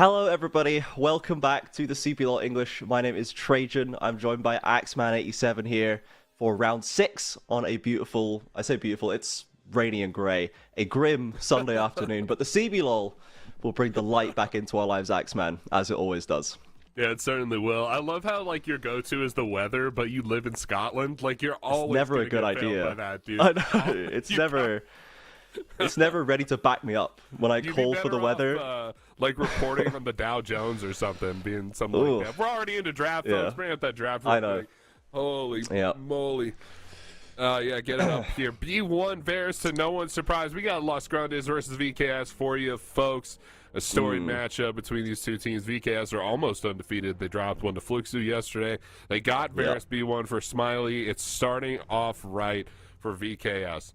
Hello everybody, welcome back to the CBLOL English. My name is Trajan. I'm joined by Axeman87 here for round 6 on a beautiful, I say beautiful, it's rainy and grey, a grim Sunday afternoon, but the CBLOL will bring the light back into our lives, Axeman, as it always does. Yeah, it certainly will. I love how like your go-to is the weather, but you live in Scotland. Like you're always never a good idea. By that, dude. I know, it's never ready to back me up when I call for the weather. Like reporting from the Dow Jones or something, being something like that. We're already into draft, folks. Bring up that draft. I know. Quick. Holy moly. Yeah, get it up here. B1 Varus, to no one's surprise. We got Los Grandes versus VKS for you, folks. A storied matchup between these two teams. VKS are almost undefeated. They dropped one to Fluxu yesterday. They got Varus B1 for Smiley. It's starting off right for VKS.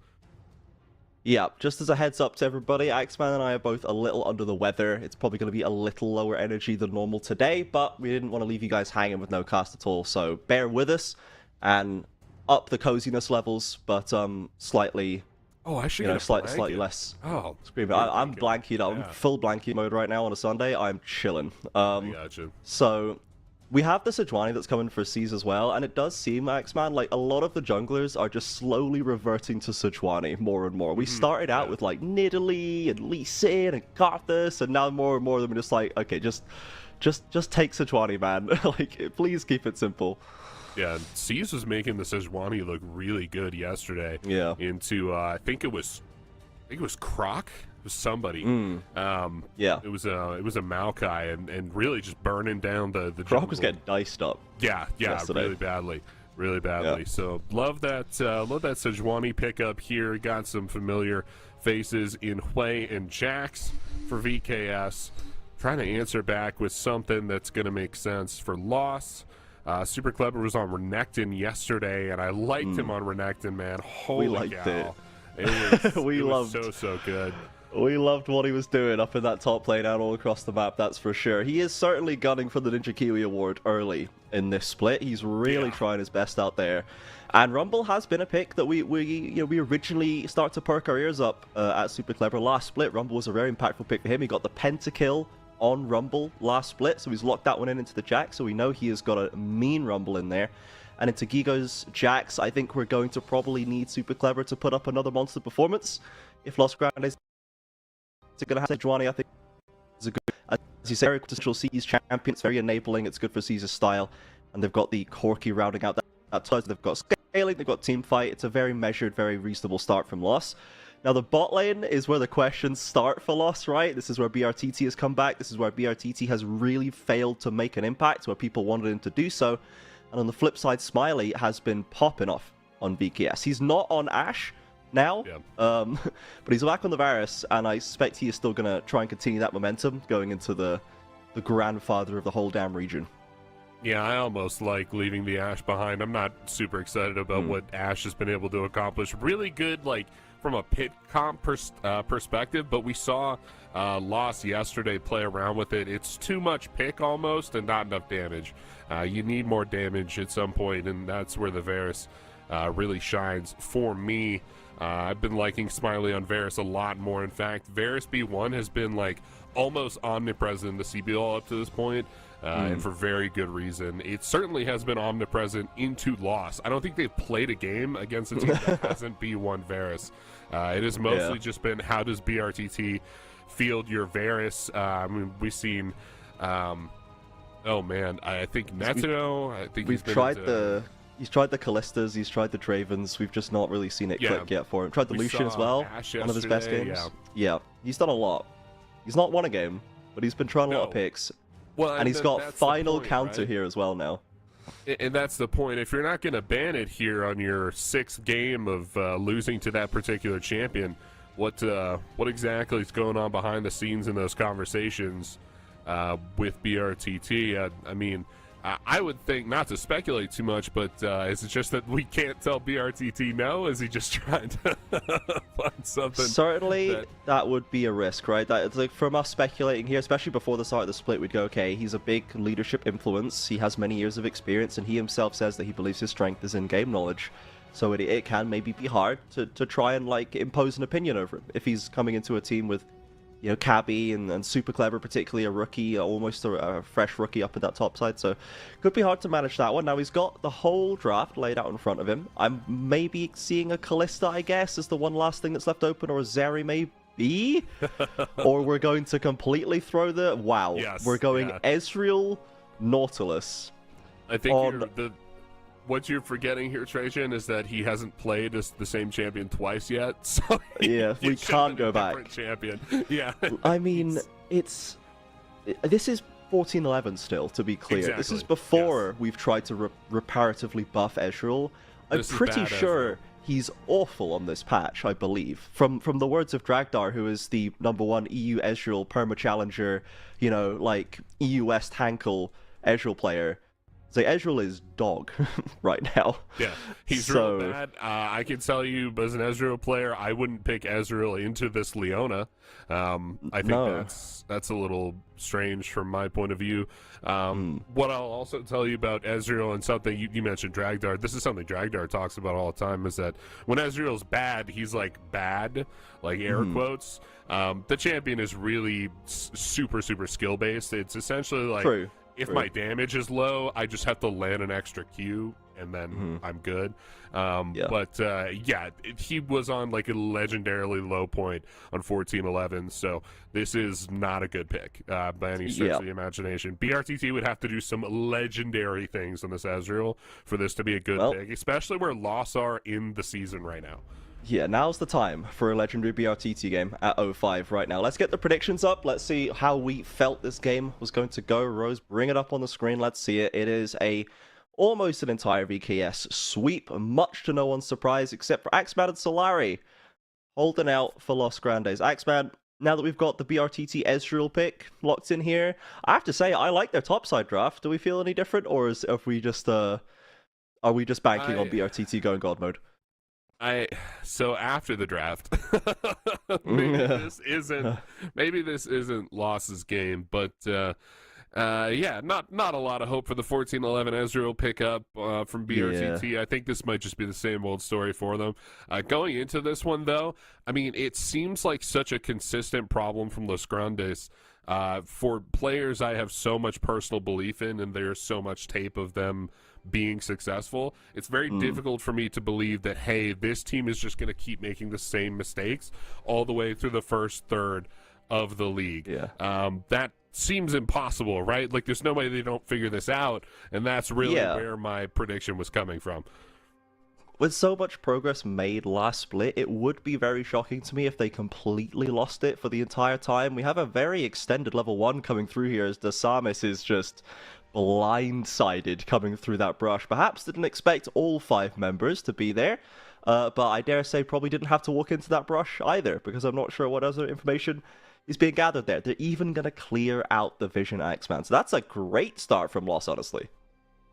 Yeah, just as a heads up to everybody, Axeman and I are both a little under the weather. It's probably going to be a little lower energy than normal today, but we didn't want to leave you guys hanging with no cast at all, so bear with us and up the coziness levels, but slightly, I should get a slightly less screaming. I'm blanking. I'm full blankie mode right now on a Sunday. I'm chilling. I gotcha. So we have the Sejuani that's coming for C's as well, and it does seem, Axeman, like a lot of the junglers are just slowly reverting to Sejuani more and more. We started out with like Nidalee and Lee Sin and Karthus, and now more and more of them are just like, okay, just take Sejuani, man. Like, please keep it simple. Yeah, C's was making the Sejuani look really good yesterday. Yeah. Into I think it was Croc. Was somebody. Yeah. It was a Maokai and really just burning down the Croc was getting diced up. Yeah, yesterday. really badly. So love that Sejuani pickup here. Got some familiar faces in Hui and Jax for VKS. Trying to answer back with something that's going to make sense for Loss. Super Clever was on Renekton yesterday, and I liked him on Renekton, man. Holy cow. It was so good. We loved what he was doing up in that top lane and all across the map, that's for sure. He is certainly gunning for the Ninja Kiwi award early in this split. He's really trying his best out there. And Rumble has been a pick that we originally start to perk our ears up at Super Clever. Last split, Rumble was a very impactful pick for him. He got the pentakill on Rumble last split, so he's locked that one into the Jax, so we know he has got a mean Rumble in there. And into Gigo's Jax, I think we're going to probably need Super Clever to put up another monster performance. If Los Grandes are going to have Sejuani, I think is a good, as you say, very potential C's champion. It's very enabling, it's good for C's style, and they've got the Corki rounding out that ties. They've got scaling, they've got team fight. It's a very measured, very reasonable start from Loss. Now the bot lane is where the questions start for Loss, right? This is where BRTT has come back. This is where BRTT has really failed to make an impact, where people wanted him to do so. And on the flip side, Smiley has been popping off on VKS. He's not on Ashe now, but he's back on the Varus, and I suspect he is still going to try and continue that momentum going into the grandfather of the whole damn region. Yeah, I almost like leaving the Ashe behind. I'm not super excited about what Ashe has been able to accomplish. Really good, like, from a pit comp perspective, but we saw Loss yesterday play around with it. It's too much pick almost and not enough damage. You need more damage at some point, and that's where the Varus really shines for me. I've been liking Smiley on Varus a lot more. In fact, Varus B1 has been like almost omnipresent in the CBLOL up to this point, and for very good reason. It certainly has been omnipresent into Loss. I don't think they've played a game against a team that hasn't B1 Varus. It has mostly just been, how does BRTT field your Varus? I mean, we've seen, oh man, I think Netuno. I think he's tried he's tried the Callistas, he's tried the Dravens. We've just not really seen it click yet for him. Tried the Lucian as well, one of his best games. Yeah, he's done a lot. He's not won a game, but he's been trying a lot of picks. Well, and he's got final counter here as well now. And that's the point. If you're not going to ban it here on your 6th game of losing to that particular champion, what exactly is going on behind the scenes in those conversations with BRTT? I mean, I would think, not to speculate too much, but is it just that we can't tell BRTT no? Is he just trying to find something? Certainly, that would be a risk, right? That, like, from us speculating here, especially before the start of the split, we'd go, okay, he's a big leadership influence. He has many years of experience, and he himself says that he believes his strength is in game knowledge. So it can maybe be hard to try and, like, impose an opinion over him if he's coming into a team with you know, Cabby and Super Clever, particularly a rookie, almost a fresh rookie up at that top side, so could be hard to manage that one. Now he's got the whole draft laid out in front of him. I'm maybe seeing a Callista, I guess, as the one last thing that's left open, or a Zeri maybe, or we're going to completely throw the we're going Ezreal, Nautilus. I think what you're forgetting here, Trajan, is that he hasn't played as the same champion twice yet. So yeah, we can't go back. Champion. Yeah. I mean, this is 14-11 still, to be clear. Exactly. This is before we've tried to reparatively buff Ezreal. I'm pretty sure he's awful on this patch, I believe. From the words of Dragdar, who is the #1 EU Ezreal perma-challenger, you know, like EU West Hankel Ezreal player. So Ezreal is dog right now. Yeah, he's real bad. I can tell you, as an Ezreal player, I wouldn't pick Ezreal into this Leona. I think that's a little strange from my point of view. What I'll also tell you about Ezreal, and something you mentioned Dragdar, this is something Dragdar talks about all the time, is that when Ezreal's bad, he's like bad, like air quotes. The champion is really super skill based. It's essentially like... True. If my damage is low, I just have to land an extra Q, and then I'm good. But he was on like a legendarily low point on 14-11, so this is not a good pick by any stretch of the imagination. BRTT would have to do some legendary things on this Ezreal for this to be a good pick, especially where Loss are in the season right now. Yeah, now's the time for a legendary BRTT game at 05 right now. Let's get the predictions up. Let's see how we felt this game was going to go. Rose, bring it up on the screen. Let's see it. It is almost an entire VKS sweep, much to no one's surprise, except for Axeman and Solari holding out for Los Grandes. Axeman, now that we've got the BRTT Ezreal pick locked in here, I have to say, I like their topside draft. Do we feel any different, or are we just banking on BRTT going God mode? So after the draft, maybe this isn't Loss's game, but not a lot of hope for the 14-11 Ezreal pickup from BRTT. Yeah. I think this might just be the same old story for them. Going into this one, though, I mean, it seems like such a consistent problem from Los Grandes. For players I have so much personal belief in, and there's so much tape of them being successful, it's very difficult for me to believe that, hey, this team is just going to keep making the same mistakes all the way through the first third of the league. That seems impossible, right? Like, there's no way they don't figure this out, and that's really where my prediction was coming from. With so much progress made last split, it would be very shocking to me if they completely lost it for the entire time. We have a very extended level 1 coming through here, as the Samus is just blindsided coming through that brush. Perhaps didn't expect all 5 members to be there, but I dare say probably didn't have to walk into that brush either, because I'm not sure what other information is being gathered there. They're even going to clear out the Vision Axeman. So that's a great start from Loss, honestly.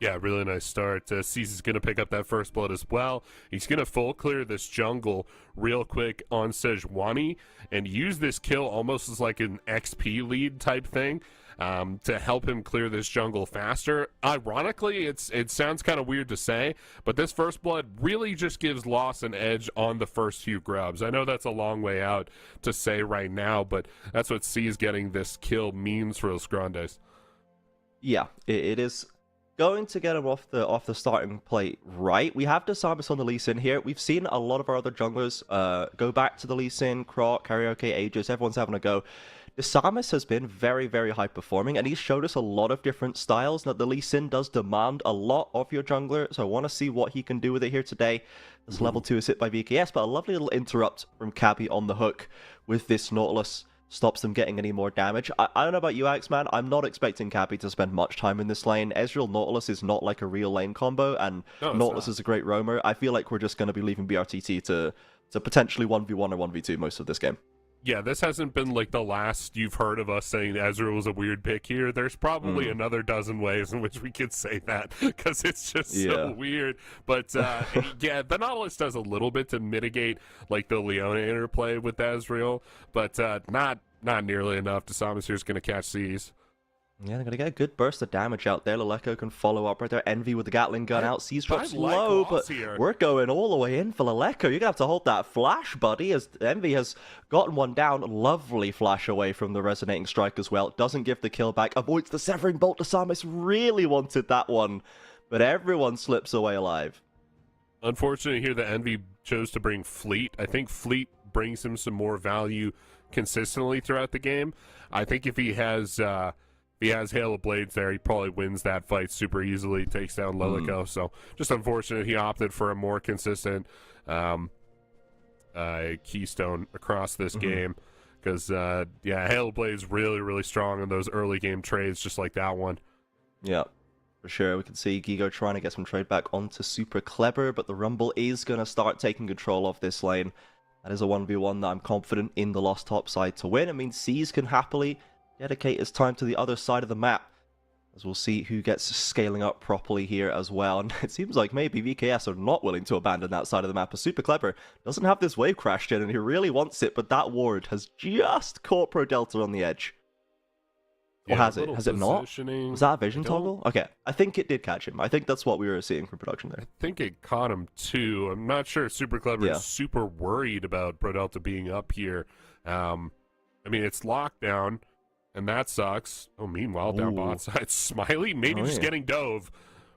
Yeah, really nice start. Cease is going to pick up that first blood as well. He's going to full clear this jungle real quick on Sejuani and use this kill almost as like an XP lead type thing to help him clear this jungle faster. Ironically, it sounds kind of weird to say, but this first blood really just gives Loss an edge on the first few grubs. I know that's a long way out to say right now, but that's what C's getting this kill means for Los Grandes. Yeah, it is going to get him off the starting plate right. We have the Samus on the Lee Sin here. We've seen a lot of our other junglers go back to the Lee Sin, Croc, Karaoke, Aegis, everyone's having a go. The Samus has been very, very high performing, and he's showed us a lot of different styles. Now, the Lee Sin does demand a lot of your jungler, so I want to see what he can do with it here today. This level 2 is hit by VKS, but a lovely little interrupt from Cabby on the hook with this Nautilus. Stops them getting any more damage. I don't know about you, Axeman. I'm not expecting Cabby to spend much time in this lane. Ezreal Nautilus is not like a real lane combo, and Nautilus is a great roamer. I feel like we're just going to be leaving BRTT to potentially 1v1 or 1v2 most of this game. Yeah, this hasn't been like the last you've heard of us saying Ezreal was a weird pick here. There's probably another dozen ways in which we could say that, because it's just so weird. But yeah, the Nautilus does a little bit to mitigate like the Leona interplay with Ezreal, but not nearly enough. The Samus here is going to catch C's. Yeah, they're gonna get a good burst of damage out there. Leleko can follow up right there. Envy with the Gatling gun out. Seas drops like low, but loss here. we're going all the way in for Leleko. You're gonna have to hold that flash, buddy, as Envy has gotten one down. Lovely flash away from the resonating strike as well. Doesn't give the kill back. Avoids the severing bolt. Samus really wanted that one, but everyone slips away alive. Unfortunately here, the Envy chose to bring Fleet. I think Fleet brings him some more value consistently throughout the game. I think if he has Hail of Blades there, he probably wins that fight super easily, takes down Leleko. So just unfortunate he opted for a more consistent keystone across this game. Because, yeah, Hail of Blades really, really strong in those early game trades, just like that one. Yeah, for sure. We can see Gigo trying to get some trade back onto Super Clever, but the Rumble is going to start taking control of this lane. That is a 1v1 that I'm confident in the Lost top side to win. I mean, Seas can happily dedicate his time to the other side of the map, as we'll see who gets scaling up properly here as well. And it seems like maybe VKS are not willing to abandon that side of the map, as Super Clever doesn't have this wave crash gen, and he really wants it, but that ward has just caught Pro Delta on the edge. Or has it? Has it not? Was that a vision toggle? Okay, I think it did catch him. I think that's what we were seeing from production there. I think it caught him too. I'm not sure Super Clever is super worried about Pro Delta being up here. I mean, it's lockdown, and that sucks. Oh, meanwhile, down bot side, Smiley maybe just getting dove.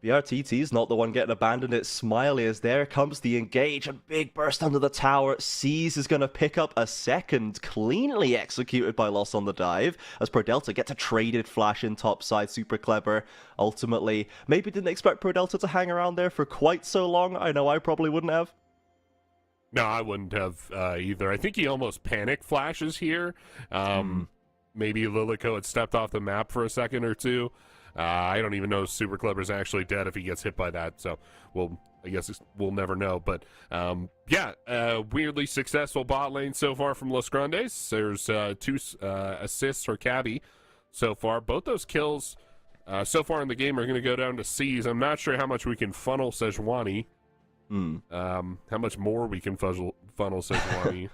BRTT's not the one getting abandoned, it's Smiley, as there comes the engage. A big burst under the tower. Seas is going to pick up a second, cleanly executed by Loss on the dive, as Pro Delta gets a traded flash in topside. Super Clever, ultimately. Maybe didn't expect Pro Delta to hang around there for quite so long. I know I probably wouldn't have. No, I wouldn't have either. I think he almost panic flashes here. Maybe Lillico had stepped off the map for a second or two. I don't even know if Super Clever's actually dead if he gets hit by that, so I guess we'll never know. But yeah, weirdly successful bot lane so far from Los Grandes. There's 2 assists for Cabby so far. Both those kills so far in the game are going to go down to C's. I'm not sure how much we can funnel Sejuani. How much more we can funnel Sejuani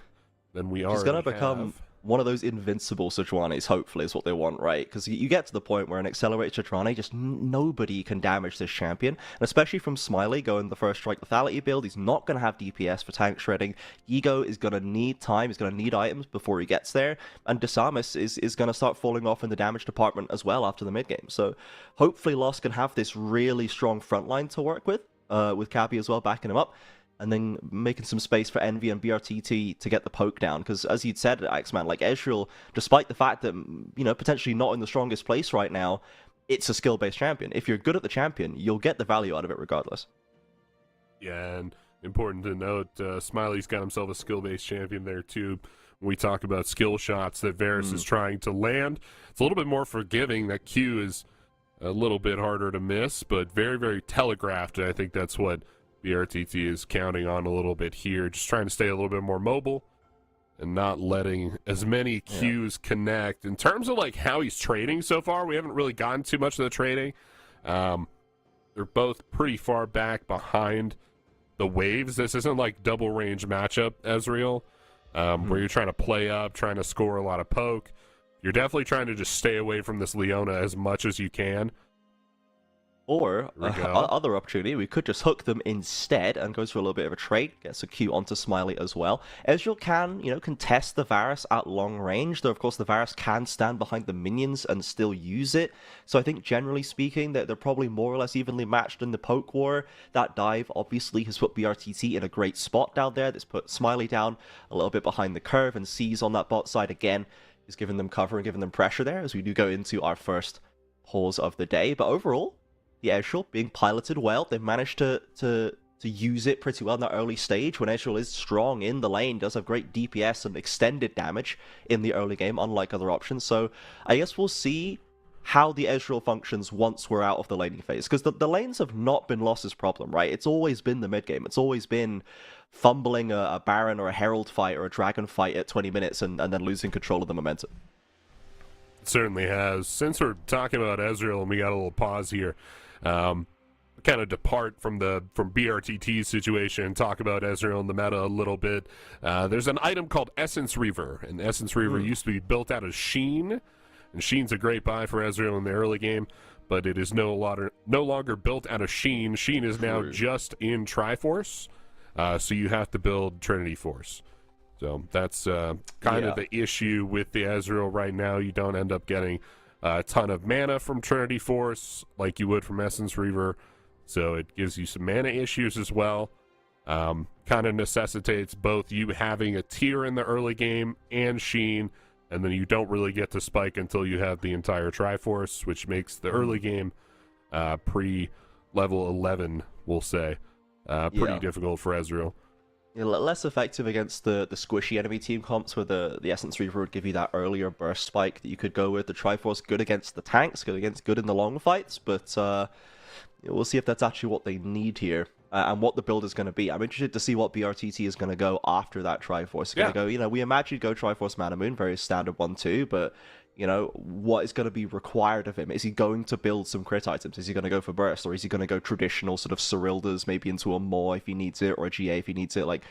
than we already He's going to have. become one of those invincible Sejuanis, hopefully, is what they want, right? Because you get to the point where an accelerated Sejuani, just nobody can damage this champion. And especially from Smiley going the first strike lethality build, he's not going to have DPS for tank shredding. Ego is going to need time, he's going to need items before he gets there. And Desamus is going to start falling off in the damage department as well after the mid game. So hopefully Lost can have this really strong front line to work with Cabby as well, backing him up. And then making some space for Envy and BRTT to get the poke down. Because as you'd said, Axeman, like Ezreal, despite the fact that, you know, potentially not in the strongest place right now, it's a skill-based champion. If you're good at the champion, you'll get the value out of it regardless. Yeah, and important to note, Smiley's got himself a skill-based champion there too. When we talk about skill shots that Varus is trying to land, it's a little bit more forgiving. That Q is a little bit harder to miss, but very, very telegraphed. And I think that's what BRTT is counting on a little bit here, just trying to stay a little bit more mobile and not letting as many Qs connect. In terms of like how he's trading so far, we haven't really gotten too much of the trading. They're both pretty far back behind the waves. This isn't like double range matchup, Ezreal, where you're trying to play up, trying to score a lot of poke. You're definitely trying to just stay away from this Leona as much as you can. Or, other opportunity, we could just hook them instead and go for a little bit of a trade, gets a Q onto Smiley as well. Ezreal can, contest the Varus at long range, though of course the Varus can stand behind the minions and still use it. So I think generally speaking that they're probably more or less evenly matched in the poke war. That dive obviously has put BRTT in a great spot down there. That's put Smiley down a little bit behind the curve, and C's on that bot side again is giving them cover and giving them pressure there as we do go into our first pause of the day. But overall, the Ezreal being piloted well. They've managed to use it pretty well in that early stage when Ezreal is strong in the lane, does have great DPS and extended damage in the early game, unlike other options. So I guess we'll see how the Ezreal functions once we're out of the laning phase, because the lanes have not been Loss's problem, right? It's always been the mid game. It's always been fumbling a Baron or a Herald fight or a Dragon fight at 20 minutes and then losing control of the momentum. It certainly has. Since we're talking about Ezreal and we got a little pause here, kind of depart from BRTT's situation and talk about Ezreal and the meta a little bit. There's an item called Essence Reaver, and Essence Reaver used to be built out of Sheen. And Sheen's a great buy for Ezreal in the early game, but it is no longer built out of Sheen. Sheen is now just in Triforce, so you have to build Trinity Force. So that's kind of the issue with the Ezreal right now. You don't end up getting a ton of mana from Trinity Force like you would from Essence Reaver, so it gives you some mana issues as well. Kind of necessitates both you having a tier in the early game and Sheen, and then you don't really get to spike until you have the entire Triforce, which makes the early game pre-level 11, we'll say, pretty difficult for Ezreal. Yeah, less effective against the squishy enemy team comps where the Essence Reaver would give you that earlier burst spike that you could go with. The Triforce, good against the tanks, good in the long fights, but we'll see if that's actually what they need here. And what the build is going to be. I'm interested to see what BRTT is going to go after that Triforce. It's going to go, we imagine go Triforce Mana Moon, very standard 1-2, but, what is going to be required of him? Is he going to build some crit items? Is he going to go for burst? Or is he going to go traditional sort of Cyrildas, maybe into a Maw if he needs it, or a GA if he needs it? Like,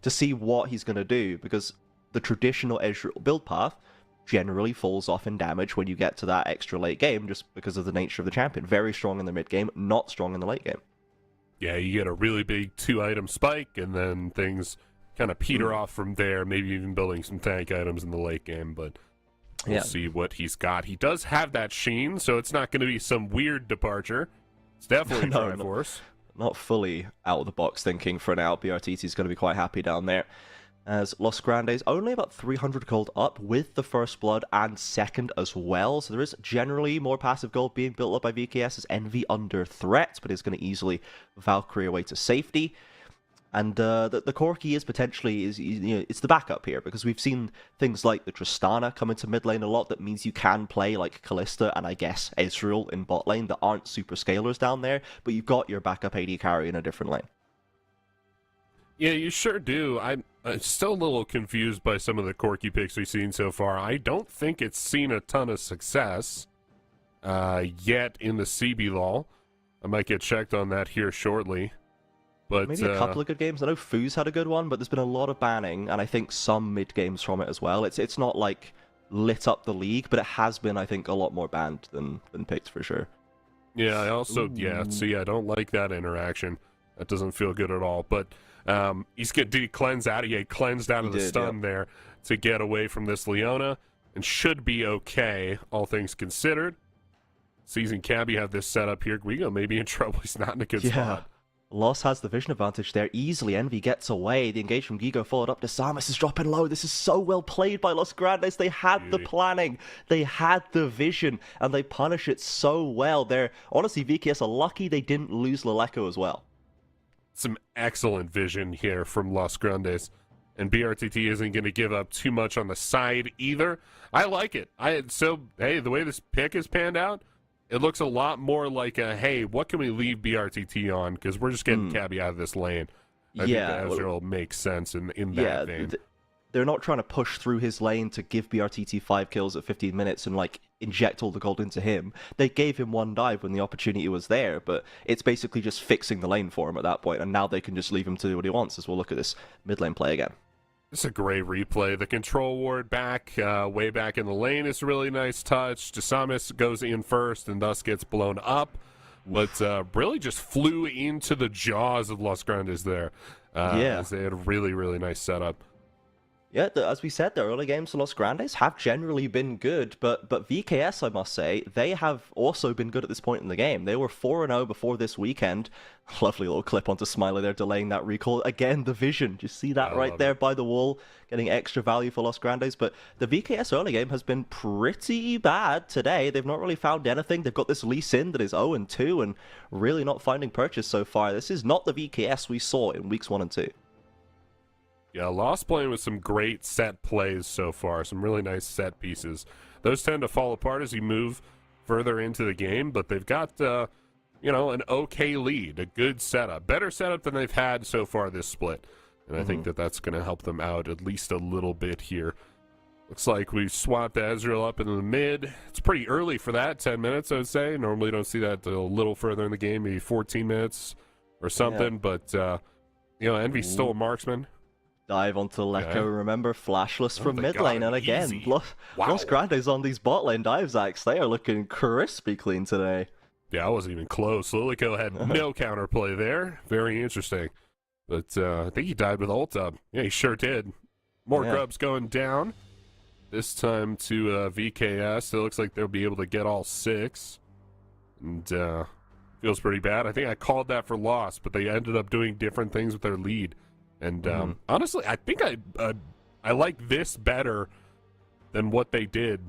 to see what he's going to do, because the traditional Ezreal build path generally falls off in damage when you get to that extra late game, just because of the nature of the champion. Very strong in the mid game, not strong in the late game. Yeah, you get a really big 2-item spike, and then things kind of peter off from there, maybe even building some tank items in the late game, but we'll see what he's got. He does have that Sheen, so it's not going to be some weird departure. It's definitely Triforce. Not fully out of the box thinking for now. BRTT is going to be quite happy down there. As Los Grandes only about 300 gold up with the first blood and second as well. So there is generally more passive gold being built up by VKS as Envy under threat, but is going to easily Valkyrie away to safety. And the Corki is potentially, it's the backup here, because we've seen things like the Tristana come into mid lane a lot. That means you can play like Kalista and I guess Ezreal in bot lane that aren't super scalers down there, but you've got your backup AD carry in a different lane. Yeah, you sure do. I'm still a little confused by some of the Corki picks we've seen so far. I don't think it's seen a ton of success yet in the CBLOL. I might get checked on that here shortly. But maybe a couple of good games. I know Foo's had a good one, but there's been a lot of banning, and I think some mid games from it as well. It's not like lit up the league, but it has been, I think, a lot more banned than picked for sure. Yeah, I also I don't like that interaction. That doesn't feel good at all. But did he cleanse out? He cleansed out of the stun there to get away from this Leona, and should be okay, all things considered. Season Cabby have this set up here. Guigo may be in trouble. He's not in a good spot. Loss has the vision advantage there easily. Envy gets away. The engage from Gigo followed up to Samus is dropping low. This is so well played by Los Grandes. They had the planning, they had the vision, and they punish it so well. Honestly, VKS are lucky they didn't lose Leleco as well. Some excellent vision here from Los Grandes, and BRTT isn't going to give up too much on the side either. I like it. The way this pick is panned out, it looks a lot more like hey, what can we leave BRTT on? Because we're just getting Cabby out of this lane. I think that Ezreal makes sense in that vein. They're not trying to push through his lane to give BRTT 5 kills at 15 minutes and inject all the gold into him. They gave him one dive when the opportunity was there, but it's basically just fixing the lane for him at that point, and now they can just leave him to do what he wants, as we'll look at this mid lane play again. It's a great replay. The control ward back, way back in the lane is a really nice touch. Samus goes in first and thus gets blown up, but really just flew into the jaws of Los Grandes there. As they had a really, really nice setup. Yeah, as we said, the early games for Los Grandes have generally been good, but VKS, I must say, they have also been good at this point in the game. They were 4-0 before this weekend. Lovely little clip onto Smiley there, delaying that recall. Again, the vision. You see that right there by the wall, getting extra value for Los Grandes. But the VKS early game has been pretty bad today. They've not really found anything. They've got this Lee Sin that is 0-2 and really not finding purchase so far. This is not the VKS we saw in weeks 1 and 2. Yeah, Lost playing with some great set plays so far, some really nice set pieces. Those tend to fall apart as you move further into the game, but they've got, an okay lead, a good setup, better setup than they've had so far this split. And I think that's going to help them out at least a little bit here. Looks like we've swapped Ezreal up in the mid. It's pretty early for that, 10 minutes, I would say. Normally you don't see that a little further in the game, maybe 14 minutes or something, but, Envy's still a marksman. dive onto Lecco. Okay. Remember, flashless from they mid got lane, him and again, easy. Wow. Los Grandes on these bot lane dives, Axe. They are looking crispy clean today. Yeah, I wasn't even close. Lilico had no counterplay there. Very interesting. But I think he died with ult up. Yeah, he sure did. More grubs going down. This time to VKS. It looks like they'll be able to get all 6. And feels pretty bad. I think I called that for loss, but they ended up doing different things with their lead. And honestly, I think I like this better than what they did,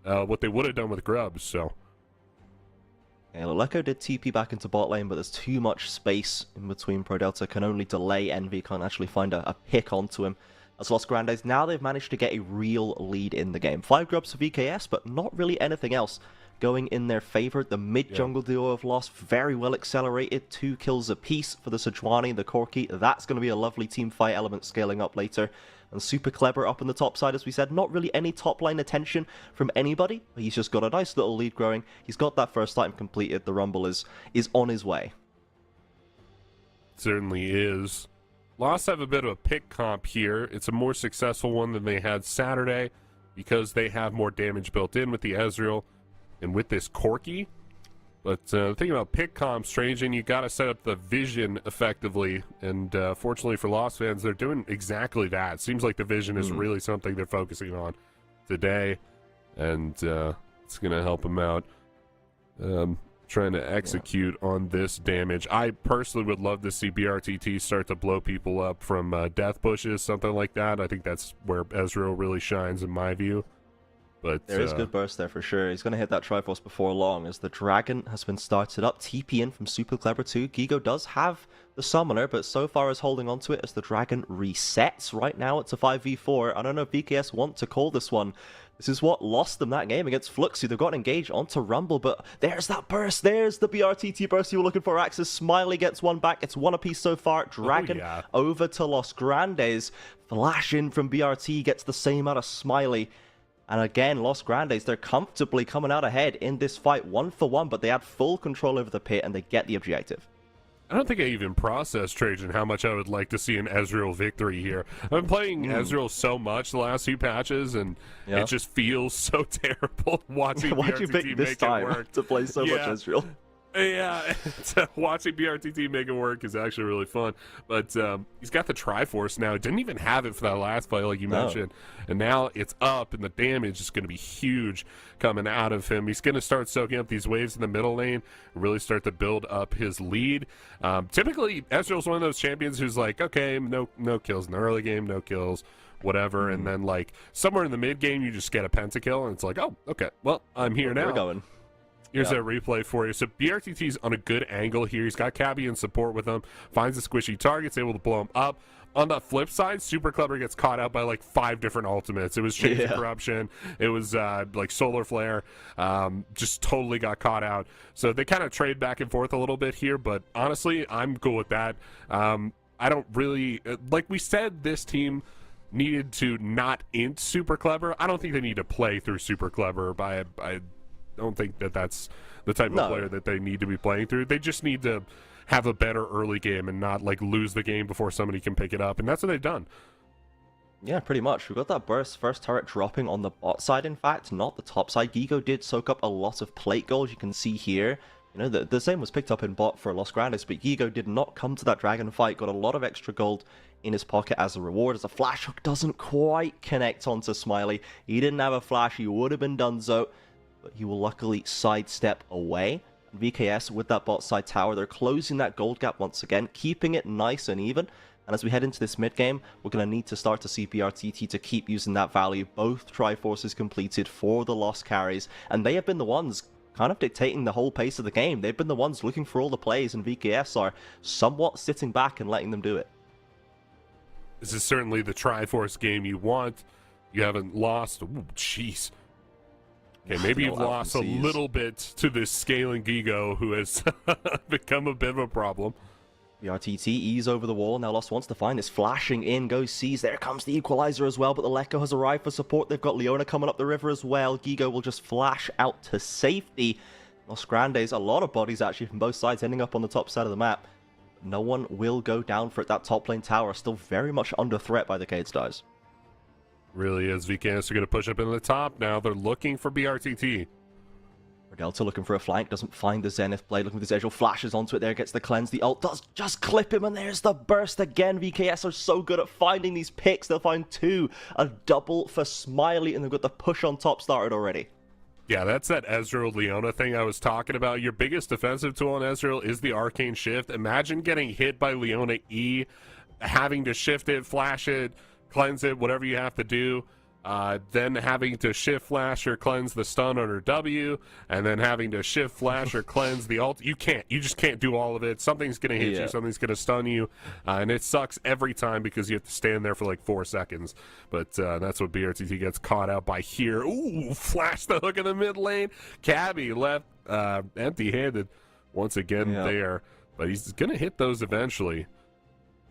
what they would have done with grubs. So. Yeah, Lecco did TP back into bot lane, but there's too much space in between. Pro Delta can only delay Envy, can't actually find a pick onto him. As Los Grandes, now they've managed to get a real lead in the game. 5 grubs for VKS, but not really anything else going in their favor. The mid-jungle duo of Loss, very well accelerated. 2 kills apiece for the Sejuani and the Corki. That's going to be a lovely team fight element scaling up later. And Super Clever up on the top side, as we said. Not really any top line attention from anybody. He's just got a nice little lead growing. He's got that first item completed. The Rumble is on his way. Certainly is. Lost have a bit of a pick comp here. It's a more successful one than they had Saturday because they have more damage built in with the Ezreal and with this Corki. But the thing about pick comps, Trajan, you got to set up the vision effectively. And fortunately for Lost fans, they're doing exactly that. It seems like the vision is really something they're focusing on today. And it's going to help them out. Trying to execute on this damage. I personally would love to see BRTT start to blow people up from death bushes, something like that. I think that's where Ezreal really shines in my view. But there is good burst there for sure. He's going to hit that Triforce before long as the Dragon has been started up. TP in from Super Clever too. Gigo does have the Summoner, but so far is holding on to it as the Dragon resets. Right now it's a 5v4. I don't know if VKS want to call this one. This is what lost them that game against Fluxy. They've got engaged onto Rumble, but there's that burst. There's the BRTT burst you were looking for, Axis. Smiley gets one back. It's one apiece so far. Dragon over to Los Grandes. Flash in from BRT gets the same out of Smiley. And again, Los Grandes, they're comfortably coming out ahead in this fight 1-for-1, but they had full control over the pit and they get the objective. I don't think I even processed, Trajan, how much I would like to see an Ezreal victory here. I've been playing Ezreal so much the last few patches, and it just feels so terrible watching Why'd you pick this time to play so much Ezreal? Yeah, watching BRTT make it work is actually really fun. But he's got the Triforce now. Didn't even have it for that last fight, like you mentioned. And now it's up, and the damage is going to be huge coming out of him. He's going to start soaking up these waves in the middle lane and really start to build up his lead. Typically, Ezreal's one of those champions who's like, okay, no kills in the early game, no kills, whatever. And then, like, somewhere in the mid game, you just get a pentakill, and it's like, oh, okay, well, I'm here now. We're going. Here's a replay for you. So BRTT's on a good angle here. He's got Cabby in support with him. Finds the squishy targets, able to blow him up. On the flip side, Super Clever gets caught out by like 5 different ultimates. It was Chains of Corruption. It was like Solar Flare. Just totally got caught out. So they kind of trade back and forth a little bit here. But honestly, I'm cool with that. I don't really... like we said, this team needed to not int Super Clever. I don't think they need to play through Super Clever by... I don't think that that's the type of player that they need to be playing through. They just need to have a better early game and not like lose the game before somebody can pick it up, and that's what they've done. Yeah, pretty much. We've got that burst first turret dropping on the bot side, in fact, not the top side. Gigo did soak up a lot of plate gold, you can see here. You know, the same was picked up in bot for Los Grandes, but Gigo did not come to that dragon fight, got a lot of extra gold in his pocket as a reward, as a flash hook doesn't quite connect onto Smiley. He didn't have a flash, he would have been donezo, but he will luckily sidestep away. VKS with that bot side tower, they're closing that gold gap once again, keeping it nice and even. And as we head into this mid game, we're going to need to start to see BRTT to keep using that value. Both Triforces completed for the lost carries, and they have been the ones kind of dictating the whole pace of the game. They've been the ones looking for all the plays, and VKS are somewhat sitting back and letting them do it. This is certainly the Triforce game you want. You haven't lost. Ooh, jeez. Okay, maybe you've lost a little bit to this scaling Gigo, who has become a bit of a problem. BRTT ease over the wall. Now Lost wants to find this. Flashing in, goes Seas. There comes the equalizer as well, but the Lecco has arrived for support. They've got Leona coming up the river as well. Gigo will just flash out to safety. Los Grandes, a lot of bodies actually from both sides ending up on the top side of the map. no one will go down for it. That top lane tower still very much under threat by the Cade Stars. Really is. VKS are going to push up into the top now. They're looking for BRTT. Delta looking for a flank, doesn't find the Zenith blade, looking for this Ezreal, flashes onto it there, gets the cleanse, the ult does just clip him, and there's the burst again. VKS are so good at finding these picks, they'll find two, a double for Smiley, and they've got the push on top started already. Yeah, that's that Ezreal Leona thing I was talking about. Your biggest defensive tool on Ezreal is the Arcane Shift. Imagine getting hit by Leona E, having to shift it, flash it, cleanse it, whatever you have to do. Then having to shift flash or cleanse the stun on her W, and then having to shift flash or cleanse the ult. You just can't do all of it. Something's gonna hit you, something's gonna stun you, and it sucks every time because you have to stand there for like 4 seconds. But that's what BRTT gets caught out by here. Ooh, flash the hook in the mid lane. Cabby left empty-handed once again there, but he's gonna hit those eventually.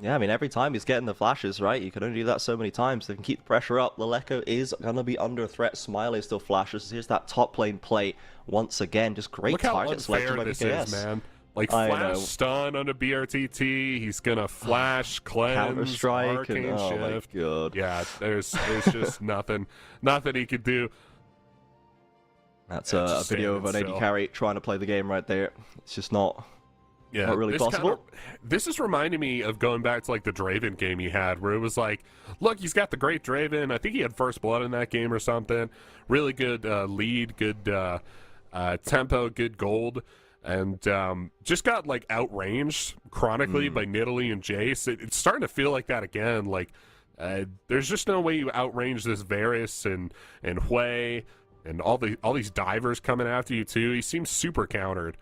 Yeah, I mean, every time he's getting the flashes, right? You can only do that so many times. They can keep the pressure up. Leleko is going to be under threat. Smiley still flashes. Here's that top lane play once again. Just great target selection by this BKS. is, man. Like, flash stun on a BRTT. He's going to flash, cleanse, Counter-strike, arcane and, shift. My God. Yeah, there's just nothing he could do. That's a video of an AD carry trying to play the game right there. It's just not... Yeah, not really possible. This is reminding me of going back to like the Draven game he had, where it was like, look, he's got the great Draven. I think he had first blood in that game or something. Really good lead, good tempo, good gold, and just got like outranged chronically by Nidalee and Jace. It's starting to feel like that again. Like there's just no way you outrange this Varus and Hui and all these divers coming after you too. He seems super countered.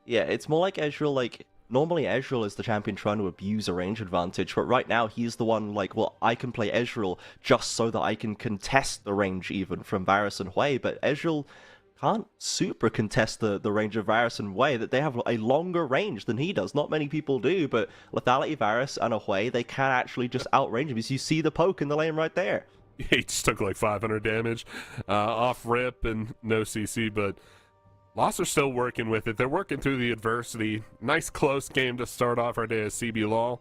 Yeah, it's more like Ezreal, like, normally Ezreal is the champion trying to abuse a range advantage, but right now he's the one, like, well, I can play Ezreal just so that I can contest the range even from Varus and Hui, but Ezreal can't super contest the range of Varus and Hui, that they have a longer range than he does. Not many people do, but Lethality Varus and a Hui, they can actually just outrange him, because you see the poke in the lane right there. He just took like 500 damage off rip and no CC, but... Lost are still working with it. They're working through the adversity. Nice close game to start off our day at CBLOL.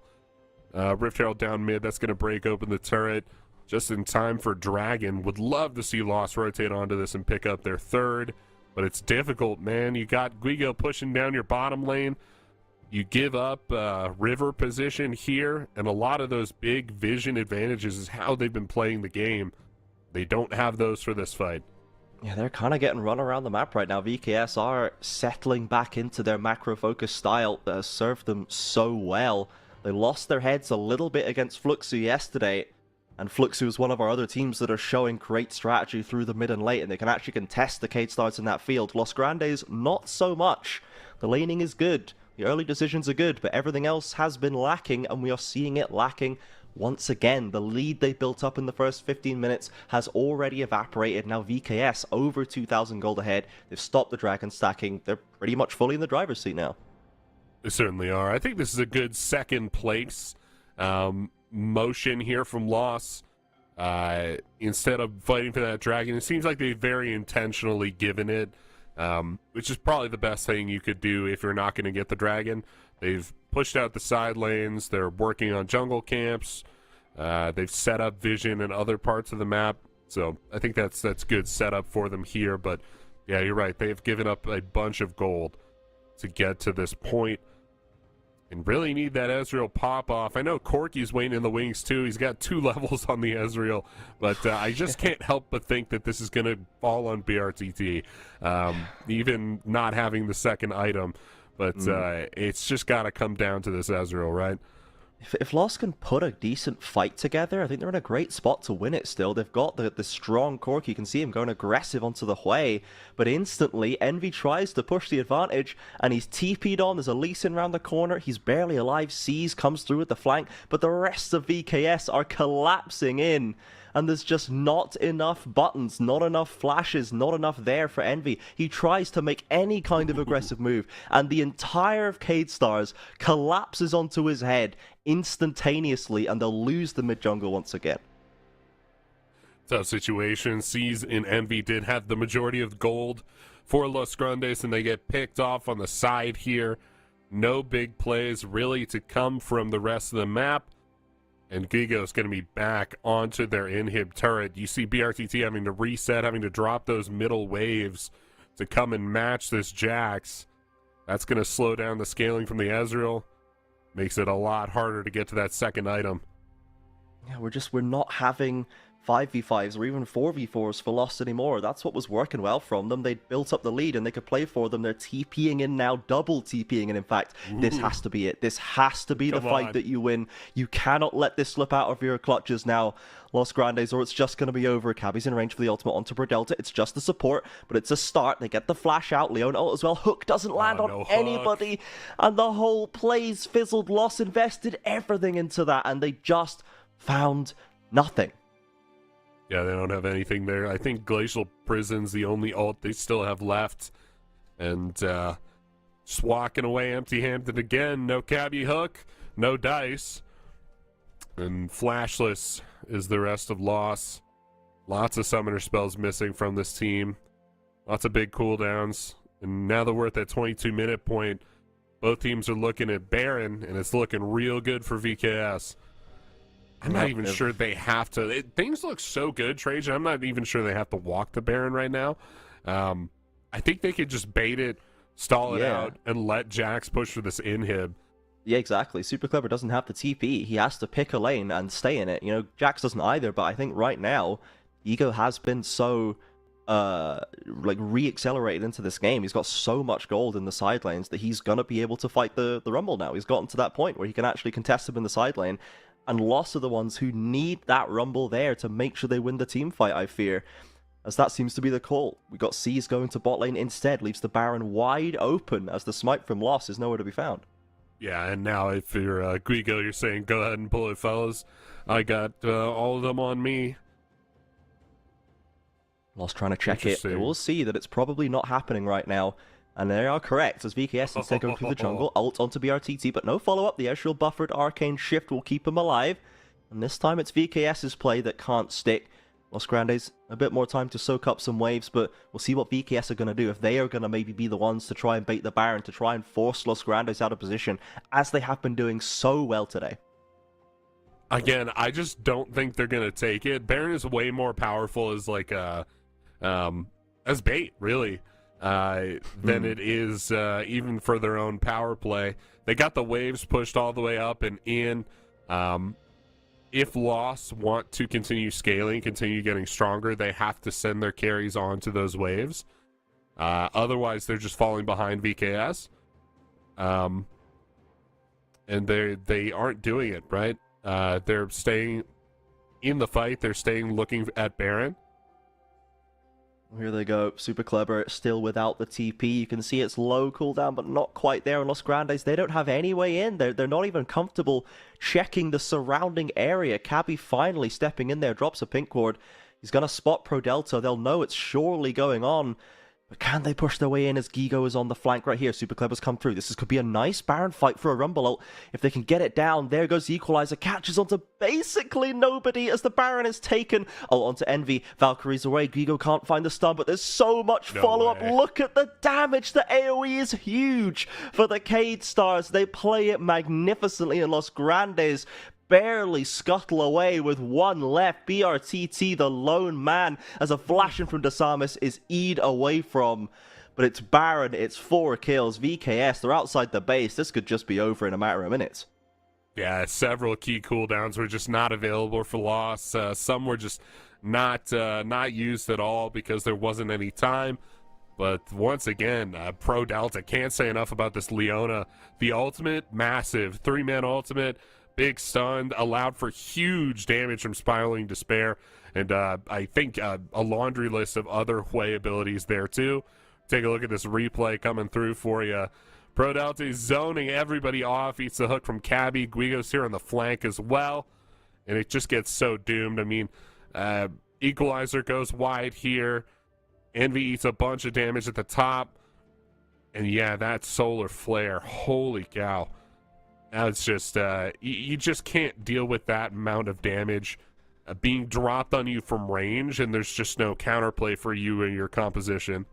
Rift Herald down mid. That's going to break open the turret just in time for Dragon. Would love to see Lost rotate onto this and pick up their third, but it's difficult, man. You got Guigo pushing down your bottom lane. You give up river position here, and a lot of those big vision advantages is how they've been playing the game. They don't have those for this fight. Yeah, they're kind of getting run around the map right now. VKS are settling back into their macro-focused style that has served them so well. They lost their heads a little bit against Fluxu yesterday, and Fluxu is one of our other teams that are showing great strategy through the mid and late, and they can actually contest the Cade Stars in that field. Los Grandes, not so much. The laning is good, the early decisions are good, but everything else has been lacking, and we are seeing it lacking once again. The lead they built up in the first 15 minutes has already evaporated. Now VKS over 2,000 gold ahead. They've stopped the dragon stacking. They're pretty much fully in the driver's seat now. They certainly are. I think this is a good second place motion here from Loss. Instead of fighting for that dragon, it seems like they've very intentionally given it, which is probably the best thing you could do if you're not going to get the dragon. They've pushed out the side lanes. They're working on jungle camps. They've set up vision in other parts of the map. So I think that's good setup for them here. But yeah, you're right. They've given up a bunch of gold to get to this point and really need that Ezreal pop off. I know Corky's waiting in the wings too. He's got 2 levels on the Ezreal, but I just can't help but think that this is going to fall on BRTT, even not having the second item. But it's just got to come down to this Ezreal, right? If Lost can put a decent fight together, I think they're in a great spot to win it still. They've got the strong Cork. You can see him going aggressive onto the Hui, but instantly Envy tries to push the advantage, and he's TP'd on. There's a Lee Sin around the corner. He's barely alive. Sees comes through with the flank, but the rest of VKS are collapsing in. And there's just not enough buttons, not enough flashes, not enough there for Envy. He tries to make any kind of aggressive move, and the entire of Cade Stars collapses onto his head instantaneously, and they'll lose the mid-jungle once again. Tough situation. Seas and Envy did have the majority of gold for Los Grandes, and they get picked off on the side here. No big plays really to come from the rest of the map. And Gigo's going to be back onto their inhib turret. You see BRTT having to reset, having to drop those middle waves to come and match this Jax. That's going to slow down the scaling from the Ezreal. Makes it a lot harder to get to that second item. Yeah, we're not having 5v5s or even 4v4s for Lost anymore. That's what was working well from them. They'd built up the lead and they could play for them. They're TPing in now, double TPing in fact. This has to be it. This has to be the fight that you win. You cannot let this slip out of your clutches now, Los Grandes, or it's just going to be over. Cabby's in range for the ultimate onto Brodelta. It's just the support, but it's a start. They get the flash out. Leona ult as well. Hook doesn't land on anybody, and the whole play's fizzled. Lost invested everything into that, and they just found nothing. Yeah, they don't have anything there. I think Glacial Prison's the only ult they still have left. And just walking away empty-handed again. No Cabby hook, no dice. And flashless is the rest of Loss. Lots of summoner spells missing from this team. Lots of big cooldowns. And now that we're at that 22-minute point, both teams are looking at Baron, and it's looking real good for VKS. I'm not even sure they have to. Things look so good, Trajan. I'm not even sure they have to walk the Baron right now. I think they could just bait it, stall it out, and let Jax push for this inhib. Yeah, exactly. Super Clever doesn't have the TP. He has to pick a lane and stay in it. You know, Jax doesn't either, but I think right now, Ego has been so re-accelerated into this game. He's got so much gold in the side lanes that he's gonna be able to fight the Rumble now. He's gotten to that point where he can actually contest him in the side lane. And Lost are the ones who need that Rumble there to make sure they win the team fight, I fear. As that seems to be the call. We got C's going to bot lane instead, leaves the Baron wide open as the smite from Lost is nowhere to be found. Yeah, and now if you're Guigo, you're saying, go ahead and pull it, fellas. I got all of them on me. Lost trying to check it. They will see that it's probably not happening right now. And they are correct, as VKS instead going through the jungle, ult onto BRTT, but no follow-up. The Ezreal buffered Arcane Shift will keep him alive. And this time it's VKS's play that can't stick. Los Grandes, a bit more time to soak up some waves, but we'll see what VKS are going to do. If they are going to maybe be the ones to try and bait the Baron, to try and force Los Grandes out of position, as they have been doing so well today. Again, I just don't think they're going to take it. Baron is way more powerful as like as bait, really. Than it is even for their own power play. They got the waves pushed all the way up and in. If Lost want to continue scaling, continue getting stronger, they have to send their carries onto those waves. Otherwise, they're just falling behind VKS. And they aren't doing it, right? They're staying in the fight. They're staying looking at Baron. Here they go, Super Clever, still without the TP. You can see it's low cooldown, but not quite there. And Los Grandes, they don't have any way in. They're not even comfortable checking the surrounding area. Cabby finally stepping in there, drops a pink ward. He's going to spot Prodelta. They'll know it's surely going on. But can they push their way in as Gigo is on the flank right here? Super Clever's come through. This could be a nice Baron fight for a Rumble ult. If they can get it down, there goes the Equalizer. Catches onto basically nobody as the Baron is taken. Oh, onto Envy. Valkyrie's away. Gigo can't find the stun, but there's so much follow-up. Look at the damage. The AoE is huge for the Cade Stars. They play it magnificently, and Los Grandes barely scuttle away with one left. BRTT, the lone man, as a flashing from Dasamis is E'd away from. But it's Baron, it's 4 kills. VKS, they're outside the base. This could just be over in a matter of minutes. Yeah, several key cooldowns were just not available for Loss. Some were just not used at all because there wasn't any time. But once again, Prodelta, can't say enough about this Leona. The ultimate, massive 3-man ultimate. Big stun, allowed for huge damage from Spiraling Despair, and I think a laundry list of other Hui abilities there too. Take a look at this replay coming through for you. Prodelta zoning everybody off, eats the hook from Cabby. Guigo's here on the flank as well, and it just gets so doomed. I mean, Equalizer goes wide here. Envy eats a bunch of damage at the top, and yeah, that Solar Flare, holy cow. Now it's just, you just can't deal with that amount of damage being dropped on you from range, and there's just no counterplay for you and your composition.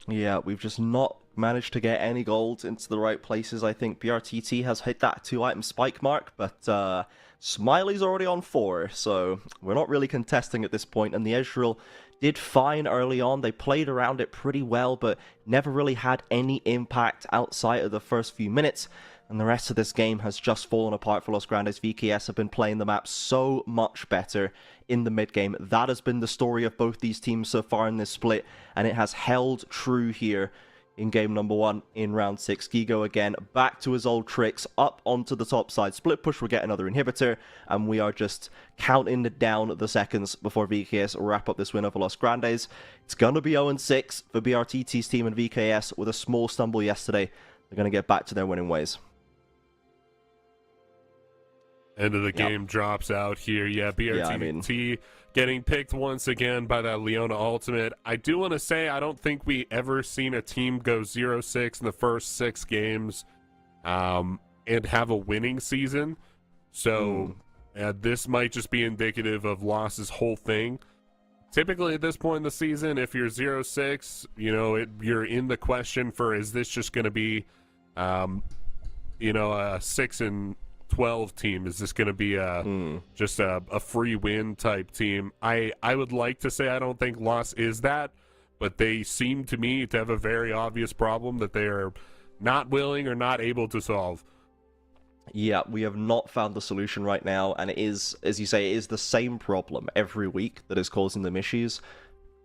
Yeah, we've just not managed to get any gold into the right places. I think BRTT has hit that 2-item spike mark, but Smiley's already on 4, so we're not really contesting at this point, and the Ezreal did fine early on. They played around it pretty well, but never really had any impact outside of the first few minutes, and the rest of this game has just fallen apart for Los Grandes. VKS have been playing the map so much better in the mid game. That has been the story of both these teams so far in this split, and it has held true here in game number 1 in round 6. Gigo again back to his old tricks, up onto the top side. Split push will get another inhibitor, and we are just counting down the seconds before VKS wrap up this win over Los Grandes. It's going to be 0-6 for BRTT's team and VKS with a small stumble yesterday. They're going to get back to their winning ways. End of the game drops out here. Yeah, BRTT getting picked once again by that Leona ultimate. I do want to say I don't think we ever seen a team go 0-6 in the first 6 games and have a winning season. So this might just be indicative of Loss's whole thing. Typically at this point in the season, if you're 0-6, you know, you're in the question for, is this just going to be, you know, a 6-12 team? Is this going to be just a free win type team? I would like to say I don't think Loss is that, but they seem to me to have a very obvious problem that they are not willing or not able to solve. Yeah, we have not found the solution right now, and it is, as you say, it is the same problem every week that is causing them issues,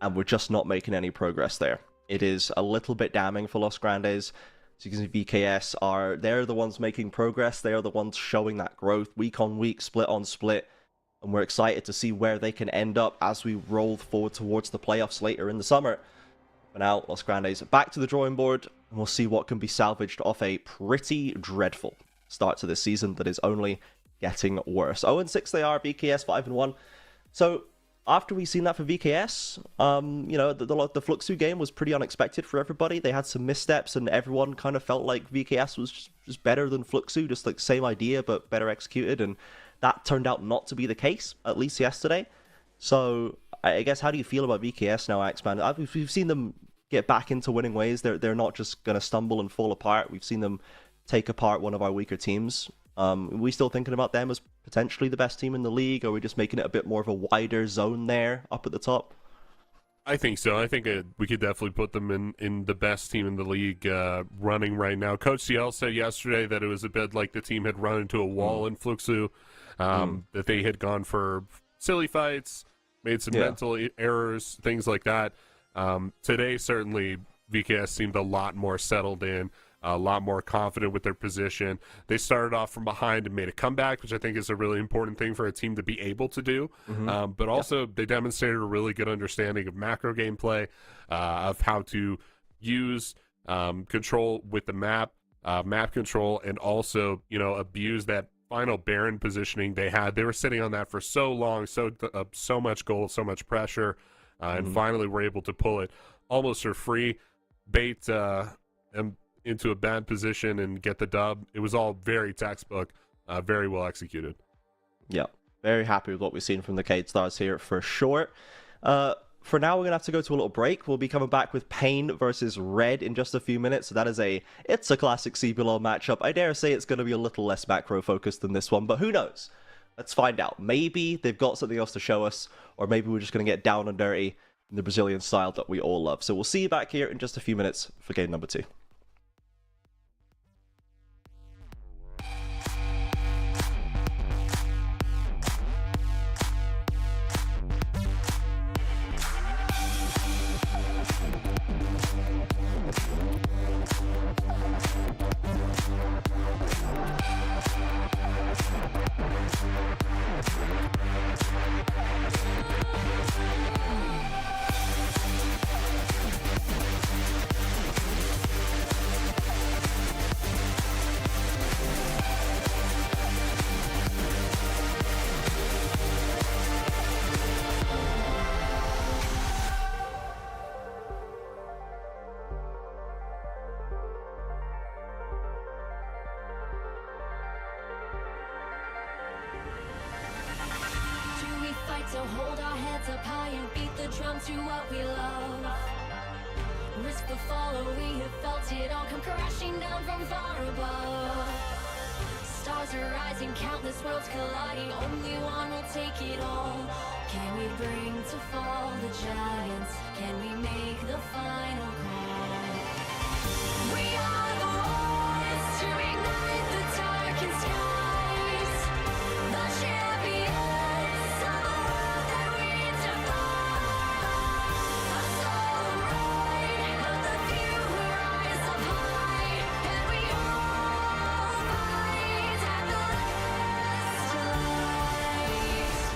and we're just not making any progress there. It is a little bit damning for Los Grandes. So you can see VKS they're the ones making progress. They are the ones showing that growth week on week, split on split. And we're excited to see where they can end up as we roll forward towards the playoffs later in the summer. But now, Los Grandes back to the drawing board, and we'll see what can be salvaged off a pretty dreadful start to this season that is only getting worse. 0-6 they are, VKS 5-1. So after we've seen that for VKS, you know, the Fluxu game was pretty unexpected for everybody. They had some missteps, and everyone kind of felt like VKS was just better than Fluxu, just like same idea, but better executed, and that turned out not to be the case, at least yesterday. So, I guess, how do you feel about VKS now, Axeman? We've seen them get back into winning ways. They're not just going to stumble and fall apart. We've seen them take apart one of our weaker teams. Are we still thinking about them as potentially the best team in the league, or are we just making it a bit more of a wider zone there up at the top? I think so. I think we could definitely put them in the best team in the league running right now. Coach CL said yesterday that it was a bit like the team had run into a wall in Fluxu, that they had gone for silly fights, made some mental errors, things like that. Today, certainly, VKS seemed a lot more settled in, a lot more confident with their position. They started off from behind and made a comeback, which I think is a really important thing for a team to be able to do. But also, they demonstrated a really good understanding of macro gameplay, of how to use control with the map control, and also, you know, abuse that final Baron positioning they had. They were sitting on that for so long, so much gold, so much pressure, and finally were able to pull it almost for free, bait them into a bad position and get the dub. It was all very textbook, very well executed. Yeah, very happy with what we've seen from the Cade Stars here for sure. For now, we're going to have to go to a little break. We'll be coming back with Pain versus Red in just a few minutes. So that is it's a classic CBLOL matchup. I dare say it's going to be a little less macro focused than this one, but who knows? Let's find out. Maybe they've got something else to show us, or maybe we're just going to get down and dirty in the Brazilian style that we all love. So we'll see you back here in just a few minutes for game number 2. So hold our heads up high and beat the drums to what we love. Risk the fall, oh, we have felt it all come crashing down from far above. Stars are rising, countless worlds colliding, only one will take it all. Can we bring to fall the giants? Can we make the final call? We are the ones to ignite the darkened skies, the champions of the world that we defy. A solo ride of the few who rise up high, and we all fight at the last light.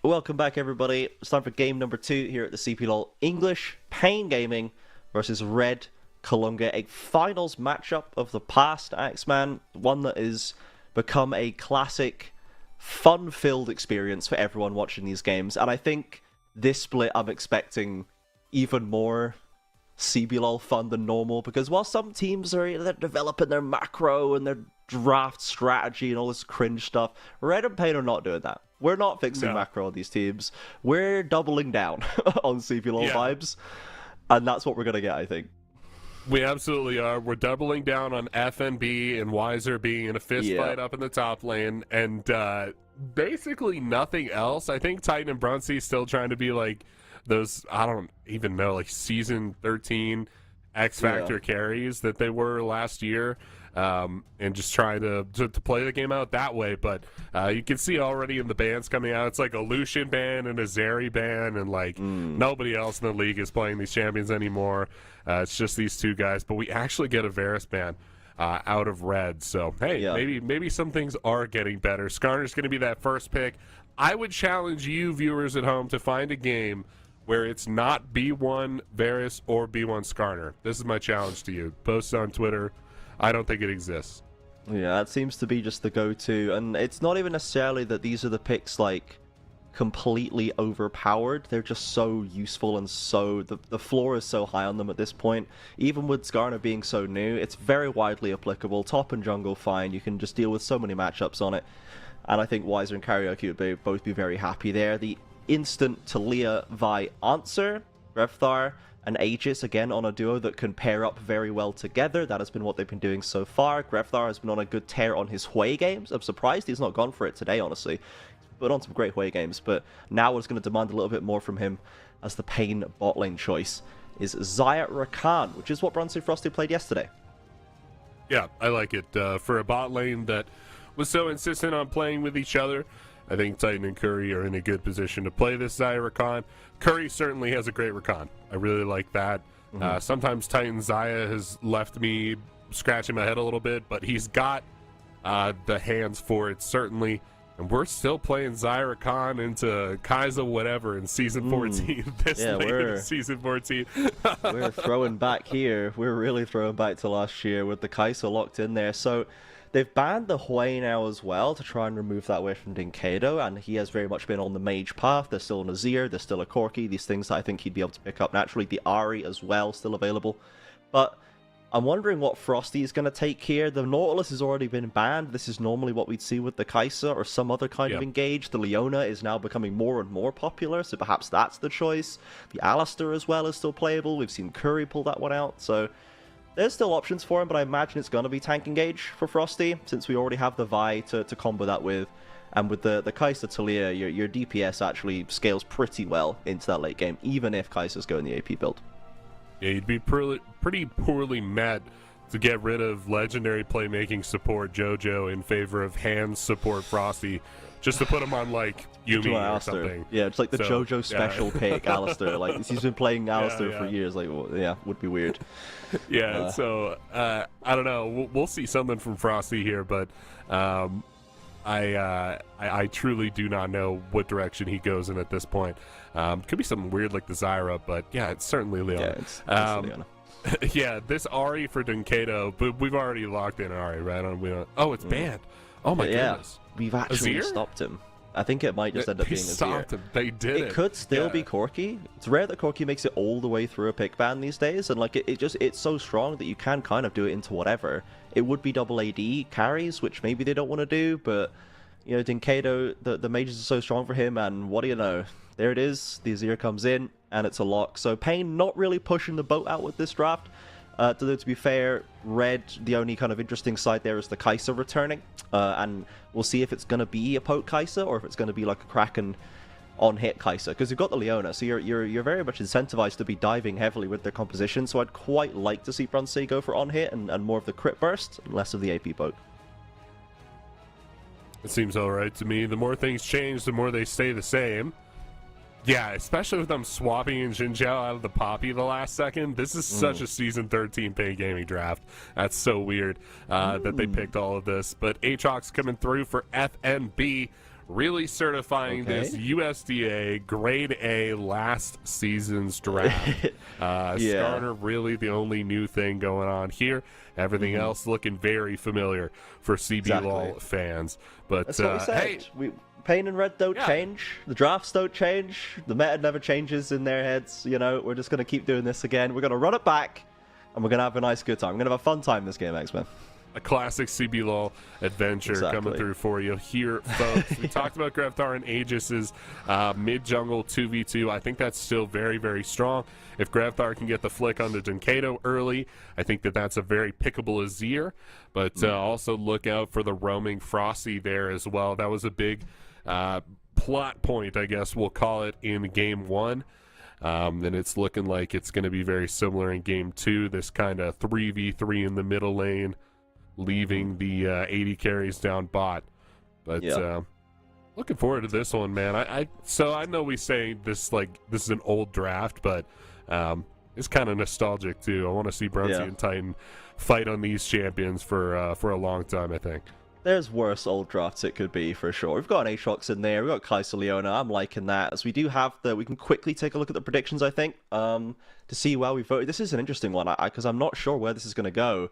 Welcome back, everybody. It's time for game number 2 here at the CBLOL English. Pain Gaming versus Red Columbia, a finals matchup of the past, Axeman. One that has become a classic, fun-filled experience for everyone watching these games. And I think this split, I'm expecting even more CBLOL fun than normal, because while some teams they're developing their macro and their draft strategy and all this cringe stuff, Red and Pain are not doing that. We're not fixing macro on these teams. We're doubling down on CBLOL vibes, and that's what we're gonna get, I think. We absolutely are. We're doubling down on FNB and Weiser being in a fist fight up in the top lane, and basically nothing else. I think Titan and Brunsey still trying to be like those, I don't even know, like season 13 X Factor carries that they were last year, and just trying to play the game out that way. But you can see already in the bans coming out, it's like a Lucian ban and a Zeri ban, and like nobody else in the league is playing these champions anymore. It's just these two guys, but we actually get a Varus ban out of Red. So hey, maybe some things are getting better. Skarner's going to be that first pick. I would challenge you viewers at home to find a game where it's not B1 Varus or B1 Skarner. This is my challenge to you. Post on Twitter. I don't think it exists. Yeah, that seems to be just the go-to, and it's not even necessarily that these are the picks like completely overpowered. They're just so useful, and so the floor is so high on them at this point. Even with Skarner being so new, it's very widely applicable. Top and jungle, fine. You can just deal with so many matchups on it, and I think Weiser and Karaoke would both be very happy there. The instant Talia Vi answer, Revthar and Aegis again on a duo that can pair up very well together. That has been what they've been doing so far. Grevthar has been on a good tear on his Hui games. I'm surprised he's not gone for it today, honestly. He's put on some great Hui games, but now it's going to demand a little bit more from him, as the Pain bot lane choice is Xayah Rakan, which is what Brunsey Frosty played yesterday. Yeah, I like it. For a bot lane that was so insistent on playing with each other, I think Titan and Curry are in a good position to play this Xayah Rakan. Curry certainly has a great Rakan. I really like that. Sometimes Titan Xayah has left me scratching my head a little bit, but he's got the hands for it, certainly. And we're still playing Xayah Rakan into Kai'Sa whatever in Season 14. We're Season 14. We're throwing back here. We're really throwing back to last year with the Kai'Sa locked in there. So they've banned the Hui now as well to try and remove that away from Dinkato, and he has very much been on the mage path. There's still an Azir, there's still a Corki, these things that I think he'd be able to pick up naturally. The Ahri as well, still available. But I'm wondering what Frosty is going to take here. The Nautilus has already been banned. This is normally what we'd see with the Kai'Sa or some other kind of engage. The Leona is now becoming more and more popular, so perhaps that's the choice. The Alistar as well is still playable. We've seen Curry pull that one out, so there's still options for him, but I imagine it's going to be tank engage for Frosty, since we already have the Vi to combo that with. And with the Kai'Sa Talia, your DPS actually scales pretty well into that late game, even if Kai'Sa's going the AP build. Yeah, you'd be pretty poorly met to get rid of legendary playmaking support JoJo in favor of hands support Frosty, just to put him on like Yumi or something. Yeah, it's like the JoJo special pick, Alistar. Like, he's been playing Alistar for years. Like, well, yeah, would be weird. So I don't know. We'll see something from Frosty here, but I truly do not know what direction he goes in at this point. Could be something weird like the Zyra, but yeah, it's certainly Leona. Yeah, it's Leona. Yeah, this Ahri for Dinkato, but we've already locked in Ahri, right? Oh, it's banned. Oh my goodness. We've actually Azir? stopped him. I think it might just end up being stopped Azir. Him. They did it. It could still be Corki. It's rare that Corki makes it all the way through a pick ban these days, and like it's so strong that you can kind of do it into whatever. It would be double AD carries, which maybe they don't want to do, but you know, Dinkato, the mages are so strong for him, and what do you know? There it is. The Azir comes in, and it's a lock. So Pain not really pushing the boat out with this draft. To be fair, Red, the only kind of interesting side there is the Kai'Sa returning, and we'll see if it's going to be a poke Kai'Sa or if it's going to be like a Kraken on-hit Kai'Sa, because you've got the Leona, so you're very much incentivized to be diving heavily with their composition, so I'd quite like to see Brunsey go for on-hit and more of the crit burst, less of the AP poke. It seems alright to me. The more things change, the more they stay the same. Yeah, especially with them swapping in Jinzhao out of the Poppy the last second. This is such a Season 13 Pain Gaming draft. That's so weird that they picked all of this. But Aatrox coming through for FNB. really certifying this USDA Grade A last season's draft. Starter really the only new thing going on here. Everything else looking very familiar for CBLOL fans. But that's what we said. Pain and Red don't change. The drafts don't change. The meta never changes in their heads. You know, we're just going to keep doing this again. We're going to run it back, and we're going to have a nice, good time. We're going to have a fun time this game, X-Men. A classic CBLOL adventure coming through for you here, folks. We talked about Gravatar and Aegis's mid-jungle 2v2. I think that's still very, very strong. If Gravatar can get the flick on the Dunkado early, I think that's a very pickable Azir. But also look out for the roaming Frosty there as well. That was a big plot point, I guess we'll call it, in Game 1. And it's looking like it's going to be very similar in Game 2. This kind of 3v3 in the middle lane, leaving the 80 carries down bot. But looking forward to this one, man. So I know we say this is an old draft, but it's kind of nostalgic too. I want to see Brunsey and Titan fight on these champions for a long time, I think. There's worse old drafts it could be, for sure. We've got an Aatrox in there. We've got Kai'Sa Leona. I'm liking that. As we do have we can quickly take a look at the predictions, I think, to see where we voted. This is an interesting one, because I'm not sure where this is going to go.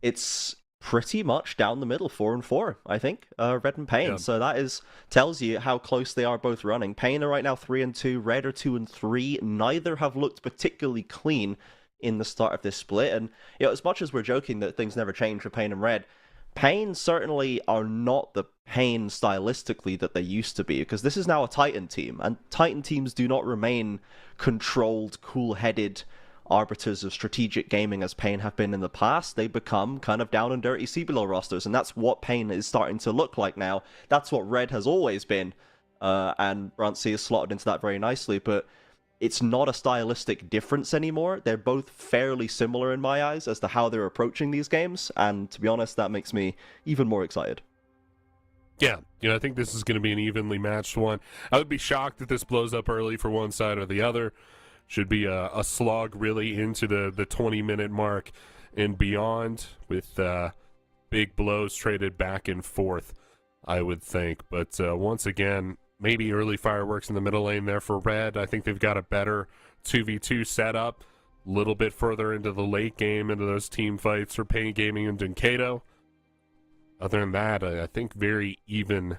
It's pretty much down the middle, 4-4, I think, Red and Pain. So that tells you how close they are both running. Pain are right now 3-2, Red are 2-3. Neither have looked particularly clean in the start of this split. And as much as we're joking that things never change for Pain and Red, Pain certainly are not the Pain stylistically that they used to be, because this is now a Titan team, and Titan teams do not remain controlled, cool-headed arbiters of strategic gaming as Pain have been in the past. They become kind of down and dirty CBLOL rosters, and that's what Pain is starting to look like now. That's what Red has always been, and Brunsey is slotted into that very nicely, but it's not a stylistic difference anymore. They're both fairly similar in my eyes as to how they're approaching these games, and to be honest, that makes me even more excited. Yeah, I think this is going to be an evenly matched one. I would be shocked if this blows up early for one side or the other. Should be a slog really into the 20-minute mark and beyond, with big blows traded back and forth, I would think. But once again, maybe early fireworks in the middle lane there for Red. I think they've got a better 2v2 setup. A little bit further into the late game, into those team fights for Pain Gaming and Dunkado. Other than that, I think very even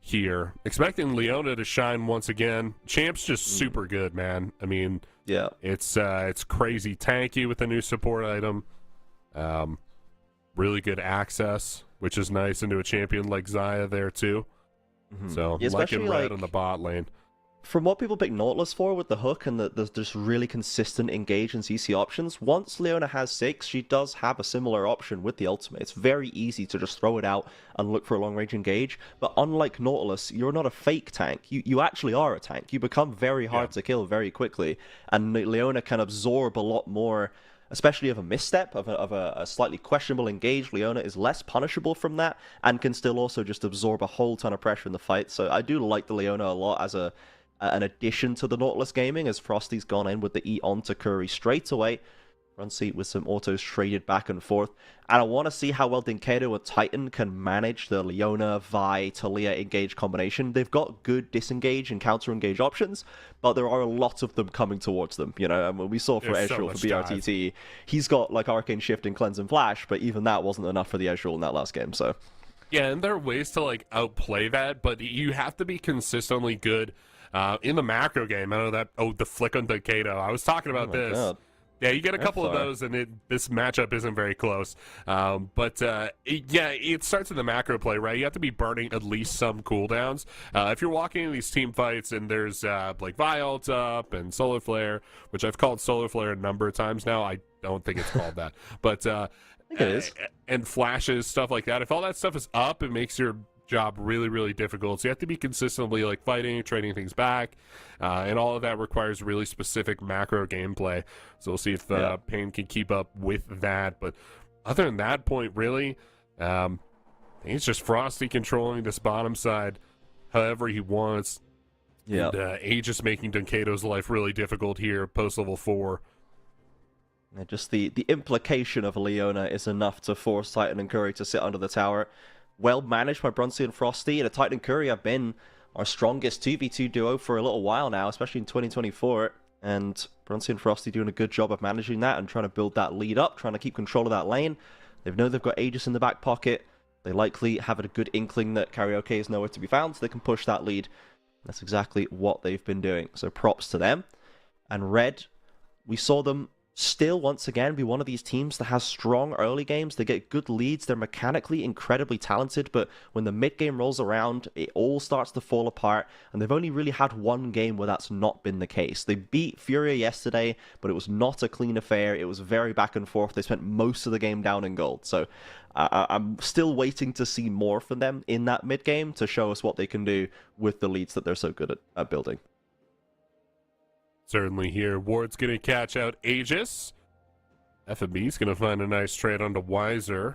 here. Expecting Leona to shine once again. Champ's just super good, man. I mean, it's crazy tanky with the new support item. Really good access, which is nice, into a champion like Xayah there too. So liking Red on the bot lane. From what people pick Nautilus for with the hook and the just really consistent engage and CC options, once Leona has 6, she does have a similar option with the ultimate. It's very easy to just throw it out and look for a long-range engage, but unlike Nautilus, you're not a fake tank. You actually are a tank. You become very hard to kill very quickly, and Leona can absorb a lot more, especially of a misstep, of a slightly questionable engage. Leona is less punishable from that, and can still also just absorb a whole ton of pressure in the fight. So I do like the Leona a lot as an addition to the Nautilus gaming, as Frosty's gone in with the E onto Curry straight away. Brunsey with some autos traded back and forth. And I want to see how well Dunkado and Titan can manage the Leona, Vi, Talia engage combination. They've got good disengage and counter-engage options, but there are a lot of them coming towards them. And we saw for Ezreal, for BRTT, he's got like Arcane Shift and Cleanse and Flash, but even that wasn't enough for the Ezreal in that last game, so... Yeah, and there are ways to outplay that, but you have to be consistently good in the macro game. I know that, the flick on Dunkado. I was talking about this. God. Yeah, you get a couple of those, and this matchup isn't very close. It starts in the macro play, right? You have to be burning at least some cooldowns. If you're walking in these team fights and there's Vi ult up and Solar Flare, which I've called Solar Flare a number of times now. I don't think it's called that. But I think it is. And flashes, stuff like that. If all that stuff is up, it makes your job really, really difficult. So you have to be consistently fighting, trading things back, and all of that requires really specific macro gameplay. So we'll see if Pain can keep up with that. But other than that point, really, I think it's just Frosty controlling this bottom side however he wants. Yeah, and Aegis making Dunkado's life really difficult here post level 4. Just the implication of Leona is enough to force Titan and Curry to sit under the tower. well managed by Brunsey and Frosty. And Titan and Curry have been our strongest 2v2 duo for a little while now, especially in 2024. And Brunsey and Frosty doing a good job of managing that and trying to build that lead up, trying to keep control of that lane. They know they've got Aegis in the back pocket. They likely have a good inkling that Karaoke is nowhere to be found, so they can push that lead. That's exactly what they've been doing. So props to them. And Red, we saw them still once again be one of these teams that has strong early games. They get good leads. They're mechanically incredibly talented, but when the mid game rolls around, it all starts to fall apart, and they've only really had one game where that's not been the case. They beat Furia yesterday, but it was not a clean affair. It was very back and forth. They spent most of the game down in gold. So I'm still waiting to see more from them in that mid game to show us what they can do with the leads that they're so good at building. Certainly here. Ward's going to catch out Aegis. FMB's going to find a nice trade onto Weiser.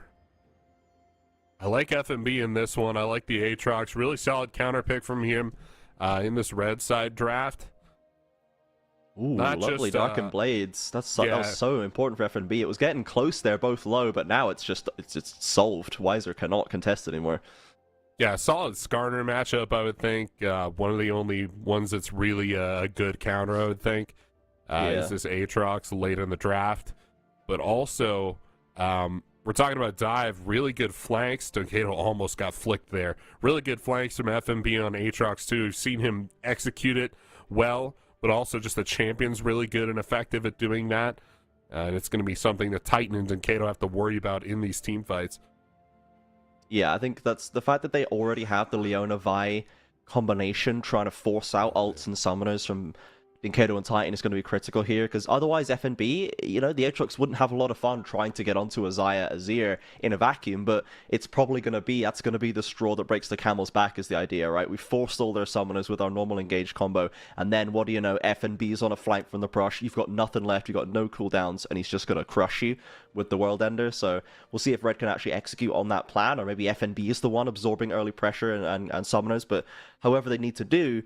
I like FMB in this one. I like the Aatrox. Really solid counter pick from him in this red side draft. Ooh, lovely Darkened Blades. That was so important for FNB. It was getting close there, both low, but now it's solved. Weiser cannot contest anymore. Yeah, solid Skarner matchup, I would think. One of the only ones that's really a good counter, I would think, is this Aatrox late in the draft. But also, we're talking about Dive. Really good flanks. Dokato almost got flicked there. Really good flanks from FMB on Aatrox, too. We've seen him execute it well, but also just the champion's really good and effective at doing that. And it's going to be something that Titan and Dokato have to worry about in these team fights. Yeah, I think that's the fact that they already have the Leona Vi combination trying to force out ults and summoners from Dokato and Titan is going to be critical here, because otherwise FNB, the Aatrox wouldn't have a lot of fun trying to get onto a Xayah Azir in a vacuum, but it's probably going to be, that's going to be the straw that breaks the camel's back is the idea, right? We forced all their summoners with our normal engaged combo, and then what do you know, FNB is on a flank from the brush, you've got nothing left, you've got no cooldowns, and he's just going to crush you with the World Ender. So we'll see if Red can actually execute on that plan, or maybe FNB is the one absorbing early pressure and summoners, but however they need to do,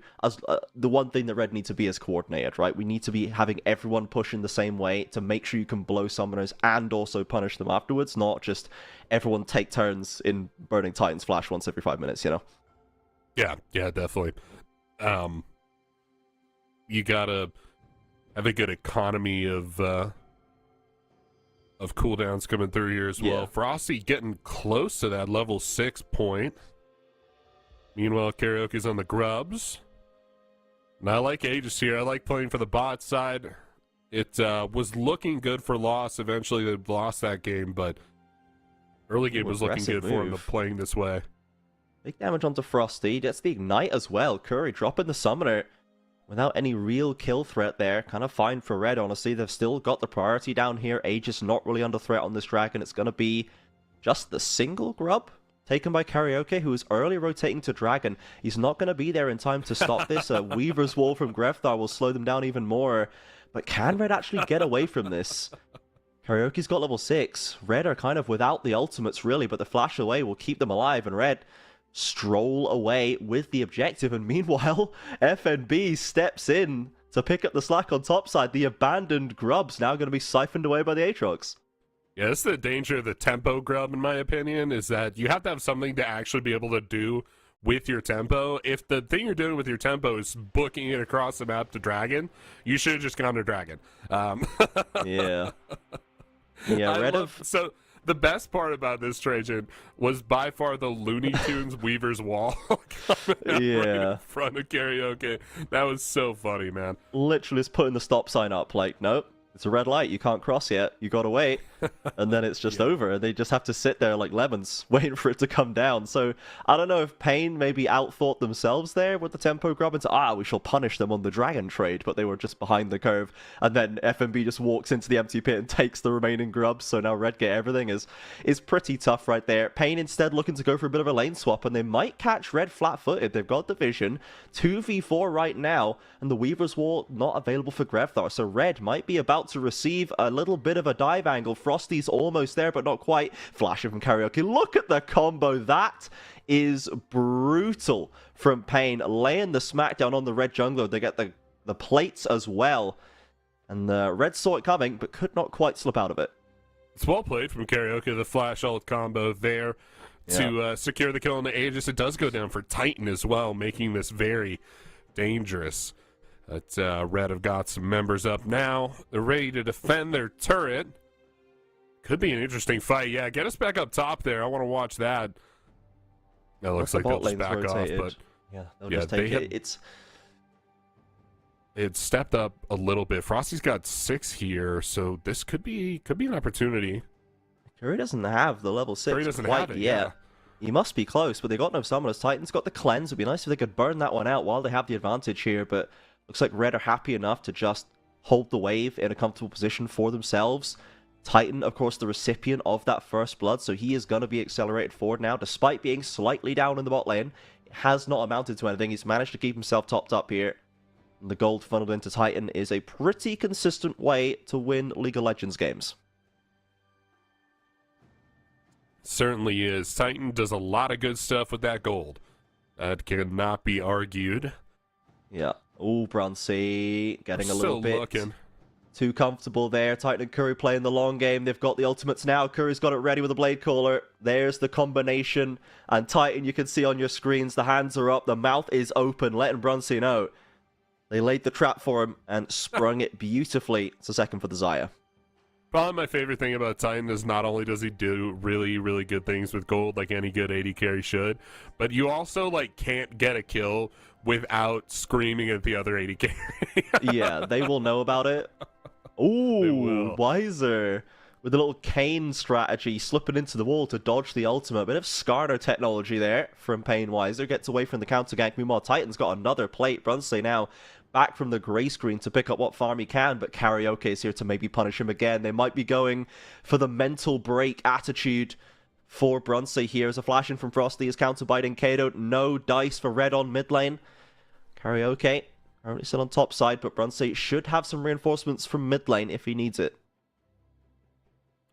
the one thing that Red need to be is coordinated, right? We need to be having everyone pushing the same way to make sure you can blow summoners and also punish them afterwards, not just everyone take turns in burning Titan's Flash once every 5 minutes, Yeah, definitely. You gotta have a good economy of cooldowns coming through here as well. Frosty getting close to that level 6 point. Meanwhile, Karaoke's on the grubs. And I like Aegis here. I like playing for the bot side. It was looking good for loss. Eventually, they lost that game, but early game was looking good for him playing this way. Big damage onto Frosty. Gets the Ignite as well. Curry dropping the Summoner without any real kill threat there. Kind of fine for Red, honestly. They've still got the priority down here. Aegis not really under threat on this dragon. It's going to be just the single grub taken by Karaoke, who is early rotating to Dragon. He's not going to be there in time to stop this. Weaver's Wall from Grefthar will slow them down even more. But can Red actually get away from this? Karaoke's got level 6. Red are kind of without the ultimates, really, but the flash away will keep them alive, and Red stroll away with the objective. And meanwhile, FNB steps in to pick up the slack on top side. The abandoned grub's now going to be siphoned away by the Aatrox. Yeah, that's the danger of the tempo grub, in my opinion, is that you have to have something to actually be able to do with your tempo. If the thing you're doing with your tempo is booking it across the map to Dragon, you should have just gone to Dragon. Yeah, Red So the best part about this Trajan was by far the Looney Tunes Weaver's Wall right in front of Karaoke. That was so funny, man. Literally just putting the stop sign up, like, nope. It's a red light, you can't cross yet, you gotta wait, and then it's just over, and they just have to sit there like lemons, waiting for it to come down. So, I don't know if Pain maybe outthought themselves there with the tempo grub and said, we shall punish them on the dragon trade, but they were just behind the curve, and then FMB just walks into the empty pit and takes the remaining grubs, so now Red get everything is pretty tough right there. Pain instead looking to go for a bit of a lane swap, and they might catch Red flat-footed. They've got the vision, 2v4 right now, and the Weaver's Wall not available for Grefthar, so Red might be about to receive a little bit of a dive angle. Frosty's almost there, but not quite. Flash from Karaoke. Look at the combo. That is brutal from Pain. Laying the smackdown on the Red jungler. They get the plates as well. And the Red saw it coming, but could not quite slip out of it. It's well played from Karaoke. The flash ult combo there to secure the kill on the Aegis. It does go down for Titan as well, making this very dangerous. But Red have got some members up now. They're ready to defend their turret. Could be an interesting fight. Yeah, get us back up top there. I want to watch that. That looks like they'll just back off, but yeah, they'll just take it. It's stepped up a little bit. Frosty's got 6 here, so this could be an opportunity. Curry doesn't have the level 6 Curry doesn't quite have it, yet. yeah. He must be close, but they got no summoners. Titan's got the cleanse. It'd be nice if they could burn that one out while they have the advantage here, but looks like Red are happy enough to just hold the wave in a comfortable position for themselves. Titan, of course, the recipient of that first blood, so he is going to be accelerated forward now. Despite being slightly down in the bot lane, it has not amounted to anything. He's managed to keep himself topped up here. And the gold funneled into Titan is a pretty consistent way to win League of Legends games. Certainly is. Titan does a lot of good stuff with that gold. That cannot be argued. Yeah. Oh, Brunsey getting a little bit looking too comfortable there. Titan and Curry playing the long game. They've got the ultimates now. Curry's got it ready with a blade caller. There's the combination. And Titan, you can see on your screens, the hands are up, the mouth is open, letting Brunsey know. They laid the trap for him and sprung it beautifully. It's a second for the Xayah. Probably my favorite thing about Titan is not only does he do really, really good things with gold, like any good AD carry should, but you also, like, can't get a kill without screaming at the other AD carry. Yeah, they will know about it. Ooh, Wiser with a little cane strategy, slipping into the wall to dodge the ultimate. Bit of Skarner technology there from Pain Wiser. Gets away from the counter gank. Meanwhile, Titan's got another plate. Brunsey now back from the grey screen to pick up what farm he can, but Karaoke is here to maybe punish him again. They might be going for the mental break attitude for Brunsey here. As a flash in from Frosty is counter-biting Kato. No dice for Red on mid lane. Karaoke currently still on top side, but Brunsey should have some reinforcements from mid lane if he needs it.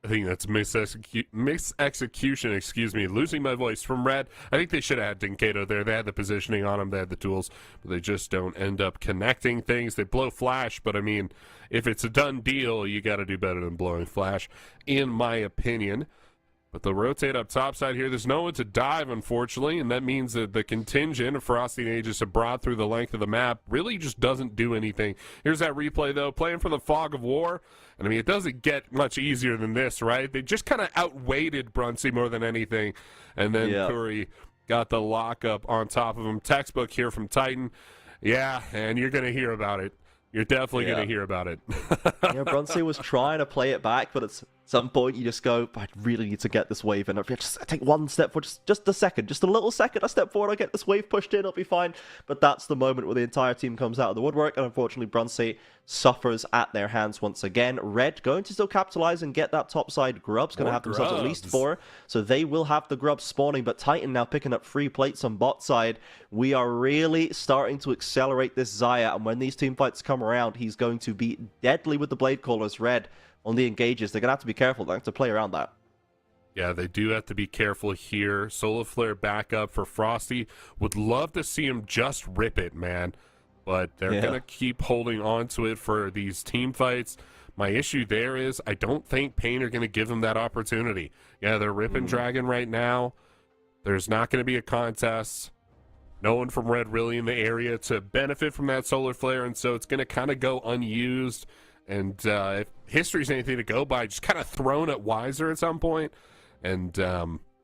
I think that's misexecution, excuse me, losing my voice from Red. I think they should have had Dinkato there. They had the positioning on him, they had the tools, but they just don't end up connecting things. They blow Flash, but I mean, if it's a done deal, you got to do better than blowing Flash, in my opinion. But they'll rotate up topside here. There's no one to dive, unfortunately, and that means that the contingent of Frosty and Aegis abroad through the length of the map really just doesn't do anything. Here's that replay, though, playing for the Fog of War. And I mean, it doesn't get much easier than this, right? They just kind of outweighted Brunsey more than anything. And then Curry got the lockup on top of him. Textbook here from Titan. Yeah, and you're going to hear about it. You're definitely going to hear about it. Yeah, Brunsey was trying to play it back, but at some point you just go, I really need to get this wave in. Just take one step forward, just a second, just a little second, I step forward, I get this wave pushed in, it'll be fine. But that's the moment where the entire team comes out of the woodwork, and unfortunately Brunsey suffers at their hands once again. Red going to still capitalize and get that topside grubs, going to have themselves at least 4, so they will have the grubs spawning, but Titan now picking up free plates on bot side. We are really starting to accelerate this Xayah, and when these team fights come around, he's going to be deadly with the blade callers. Red on the engages, they're going to have to be careful, they have to play around that. Yeah, they do have to be careful here. Solar Flare back up for Frosty. Would love to see him just rip it, man. But they're going to keep holding on to it for these team fights. My issue there is I don't think Pain are going to give him that opportunity. Yeah, they're ripping Dragon right now. There's not going to be a contest. No one from Red really in the area to benefit from that Solar Flare, and so it's going to kind of go unused. And if history's anything to go by, just kind of thrown at Wiser at some point, and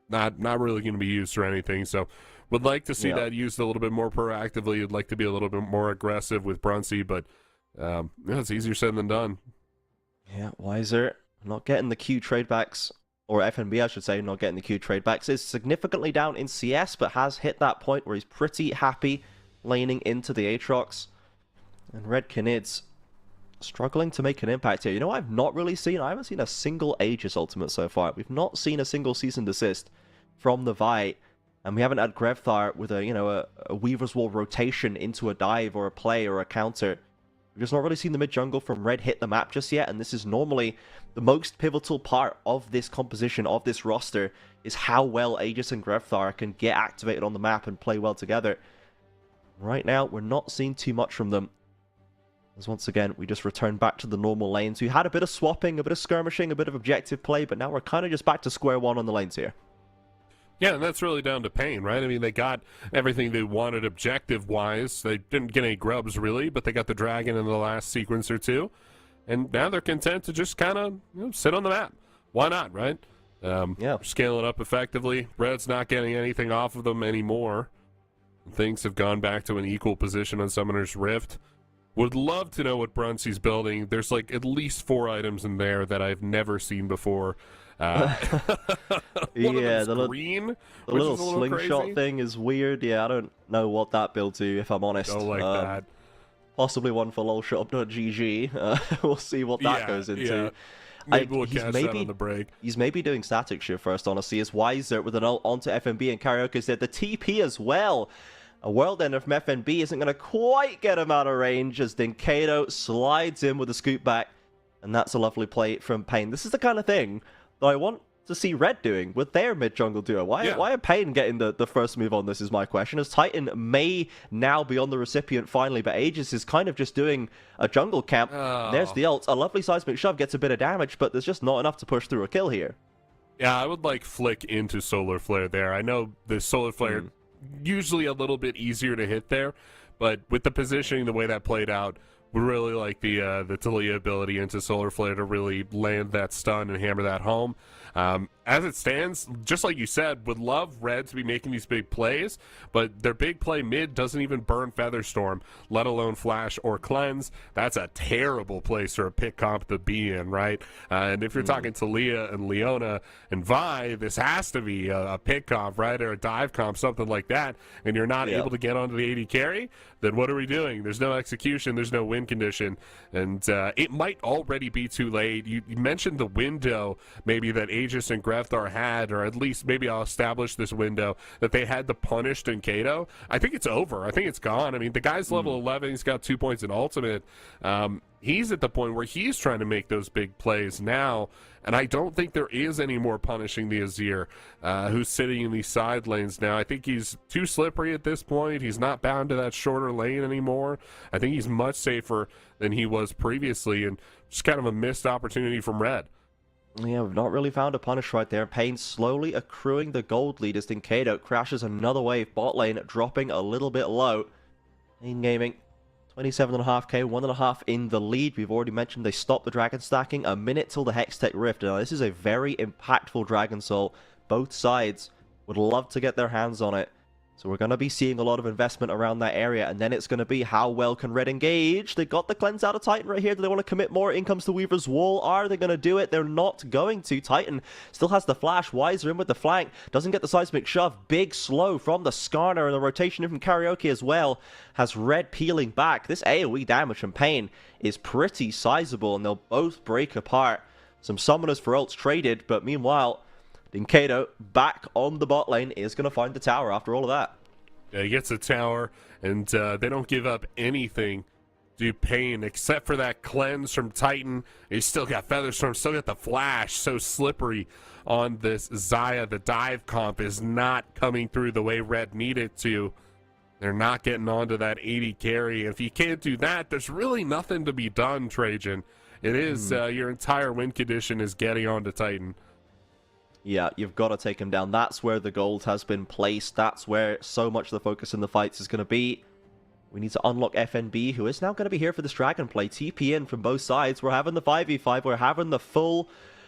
not really going to be used for anything. So would like to see that used a little bit more proactively. Would like to be a little bit more aggressive with Brunsey, but it's easier said than done. Yeah, Wiser not getting the Q tradebacks, or FNB I should say, not getting the Q tradebacks, is significantly down in CS, but has hit that point where he's pretty happy laning into the Aatrox. And Red Canids struggling to make an impact here. You know, I haven't seen a single Aegis ultimate so far. We've not seen a single cease and desist from the Vi, and we haven't had Grevthar with a Weaver's Wall rotation into a dive or a play or a counter. We've just not really seen the mid jungle from Red hit the map just yet, and this is normally the most pivotal part of this composition, of this roster, is how well Aegis and Grevthar can get activated on the map and play well together. Right now, we're not seeing too much from them. As once again, we just return back to the normal lanes. We had a bit of swapping, a bit of skirmishing, a bit of objective play, but now we're kind of just back to square one on the lanes here. Yeah, and that's really down to Payne, right? I mean, they got everything they wanted objective-wise. They didn't get any grubs, really, but they got the dragon in the last sequence or two. And now they're content to just kind of sit on the map. Why not, right? Yeah. Scaling up effectively. Red's not getting anything off of them anymore. Things have gone back to an equal position on Summoner's Rift. Would love to know what Bruncey's building. There's like at least 4 items in there that I've never seen before. Yeah, the green, the little slingshot thing is weird. Yeah, I don't know what that build to, if I'm honest. Don't like that. Possibly one for lolshop.gg. We'll see what that goes into. Yeah. Maybe we'll catch that on the break. He's maybe doing static shift first, honestly, as Wiser with an ult onto FNB, and Karaoke said the TP as well. A world ender from FNB isn't going to quite get him out of range as Dinkado slides in with a scoop back, and that's a lovely play from Payne. This is the kind of thing that I want to see Red doing with their mid-jungle duo. Why are Payne getting the first move on this is my question, as Titan may now be on the recipient finally, but Aegis is kind of just doing a jungle camp. There's the ult. A lovely seismic shove gets a bit of damage, but there's just not enough to push through a kill here. Yeah, I would like flick into Solar Flare there. I know the Solar Flare usually a little bit easier to hit there, but with the positioning, the way that played out, we really like the Talia ability into Solar Flare to really land that stun and hammer that home. As it stands, just like you said, would love Red to be making these big plays, but their big play mid doesn't even burn Featherstorm, let alone Flash or Cleanse. That's a terrible place for a pick comp to be in, right? And if you're talking Talia and Leona and Vi, this has to be a pick comp, right? Or a dive comp, something like that, and you're not able to get onto the AD carry, then what are we doing? There's no execution, there's no win condition, and it might already be too late. You mentioned the window, maybe that Aegis and Grefthar had, or at least maybe I'll establish this window that they had to punish Dinkado. I think it's over. I think it's gone. I mean, the guy's level 11. He's got 2 points in ultimate. He's at the point where he's trying to make those big plays now, and I don't think there is any more punishing the Azir, who's sitting in these side lanes now. I think he's too slippery at this point. He's not bound to that shorter lane anymore. I think he's much safer than he was previously, and just kind of a missed opportunity from Red. Yeah, we've not really found a punish right there. Payne slowly accruing the gold lead as Dinkado crashes another wave. Bot lane dropping a little bit low. Payne Gaming, 27.5k, 1.5 in the lead. We've already mentioned they stopped the Dragon stacking. A minute till the Hextech Rift. Now, this is a very impactful Dragon Soul. Both sides would love to get their hands on it. So we're going to be seeing a lot of investment around that area, and then it's going to be how well can Red engage. They got the cleanse out of Titan right here. Do they want to commit more? In comes the Weaver's Wall. Are they going to do it? They're not going to. Titan still has the flash. Wiser in with the flank. Doesn't get the seismic shove. Big slow from the Skarner, and the rotation in from Karaoke as well has Red peeling back. This AoE damage from Payne is pretty sizable, and they'll both break apart. Some summoners for ults traded, but meanwhile, Dinkado back on the bot lane is going to find the tower after all of that. Yeah, he gets the tower, and they don't give up anything to Payne except for that cleanse from Titan. He's still got Featherstorm, still got the flash, so slippery on this Xayah. The dive comp is not coming through the way Red needed to. They're not getting onto that 80 carry. If you can't do that, there's really nothing to be done, Trajan. It is your entire win condition is getting onto Titan. Yeah, you've got to take him down. That's where the gold has been placed. That's where so much of the focus in the fights is going to be. We need to unlock FNB, who is now going to be here for this dragon play. TP in from both sides. We're having the 5v5. We're having the full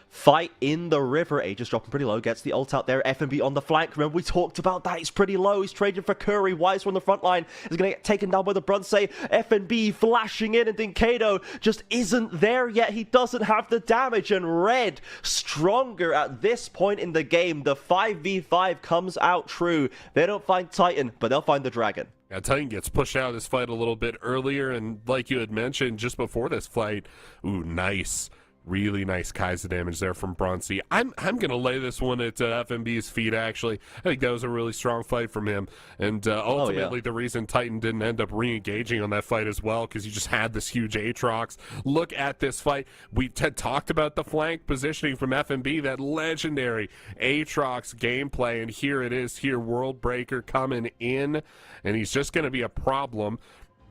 fight in the river. Aegis dropping pretty low. Gets the ult out there. FNB on the flank. Remember, we talked about that. He's pretty low. He's trading for Curry. Wiser on the front line. Is going to get taken down by the Brunsei. FNB flashing in, and Dinkado just isn't there yet. He doesn't have the damage, and Red stronger at this point in the game. The 5v5 comes out true. They don't find Titan, but they'll find the dragon. Yeah, Titan gets pushed out of this fight a little bit earlier, and like you had mentioned just before this fight, ooh, nice. Really nice Kaiser damage there from Bronzy. I'm going to lay this one at FMB's feet, actually. I think that was a really strong fight from him. And ultimately, the reason Titan didn't end up re-engaging on that fight as well, because you just had this huge Aatrox. Look at this fight. We had talked about the flank positioning from FMB, that legendary Aatrox gameplay, and here it is here, World Breaker coming in, and he's just going to be a problem.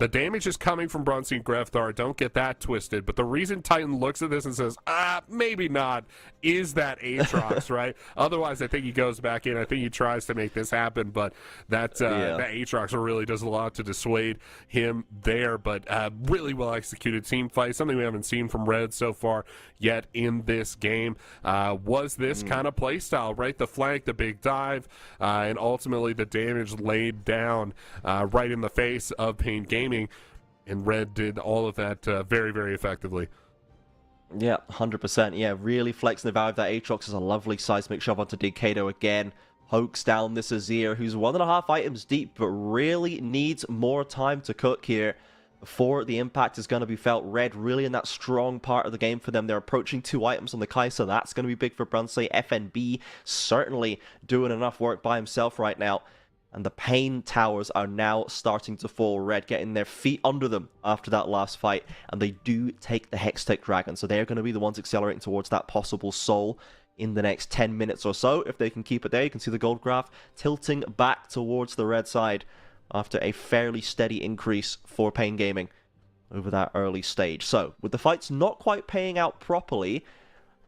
The damage is coming from Brunson and Grefthar. Don't get that twisted. But the reason Titan looks at this and says, maybe not, is that Aatrox, right? Otherwise, I think he goes back in. I think he tries to make this happen, but that Aatrox really does a lot to dissuade him there. But really well executed team fight, something we haven't seen from Red so far yet in this game. Was this kind of play style, right? The flank, the big dive, and ultimately the damage laid down right in the face of Pain Gaming. And Red did all of that very, very effectively. Yeah, 100%. Yeah, really flexing the value of that Aatrox is a lovely seismic shove onto Decado again. Pokes down this Azir, who's 1.5 items deep, but really needs more time to cook here before the impact is going to be felt. Red really in that strong part of the game for them. They're approaching 2 items on the Kai'Sa. That's going to be big for Brunsey. FNB certainly doing enough work by himself right now. And the Pain towers are now starting to fall. Red getting their feet under them after that last fight. And they do take the Hextech Dragon. So they're going to be the ones accelerating towards that possible soul in the next 10 minutes or so. If they can keep it there, you can see the gold graph tilting back towards the red side after a fairly steady increase for Pain Gaming over that early stage. So, with the fights not quite paying out properly,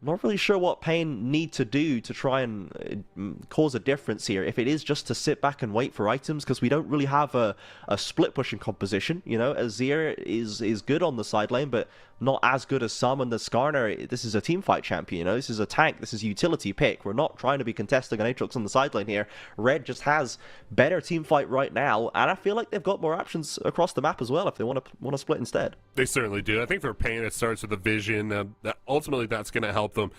not really sure what Pain need to do to try and cause a difference here. If it is just to sit back and wait for items, because we don't really have a split pushing composition. You know, Azir is good on the side lane, but not as good as some. And the Skarner, this is a team fight champion. You know, this is a tank. This is a utility pick. We're not trying to be contesting an Aatrox on the side lane here. Red just has better team fight right now, and I feel like they've got more options across the map as well if they want to split instead. They certainly do. I think for Pain, it starts with the vision. Ultimately, that's going to help them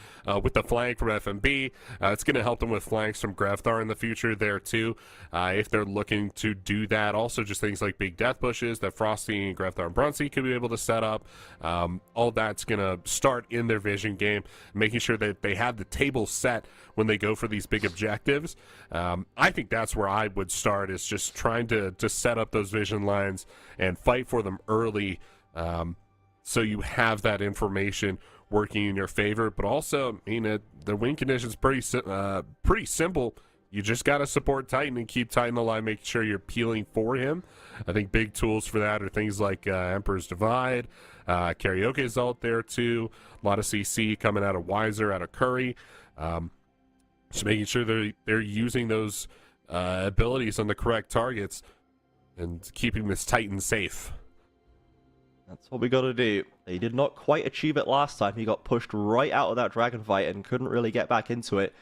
with the flank from FMB. It's going to help them with flanks from Grefthar in the future there too, if they're looking to do that. Also, just things like big death bushes that Frosty and Grefthar and Brunsey could be able to set up. All that's going to start in their vision game, making sure that they have the table set when they go for these big objectives. I think that's where I would start, is just trying to set up those vision lines and fight for them early, so you have that information working in your favor. But also, I mean, the win condition's pretty simple. You just got to support Titan and keep Titan alive, making sure you're peeling for him. I think big tools for that are things like Emperor's Divide. Karaoke is out there too. A lot of CC coming out of Wiser, out of Curry. Just making sure they're using those abilities on the correct targets and keeping this Titan safe. That's what we got to do. They did not quite achieve it last time. He got pushed right out of that dragon fight and couldn't really get back into it.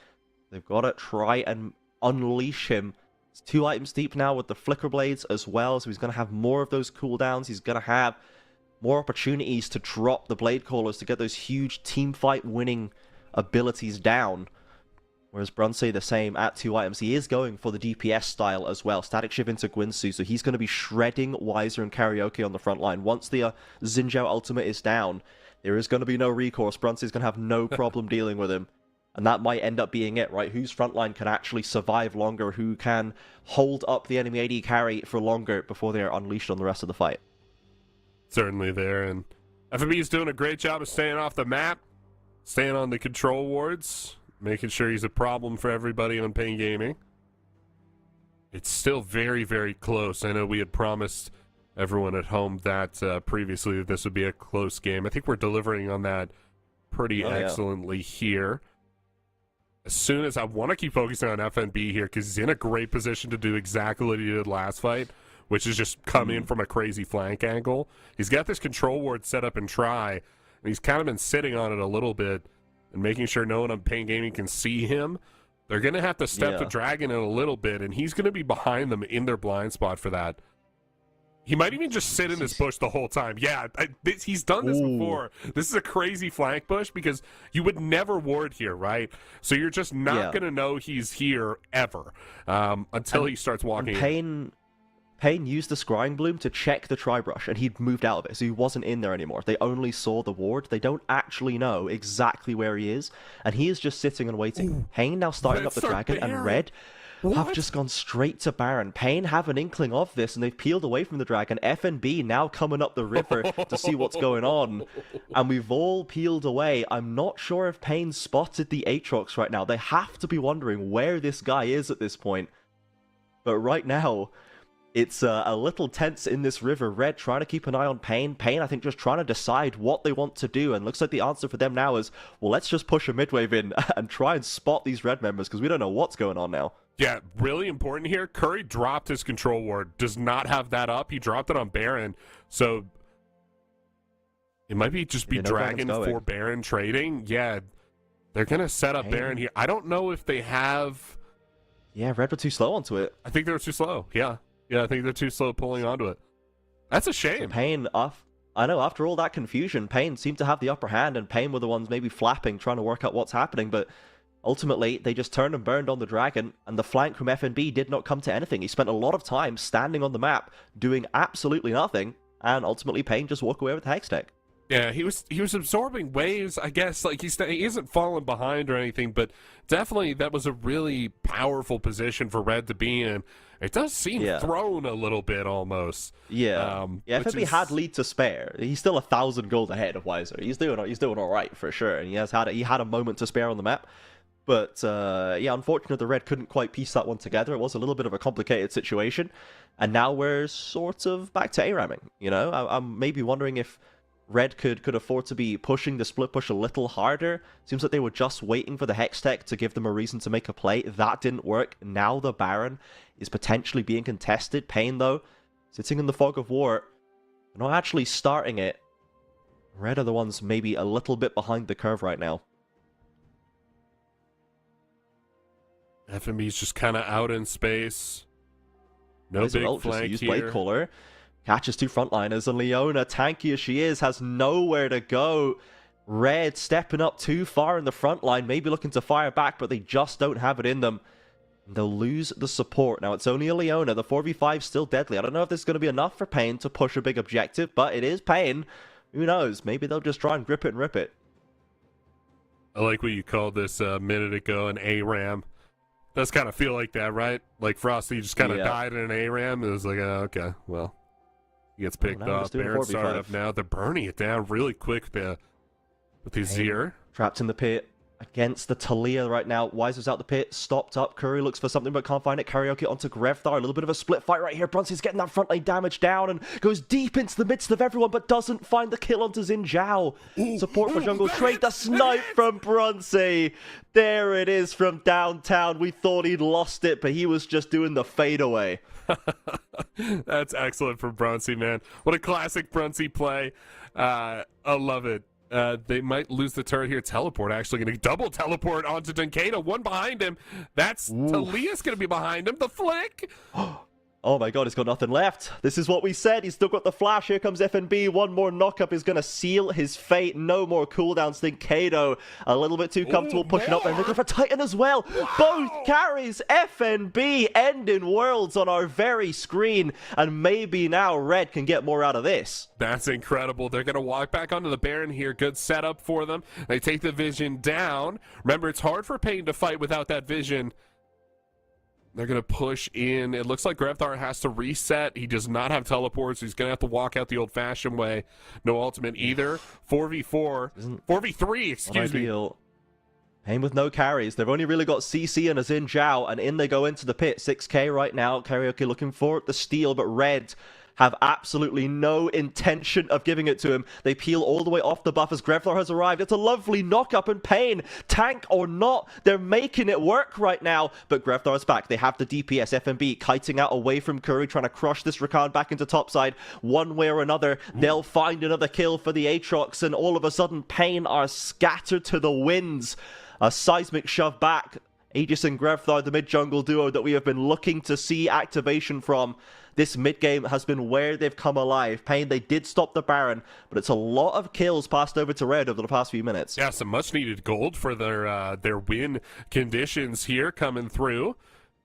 They've got to try and unleash him. It's 2 items deep now with the Flicker Blades as well, so he's going to have more of those cooldowns. He's going to have more opportunities to drop the Blade Callers to get those huge team fight winning abilities down. Whereas Brunsey the same at 2 items. He is going for the DPS style as well. Static Shiv into Gwinsu, so he's going to be shredding Wiser and Karaoke on the front line. Once the Xin Zhao ultimate is down, there is going to be no recourse. Brunsey's going to have no problem dealing with him. And that might end up being it, right? Whose frontline can actually survive longer, who can hold up the enemy AD carry for longer before they are unleashed on the rest of the fight. Certainly there, and FMB is doing a great job of staying off the map, staying on the control wards, making sure he's a problem for everybody on Pain Gaming. It's still very, very close. I know we had promised everyone at home that previously that this would be a close game. I think we're delivering on that pretty excellently here. As soon as I want to keep focusing on FNB here, because he's in a great position to do exactly what he did last fight, which is just come in from a crazy flank angle. He's got this control ward set up and try, and he's kind of been sitting on it a little bit and making sure no one on Pain Gaming can see him. They're going to have to step the dragon in a little bit, and he's going to be behind them in their blind spot for that. He might even just sit in this bush the whole time. Yeah, he's done this before. This is a crazy flank bush because you would never ward here, right? So you're just not going to know he's here ever until he starts walking in. Pain used the Scrying Bloom to check the Tri-Brush, and he'd moved out of it, so he wasn't in there anymore. They only saw the ward. They don't actually know exactly where he is, and he is just sitting and waiting. Pain now starting up the dragon, and Red have just gone straight to Baron. Pain have an inkling of this, and they've peeled away from the dragon. FNB now coming up the river to see what's going on, and we've all peeled away. I'm not sure if Pain spotted the Aatrox right now. They have to be wondering where this guy is at this point. But right now, It's a little tense in this river. Red trying to keep an eye on Pain. Pain, I think, just trying to decide what they want to do. And looks like the answer for them now is, well, let's just push a mid-wave in and try and spot these red members because we don't know what's going on now. Yeah, really important here. Curry dropped his control ward. Does not have that up. He dropped it on Baron. So it might be just be Dragon for Baron trading. Yeah, they're going to set up Baron here. I don't know if they have... Yeah, Red were too slow onto it. I think they were too slow. Yeah, I think they're too slow pulling onto it. That's a shame. So Pain, I know, after all that confusion, Pain seemed to have the upper hand, and Pain were the ones maybe flapping, trying to work out what's happening, but ultimately, they just turned and burned on the Dragon, and the flank from FNB did not come to anything. He spent a lot of time standing on the map, doing absolutely nothing, and ultimately Pain just walked away with the Hextech. Yeah, he was absorbing waves, I guess. Like, he isn't falling behind or anything, but definitely that was a really powerful position for Red to be in. It does seem thrown a little bit almost. Yeah, FNB had lead to spare. He's still 1,000 gold ahead of Weiser. He's doing all right for sure, and he had a moment to spare on the map. But yeah, unfortunately, the Red couldn't quite piece that one together. It was a little bit of a complicated situation, and now we're sort of back to ARAMing. You know, I'm maybe wondering if Red could afford to be pushing the split push a little harder. Seems like they were just waiting for the Hextech to give them a reason to make a play. That didn't work. Now the Baron is potentially being contested. Pain, though, sitting in the fog of war, not actually starting it. Red are the ones maybe a little bit behind the curve right now. FMB's just kind of out in space. No big flank here. Blade Caller. Catches two frontliners, and Leona, tanky as she is, has nowhere to go. Red stepping up too far in the front line, maybe looking to fire back, but they just don't have it in them. They'll lose the support. Now, it's only a Leona. The 4v5 still deadly. I don't know if this is going to be enough for Pain to push a big objective, but it is Pain. Who knows? Maybe they'll just try and grip it and rip it. I like what you called this a minute ago, an ARAM. Does kind of feel like that, right? Like Frosty just kind of died in an ARAM. It was like, okay, well, he gets picked off. Baron started up now. They're burning it down really quick with his Zir. Trapped in the pit against the Talia right now. Weiser's out the pit, stopped up. Curry looks for something but can't find it. Karaoke onto Grevthar. A little bit of a split fight right here. Brunsey's getting that front lane damage down and goes deep into the midst of everyone, but doesn't find the kill onto Xin Zhao. Support for jungle trade. The snipe from Brunsey. There it is from downtown. We thought he'd lost it, but he was just doing the fadeaway. That's excellent from Brunsey, man. What a classic Brunsey play. I love it. They might lose the turret here. Teleport actually going to double teleport onto Dunkata. One behind him. That's Talia's going to be behind him. The flick. Oh my god, he's got nothing left. This is what we said. He's still got the flash. Here comes FNB. One more knockup is going to seal his fate. No more cooldowns. Dunkata a little bit too comfortable pushing up. And looking for Titan as well. Wow. Both carries. FNB ending worlds on our very screen. And maybe now Red can get more out of this. That's incredible. They're going to walk back onto the Baron here. Good setup for them. They take the vision down. Remember, it's hard for Pain to fight without that vision. They're going to push in. It looks like Grevthar has to reset. He does not have teleports. He's going to have to walk out the old-fashioned way. No ultimate either. 4v4. 4v3, excuse me. Pain with no carries. They've only really got CC and a Xin Zhao, and in they go into the pit. 6k right now. Karaoke looking for the steal, but Red have absolutely no intention of giving it to him. They peel all the way off the buff as Grevthar has arrived. It's a lovely knock-up, and Pain, tank or not, they're making it work right now. But Grevthar's back. They have the DPS. FNB kiting out away from Curry, trying to crush this Rakan back into topside. One way or another, they'll find another kill for the Aatrox, and all of a sudden, Pain are scattered to the winds. A seismic shove back. Aegis and Grevthar, the mid-jungle duo that we have been looking to see activation from. This mid-game has been where they've come alive. Pain, they did stop the Baron, but it's a lot of kills passed over to Red over the past few minutes. Yeah, some much-needed gold for their win conditions here coming through.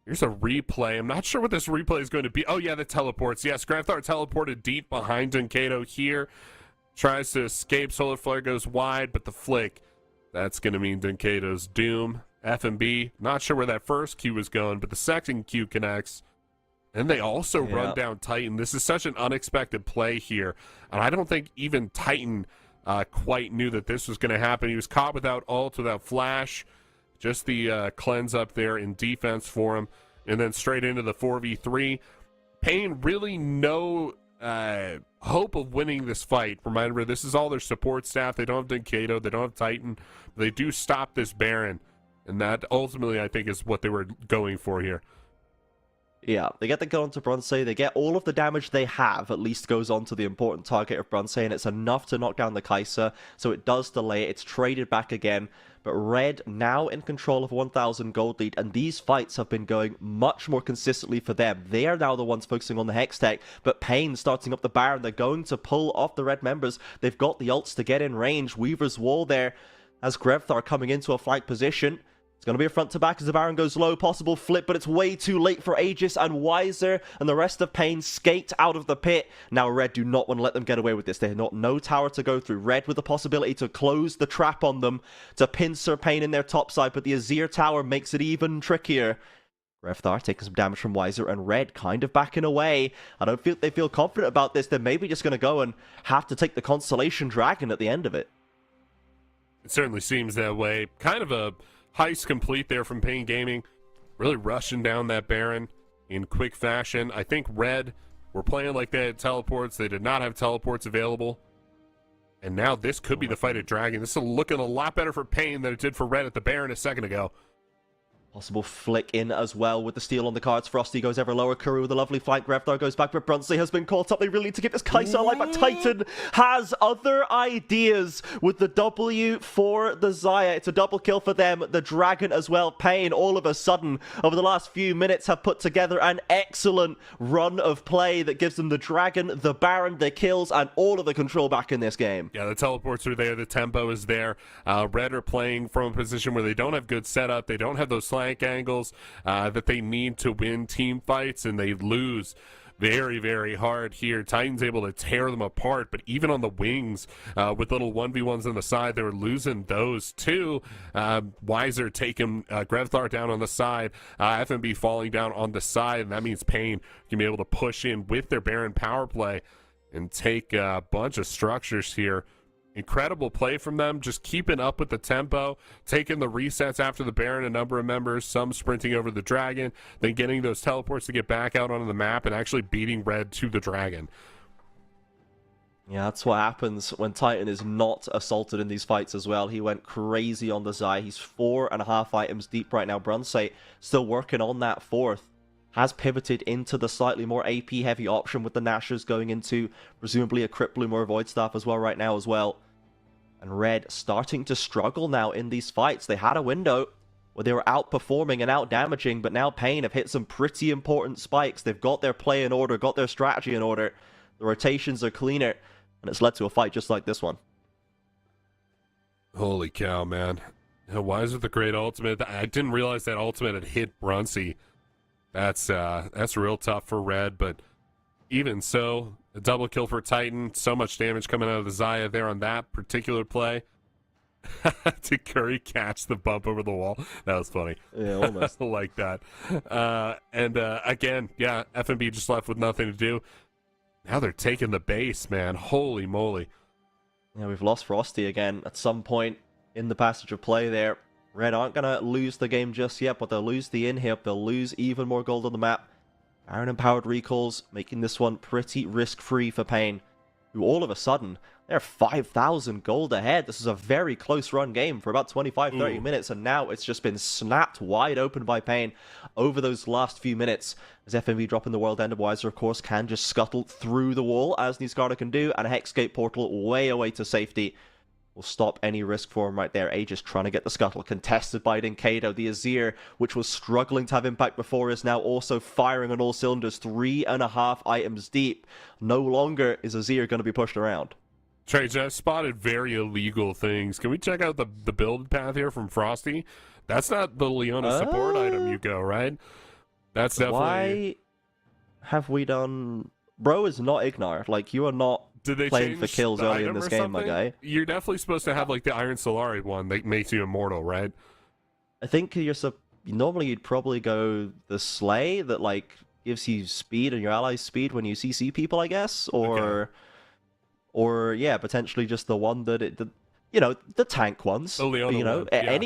Here's a replay. I'm not sure what this replay is going to be. Oh, yeah, the teleports. Yes, Grevthar teleported deep behind Dunkata here. Tries to escape. Solar Flare goes wide, but the flick, that's going to mean Dunkata's doom. FMB, not sure where that first Q was going, but the second Q connects. And they also run down Titan. This is such an unexpected play here. And I don't think even Titan quite knew that this was going to happen. He was caught without ult, without flash. Just the cleanse up there in defense for him. And then straight into the 4v3. Pain really no hope of winning this fight. Remember, this is all their support staff. They don't have Denkato, they don't have Titan. They do stop this Baron, and that ultimately I think is what they were going for here. Yeah, they get the kill onto Bronze, they get all of the damage they have, at least goes on to the important target of Bronze, and it's enough to knock down the Kai'Sa, so it does delay it, it's traded back again, but Red now in control of 1,000 gold lead, and these fights have been going much more consistently for them. They are now the ones focusing on the Hex tech, but Pain starting up the Baron, they're going to pull off the Red members, they've got the ults to get in range, Weaver's Wall there, as Grevthar coming into a flank position. It's going to be a front to back as the Baron goes low, possible flip, but it's way too late for Aegis and Wiser, and the rest of Pain skate out of the pit. Now Red do not want to let them get away with this. They have no tower to go through. Red with the possibility to close the trap on them, to pincer Pain in their top side, but the Azir tower makes it even trickier. Grevthar taking some damage from Wiser, and Red kind of backing away. I don't feel they feel confident about this. They're maybe just going to go and have to take the Constellation Dragon at the end of it. It certainly seems that way. Kind of a heist complete there from Pain Gaming, really rushing down that Baron in quick fashion. I think Red were playing like they had teleports. They did not have teleports available. And now this could be the fight at Dragon. This is looking a lot better for Pain than it did for Red at the Baron a second ago. Possible flick in as well with the steal on the cards. Frosty goes ever lower. Kuru with a lovely flank. Grevthar goes back, but Brunsley has been caught up. They really need to get this Kai'Sa alive, but Titan has other ideas with the W for the Xayah. It's a double kill for them. The Dragon as well. Pain, all of a sudden, over the last few minutes, have put together an excellent run of play that gives them the Dragon, the Baron, the kills, and all of the control back in this game. Yeah, the teleports are there. The tempo is there. Red are playing from a position where they don't have good setup. They don't have those flank angles that they need to win team fights, and they lose very, very hard here. Titan's able to tear them apart, but even on the wings with little 1v1s on the side, they were losing those too. Wiser taking Grevthar down on the side, FMB falling down on the side, and that means Pain can be able to push in with their Baron power play and take a bunch of structures here. Incredible play from them, just keeping up with the tempo, taking the resets after the Baron, a number of members, some sprinting over the Dragon, then getting those teleports to get back out onto the map and actually beating Red to the Dragon. Yeah, that's what happens when Titan is not assaulted in these fights as well. He went crazy on the Xayah. He's 4.5 items deep right now. Brunsate still working on that fourth. Has pivoted into the slightly more AP heavy option with the Nashers going into presumably a Crypt Bloom or a Void Staff as well right now as well. And Red starting to struggle now in these fights. They had a window where they were outperforming and out-damaging, but now Pain have hit some pretty important spikes. They've got their play in order, got their strategy in order. The rotations are cleaner, and it's led to a fight just like this one. Holy cow, man. Why is it the great ultimate? I didn't realize that ultimate had hit Brunsey. That's real tough for Red, but even so, a double kill for Titan. So much damage coming out of the Xayah there on that particular play. Did Curry catch the bump over the wall? That was funny. Yeah, almost. Like that. Again, yeah, FMB just left with nothing to do. Now they're taking the base, man. Holy moly. Yeah, we've lost Frosty again at some point in the passage of play there. Red aren't going to lose the game just yet, but they'll lose the inhib. They'll lose even more gold on the map. Baron empowered recalls, making this one pretty risk-free for Pain, who all of a sudden, they're 5,000 gold ahead. This is a very close run game for about 25-30 minutes, and now it's just been snapped wide open by Pain over those last few minutes. As FMV dropping the World End, Wiser, of course, can just scuttle through the wall, as Nisgarda can do, and a Hexgate portal way away to safety will stop any risk for him right there. Aegis trying to get the scuttle, contested by Denkato. The Azir, which was struggling to have impact before, is now also firing on all cylinders, 3.5 items deep. No longer is Azir going to be pushed around. Trades, I spotted very illegal things. Can we check out the build path here from Frosty? That's not the Leona support item you go, right? That's definitely... Why have we done... Bro is not Ignar. Like, you are not playing for kills early in this game, my guy. You're definitely supposed to have, like, the Iron Solari one that makes you immortal, right? I think normally you'd probably go the Slay that, like, gives you speed and your allies speed when you CC people, I guess? Or, yeah, potentially just the one that you know, the tank ones. The Leona you know, one, yeah.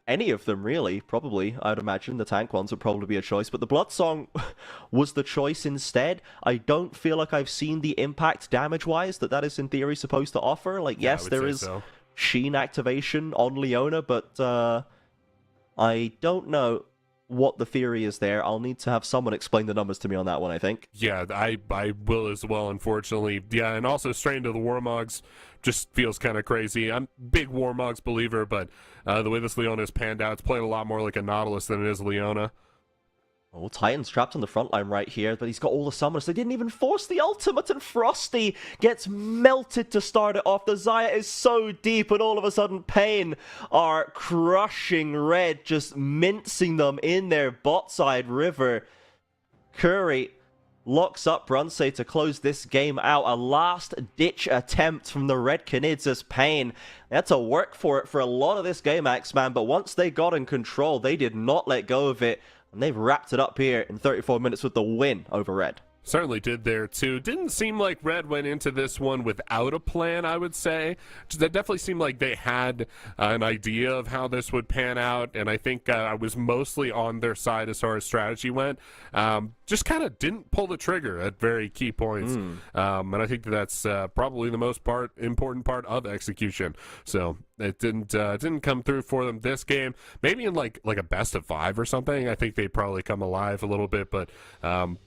any of them really. Probably, I'd imagine the tank ones would probably be a choice. But the Bloodsong was the choice instead. I don't feel like I've seen the impact damage-wise that is in theory supposed to offer. Like, Yeah, I yes, would there say is so. Sheen activation on Leona, but I don't know what the theory is there. I'll need to have someone explain the numbers to me on that one, I think. Yeah, I will as well, unfortunately. Yeah, and also straying to the Warmogs just feels kind of crazy. I'm a big Warmogs believer, but the way this Leona is panned out, it's playing a lot more like a Nautilus than it is Leona. Oh, Titan's trapped on the front line right here, but he's got all the summoners. They didn't even force the ultimate, and Frosty gets melted to start it off. The Xayah is so deep, and all of a sudden, Pain are crushing Red, just mincing them in their bot side river. Curry locks up Brunsey to close this game out. A last-ditch attempt from the Red Canids as Pain. They had to work for it for a lot of this game, Axeman, but once they got in control, they did not let go of it. And they've wrapped it up here in 34 minutes with the win over Red. Certainly did there, too. Didn't seem like Red went into this one without a plan, I would say. That definitely seemed like they had an idea of how this would pan out, and I think I was mostly on their side as far as strategy went. Just kind of didn't pull the trigger at very key points. And I think that's probably the most important part of execution. So it didn't come through for them this game. Maybe in like a best of 5 or something, I think they'd probably come alive a little bit, but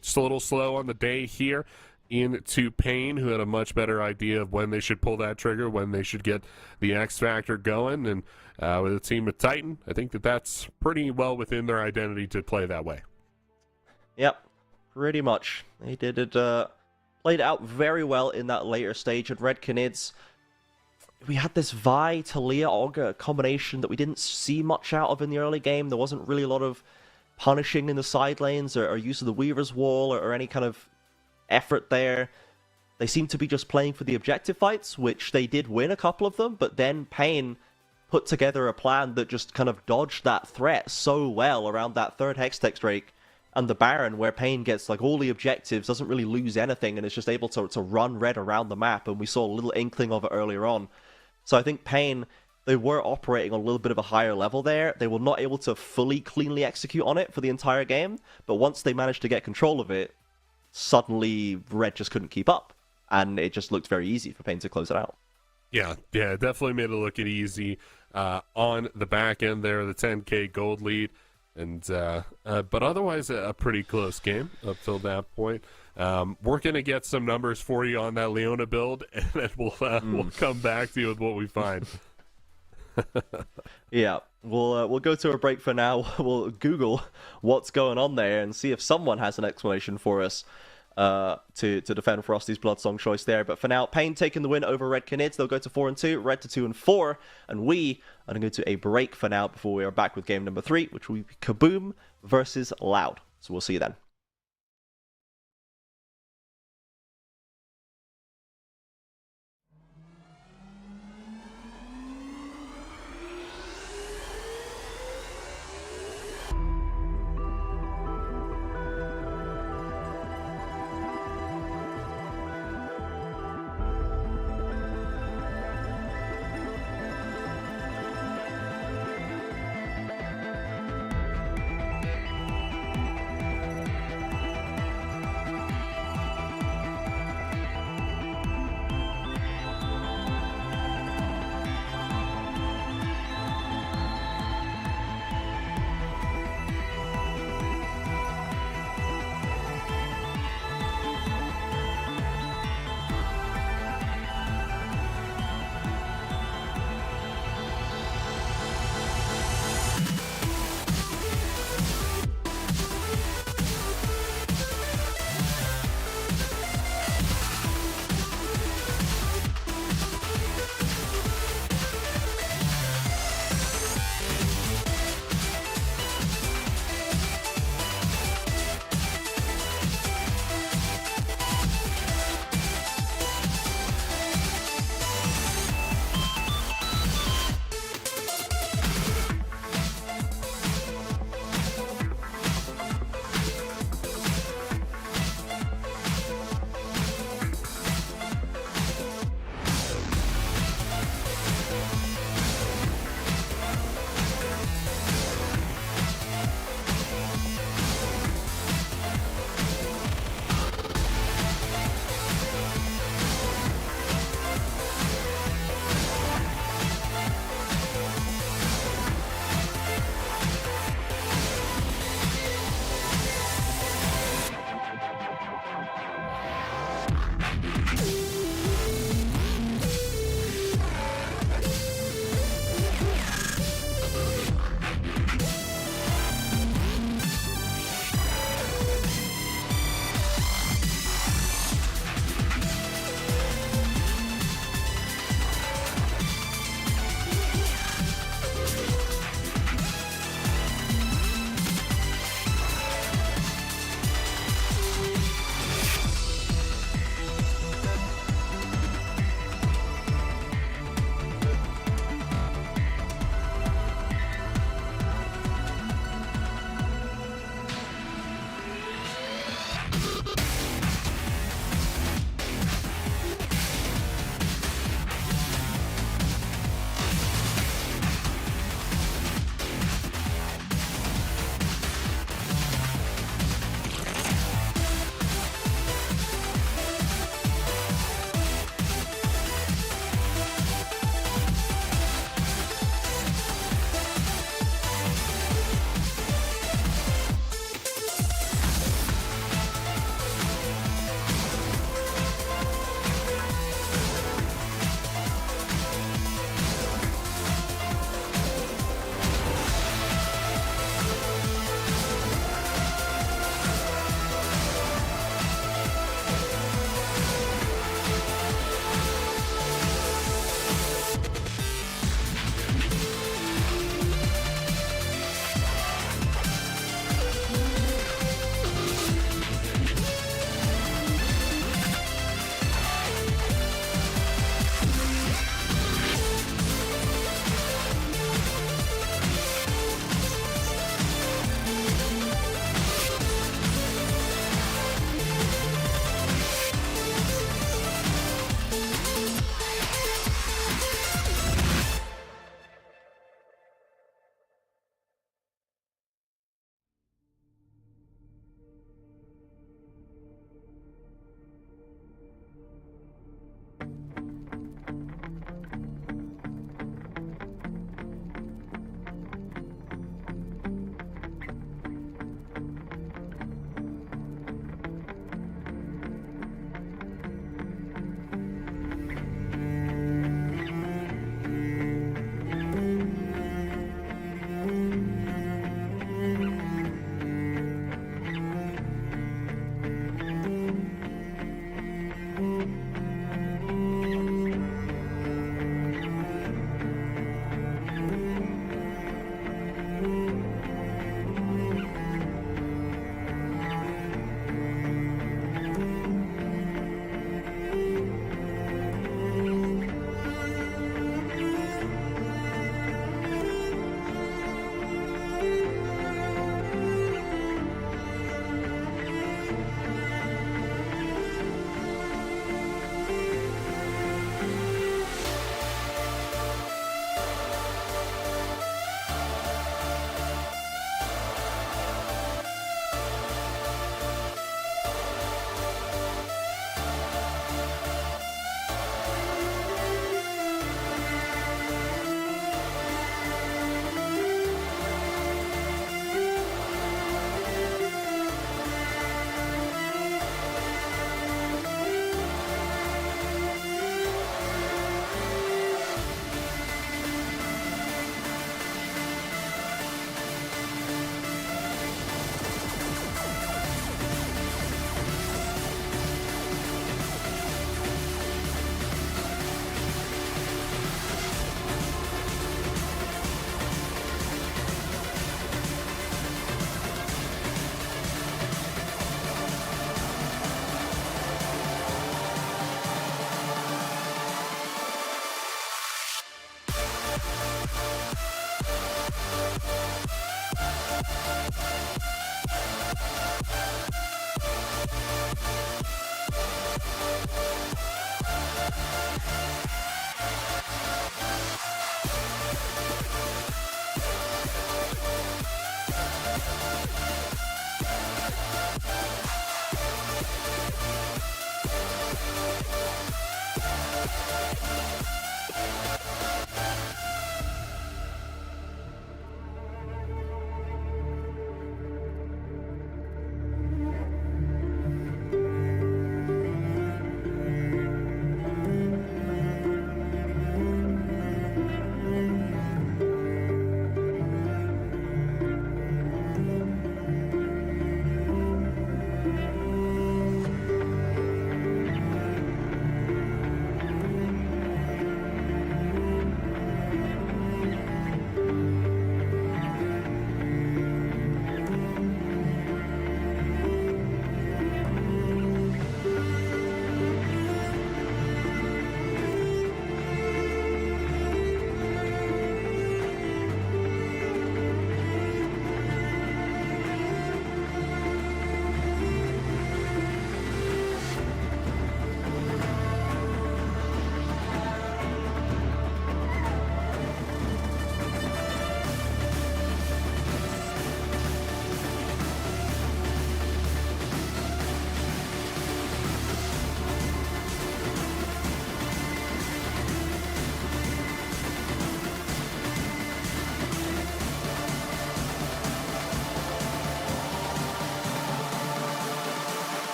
just a little slow on the day here. Into Pain, who had a much better idea of when they should pull that trigger, when they should get the X Factor going, and with a team with Titan, I think that's pretty well within their identity to play that way. Yep, pretty much. They did it, played out very well in that later stage. And Red Canids, we had this Vi, Talia, Olga combination that we didn't see much out of in the early game. There wasn't really a lot of punishing in the side lanes or use of the Weaver's Wall or any kind of effort there. They seemed to be just playing for the objective fights, which they did win a couple of them, but then Pain put together a plan that just kind of dodged that threat so well around that third Hextech Drake and the Baron, where Pain gets like all the objectives, doesn't really lose anything, and is just able to run Red around the map, and we saw a little inkling of it earlier on. So I think Pain, they were operating on a little bit of a higher level there. They were not able to fully cleanly execute on it for the entire game, but once they managed to get control of it, suddenly Red just couldn't keep up, and it just looked very easy for Pain to close it out. Yeah, definitely made it look easy on the back end there, the 10K gold lead, and but otherwise a pretty close game up till that point. We're gonna get some numbers for you on that Leona build, and then we'll come back to you with what we find. Yeah, we'll go to a break for now. We'll Google what's going on there and see if someone has an explanation for us to defend Frosty's Bloodsong choice there. But for now, Pain taking the win over Red Canids. They'll go to 4-2, Red to 2-4, and we are going to go to a break for now before we are back with game number 3, which will be Kaboom versus Loud. So we'll see you then.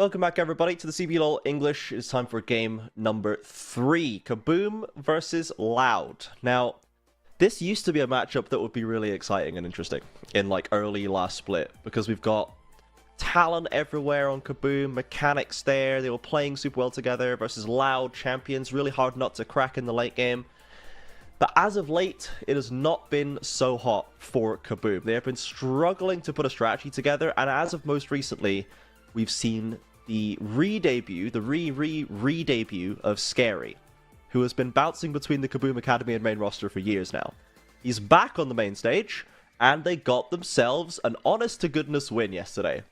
Welcome back, everybody, to the CBLOL English. It's time for game number 3. Kaboom versus Loud. Now, this used to be a matchup that would be really exciting and interesting in, like, early last split, because we've got talent everywhere on Kaboom, mechanics there, they were playing super well together versus Loud champions, really hard not to crack in the late game. But as of late, it has not been so hot for Kaboom. They have been struggling to put a strategy together, and as of most recently, we've seen the re-debut, the re-debut of Scary, who has been bouncing between the Kaboom Academy and main roster for years now. He's back on the main stage, and they got themselves an honest-to-goodness win yesterday.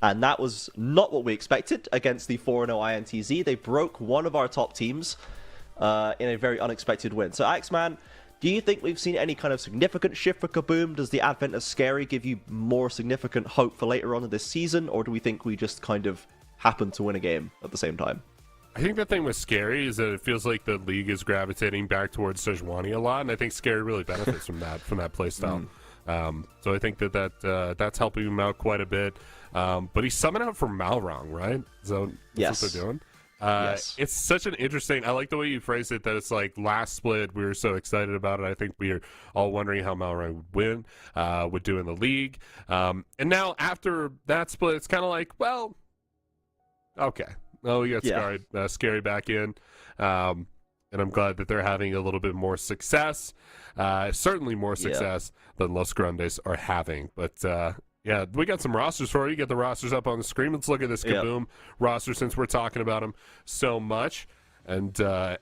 And that was not what we expected against the 4-0 INTZ. They broke one of our top teams in a very unexpected win. So, Axeman, do you think we've seen any kind of significant shift for Kaboom? Does the advent of Scary give you more significant hope for later on in this season? Or do we think we just kind of happen to win a game at the same time? I think the thing with Scary is that it feels like the league is gravitating back towards Sejuani a lot, and I think Scary really benefits from that play style. So I think that's helping him out quite a bit. But he's summing out for Malrong, right? So that's what they're doing. Yes. It's such an interesting, I like the way you phrased it, that it's like last split we were so excited about it. I think we are all wondering how Malrang would win, would do in the league, and now after that split it's kind of like, well, okay, we got Scary back in, and I'm glad that they're having a little bit more success, certainly more success than Los Grandes are having. But yeah, we got some rosters for you. You get the rosters up on the screen. Let's look at this Kaboom roster since we're talking about them so much. And I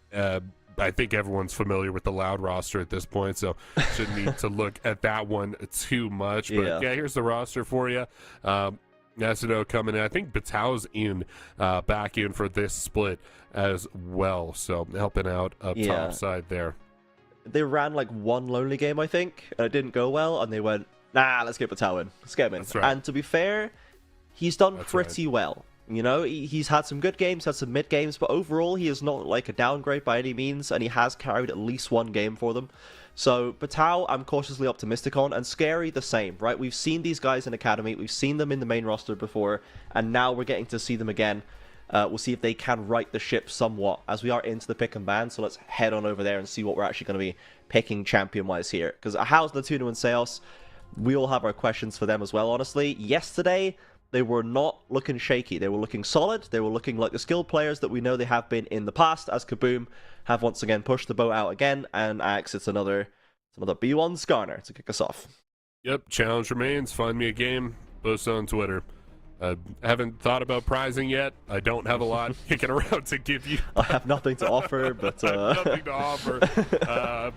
think everyone's familiar with the Loud roster at this point, so shouldn't need to look at that one too much. But yeah, here's the roster for you. Nasuno coming in. I think Batau's back in for this split as well, so helping out up top side there. They ran like one lonely game, I think, and it didn't go well, and they went, nah, let's get Batau in. Let's get him in. Right. And to be fair, he's done pretty well. You know, he's had some good games, had some mid games, but overall he is not like a downgrade by any means, and he has carried at least one game for them. So Batau, I'm cautiously optimistic on, and Scary the same, right? We've seen these guys in Academy, we've seen them in the main roster before, and now we're getting to see them again. We'll see if they can right the ship somewhat as we are into the pick and ban. So let's head on over there and see what we're actually going to be picking champion-wise here. Because how's Natuno and Seos? We all have our questions for them as well, honestly. Yesterday, they were not looking shaky. They were looking solid. They were looking like the skilled players that we know they have been in the past, as Kaboom have once again pushed the boat out again. And Axe, it's another B1 Skarner to kick us off. Yep, challenge remains. Find me a game. Post on Twitter. I haven't thought about prizing yet. I don't have a lot kicking around to give you. I have nothing to offer, but... nothing to offer.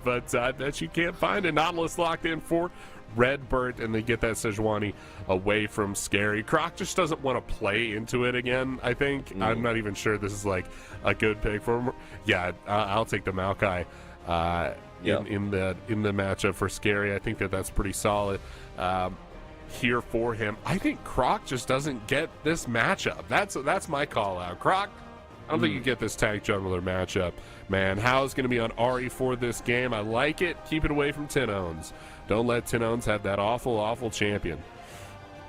But I bet you can't find it. Nautilus locked in for Redbird, and they get that Sejuani away from Scary. Croc just doesn't want to play into it again, I think. I'm not even sure this is like a good pick for him. Yeah, I'll take the Maokai in the matchup for Scary. I think that's pretty solid here for him. I think Croc just doesn't get this matchup. That's my call out. Croc, I don't think you get this tank jungler matchup, man. How's going to be on Ahri for this game? I like it. Keep it away from Tinones. Don't let Tinones have that awful champion.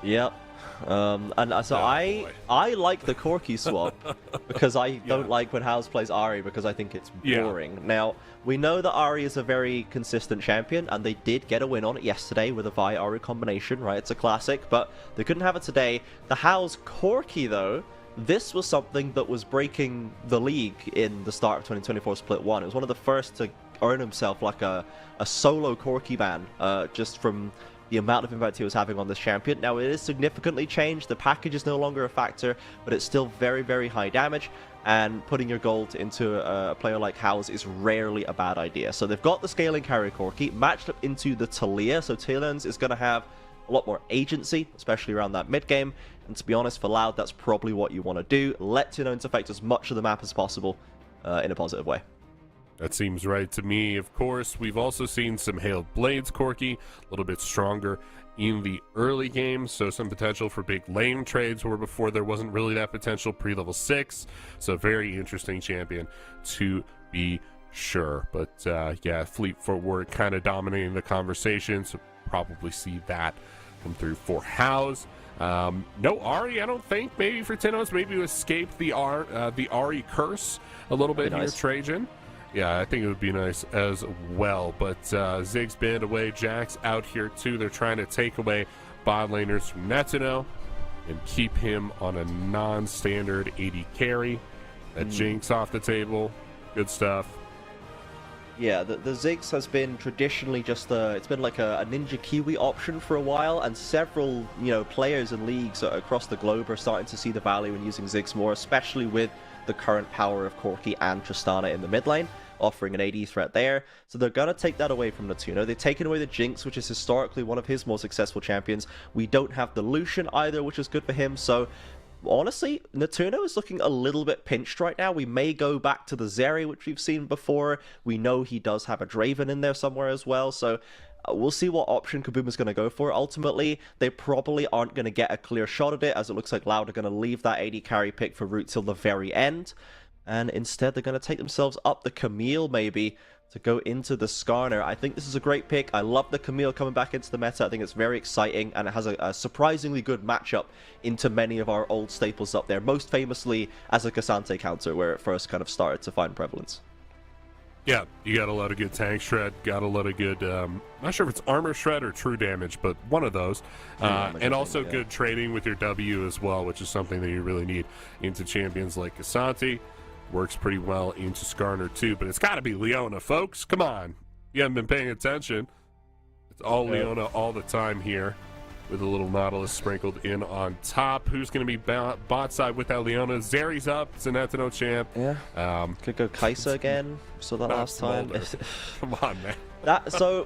Yep. And so I like the Corki swap because I don't like when House plays Ahri because I think it's boring. Now, we know that Ahri is a very consistent champion, and they did get a win on it yesterday with a Vi Ahri combination, right? It's a classic, but they couldn't have it today. The House Corki, though, this was something that was breaking the league in the start of 2024 Split 1. It was one of the first to earn himself like a solo Corki ban just from the amount of impact he was having on this champion. Now, it is significantly changed. The package is no longer a factor, but it's still very, very high damage, and putting your gold into a player like House is rarely a bad idea. So they've got the scaling carry Corki matched up into the Talia, so Talion's is going to have a lot more agency, especially around that mid game. And to be honest, for Loud, that's probably what you want to do. Let Tinones affect as much of the map as possible in a positive way. That seems right to me. Of course, we've also seen some Hailed Blades Corki, a little bit stronger in the early game, so some potential for big lane trades where before there wasn't really that potential pre-level 6. So very interesting champion to be sure. But yeah, Fleet Footwork kind of dominating the conversation, so probably see that come through for House. No Ari, I don't think. Maybe for Tinos, maybe to escape the Ari curse a little bit here, nice. Trajan. Yeah, I think it would be nice as well. But Ziggs banned away. Jax out here too. They're trying to take away bot laners from Netuno and keep him on a non-standard AD carry. That Jinx off the table. Good stuff. Yeah, the Ziggs has been traditionally just it's been like a Ninja Kiwi option for a while, and several, players and leagues across the globe are starting to see the value in using Ziggs more, especially with the current power of Corki and Tristana in the mid lane, offering an AD threat there. So they're going to take that away from Netuno. They've taken away the Jinx, which is historically one of his more successful champions. We don't have the Lucian either, which is good for him, so honestly, Netuno is looking a little bit pinched right now. We may go back to the Zeri, which we've seen before. We know he does have a Draven in there somewhere as well, so we'll see what option Kaboom is going to go for. Ultimately, they probably aren't going to get a clear shot at it, as it looks like Loud are going to leave that AD carry pick for Root till the very end, and instead they're going to take themselves up the Camille, maybe, to go into the Skarner. I think this is a great pick. I love the Camille coming back into the meta. I think it's very exciting, and it has a surprisingly good matchup into many of our old staples up there, most famously as a Cassante counter, where it first kind of started to find prevalence. Yeah, you got a lot of good tank shred, got a lot of good, not sure if it's armor shred or true damage, but one of those. And also good trading with your W as well, which is something that you really need into champions like Cassante. Works pretty well into Skarner too, but it's got to be Leona, folks. Come on. You haven't been paying attention. It's all Leona all the time here, with a little Nautilus sprinkled in on top. Who's going to be bot side with that Leona? Zeri's up. It's a Netuno champ. Yeah. Could go Kai'Sa again. Saw that last time. Come on, man. So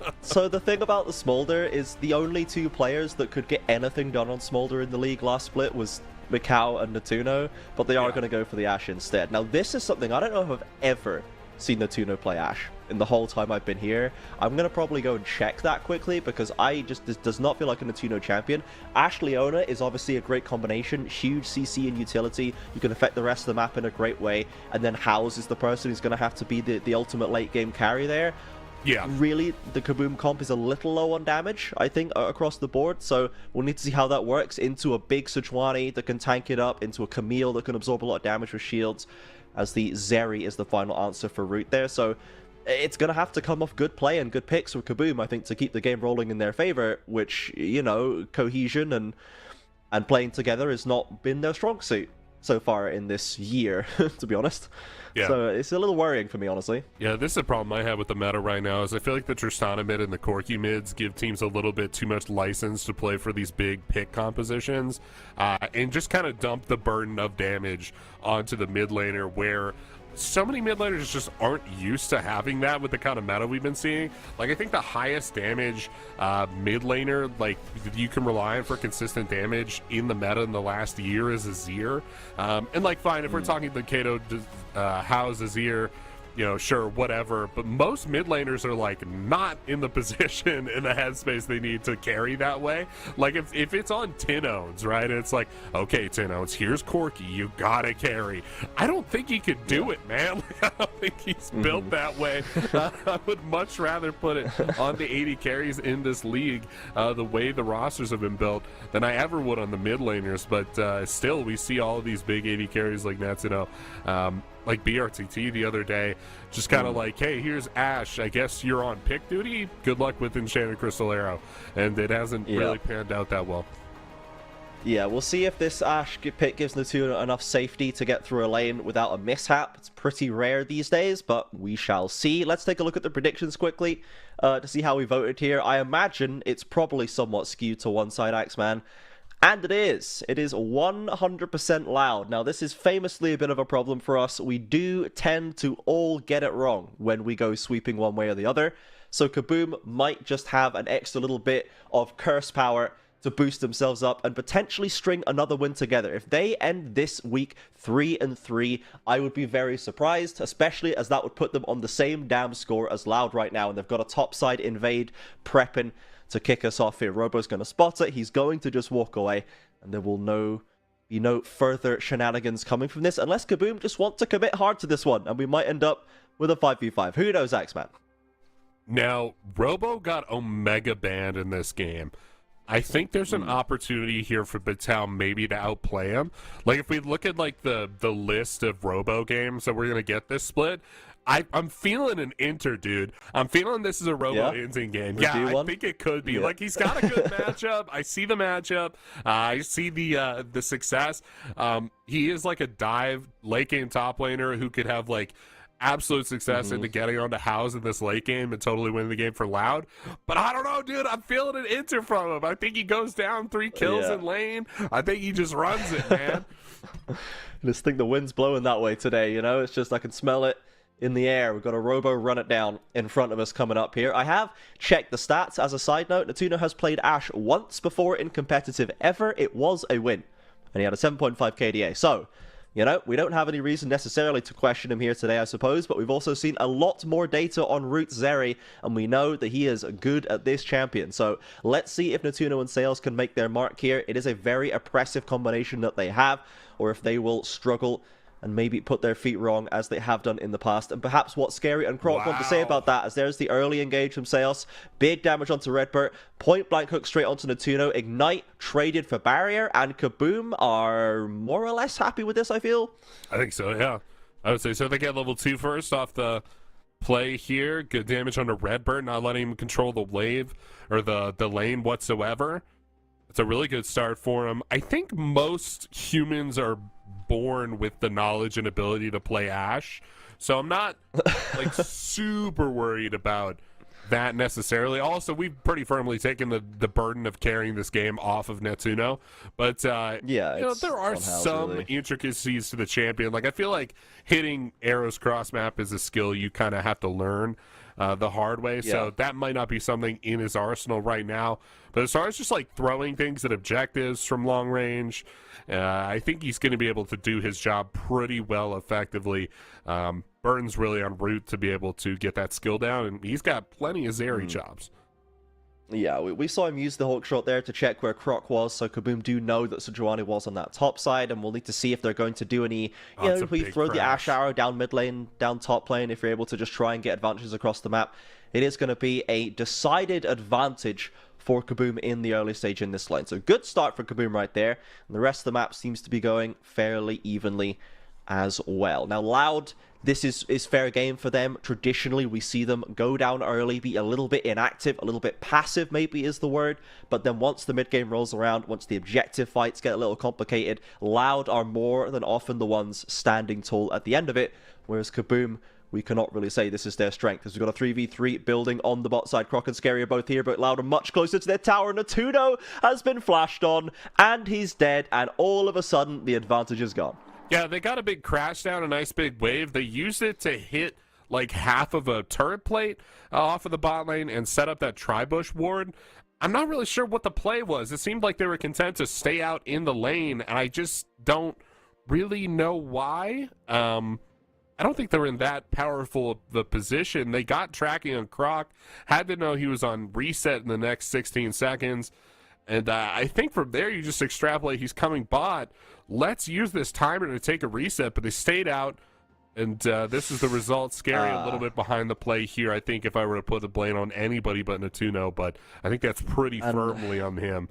the thing about the Smolder is the only two players that could get anything done on Smolder in the league last split was Mikau and Netuno, but they are going to go for the Ashe instead. Now, this is something I don't know if I've ever seen Netuno play Ashe in the whole time I've been here. I'm going to probably go and check that quickly, because this does not feel like a Netuno champion. Ashe Leona is obviously a great combination, huge CC and utility. You can affect the rest of the map in a great way, and then House is the person who's going to have to be the ultimate late game carry there. Yeah. Really, the Kaboom comp is a little low on damage, I think, across the board, so we'll need to see how that works into a big Sejuani that can tank it up, into a Camille that can absorb a lot of damage with shields, as the Zeri is the final answer for Root there. So it's going to have to come off good play and good picks with Kaboom, I think, to keep the game rolling in their favor, which, cohesion and playing together has not been their strong suit so far in this year, to be honest. Yeah. So it's a little worrying for me, honestly. Yeah, this is a problem I have with the meta right now, is I feel like the Tristana mid and the Corki mids give teams a little bit too much license to play for these big pick compositions, and just kind of dump the burden of damage onto the mid laner, where so many mid laners just aren't used to having that with the kind of meta we've been seeing. Like, I think the highest damage mid laner, like, you can rely on for consistent damage in the meta in the last year is Azir. And, like, fine, if we're talking the Kato, House, Azir, sure, whatever. But most mid laners are, like, not in the position, in the headspace they need to carry that way. Like, if it's on Tinones, right, it's like, okay, Tinones, here's Corki, you gotta carry. I don't think he could do it, man. I don't think he's built that way. I would much rather put it on the 80 carries in this league, the way the rosters have been built, than I ever would on the mid laners. But still, we see all of these big 80 carries like Netuno. Like BRTT the other day, just kind of like, hey, here's Ashe, I guess you're on pick duty, good luck with Enchanted Crystal Arrow. And it hasn't really panned out that well. Yeah, we'll see if this Ashe pick gives Netuno enough safety to get through a lane without a mishap. It's pretty rare these days, but we shall see. Let's take a look at the predictions quickly to see how we voted here. I imagine it's probably somewhat skewed to one side, Axeman. And it is 100% Loud. Now, this is famously a bit of a problem for us. We do tend to all get it wrong when we go sweeping one way or the other. So Kaboom might just have an extra little bit of curse power to boost themselves up and potentially string another win together. If they end this week 3-3, I would be very surprised, especially as that would put them on the same damn score as Loud right now, and they've got a topside invade prepping to kick us off here. Robo's going to spot it. He's going to just walk away, and there will be no further shenanigans coming from this, unless Kaboom just want to commit hard to this one, and we might end up with a 5v5. Who knows, Axeman? Now, Robo got Omega banned in this game. I think there's an opportunity here for Battelle maybe to outplay him. Like, if we look at, like, the list of Robo games that we're going to get this split, I'm feeling an Inter, dude. I'm feeling this is a Robo Inting game. Yeah, I think it could be. Like, he's got a good matchup. I see the matchup. I see the success. He is like a dive late game top laner who could have, like, absolute success into getting onto House in this late game and totally winning the game for Loud. But I don't know, dude. I'm feeling an Inter from him. I think he goes down 3 kills in lane. I think he just runs it, man. I just think the wind's blowing that way today, you know? It's just, I can smell it in the air. We've got a Robo run it down in front of us coming up here. I have checked the stats. As a side note, Natuno has played Ashe once before in competitive ever. It was a win. And he had a 7.5 KDA. So, you know, we don't have any reason necessarily to question him here today, I suppose, but we've also seen a lot more data on Root Zeri, and we know that he is good at this champion. So let's see if Natuno and Sales can make their mark here. It is a very oppressive combination that they have, or if they will struggle and maybe put their feet wrong as they have done in the past. And perhaps what Scary and Croc want to say about that, as there's the early engage from Sales. Big damage onto Redbird. Point blank hook straight onto Natuno. Ignite traded for Barrier, and Kaboom are more or less happy with this, I feel. I think so, yeah. I would say so. They get level 2 first off the play here. Good damage onto Redbird, not letting him control the wave or the lane whatsoever. It's a really good start for him. I think most humans are born with the knowledge and ability to play Ashe, so I'm not like super worried about that necessarily. Also, we've pretty firmly taken the burden of carrying this game off of Netsuno, but yeah, you know, there are some intricacies to the champion. Like, I feel like hitting arrows cross map is a skill you kind of have to learn the hard way, so that might not be something in his arsenal right now. But as far as just like throwing things at objectives from long range, I think he's going to be able to do his job pretty well effectively. Burton's really on route to be able to get that skill down, and he's got plenty of Zeri jobs. Yeah, we saw him use the hook shot there to check where Croc was, so Kaboom do know that Sejuani was on that top side, and we'll need to see if they're going to do any, you know, if we throw the Ashe arrow down mid lane, down top lane, if you're able to just try and get advantages across the map. It is going to be a decided advantage for Kaboom in the early stage in this lane. So good start for Kaboom right there, and the rest of the map seems to be going fairly evenly as well. Now Loud, this is fair game for them. Traditionally, we see them go down early, be a little bit inactive, a little bit passive maybe is the word, but then once the mid game rolls around, once the objective fights get a little complicated, Loud are more than often the ones standing tall at the end of it, whereas Kaboom, we cannot really say this is their strength, as we've got a 3v3 building on the bot side. Croc and Scary are both here, but Loud are much closer to their tower. Natuno has been flashed on, and he's dead, and all of a sudden, the advantage is gone. Yeah, they got a big crash down, a nice big wave. They used it to hit like half of a turret plate off of the bot lane and set up that tri-bush ward. I'm not really sure what the play was. It seemed like they were content to stay out in the lane, and I just don't really know why. I don't think they were in that powerful of the position. They got tracking on Croc, had to know he was on reset in the next 16 seconds. And I think from there you just extrapolate he's coming bot. Let's use this timer to take a reset, but they stayed out. And this is the result. Scary a little bit behind the play here, I think, if I were to put the blame on anybody but Natuno. But I think that's pretty firmly on him.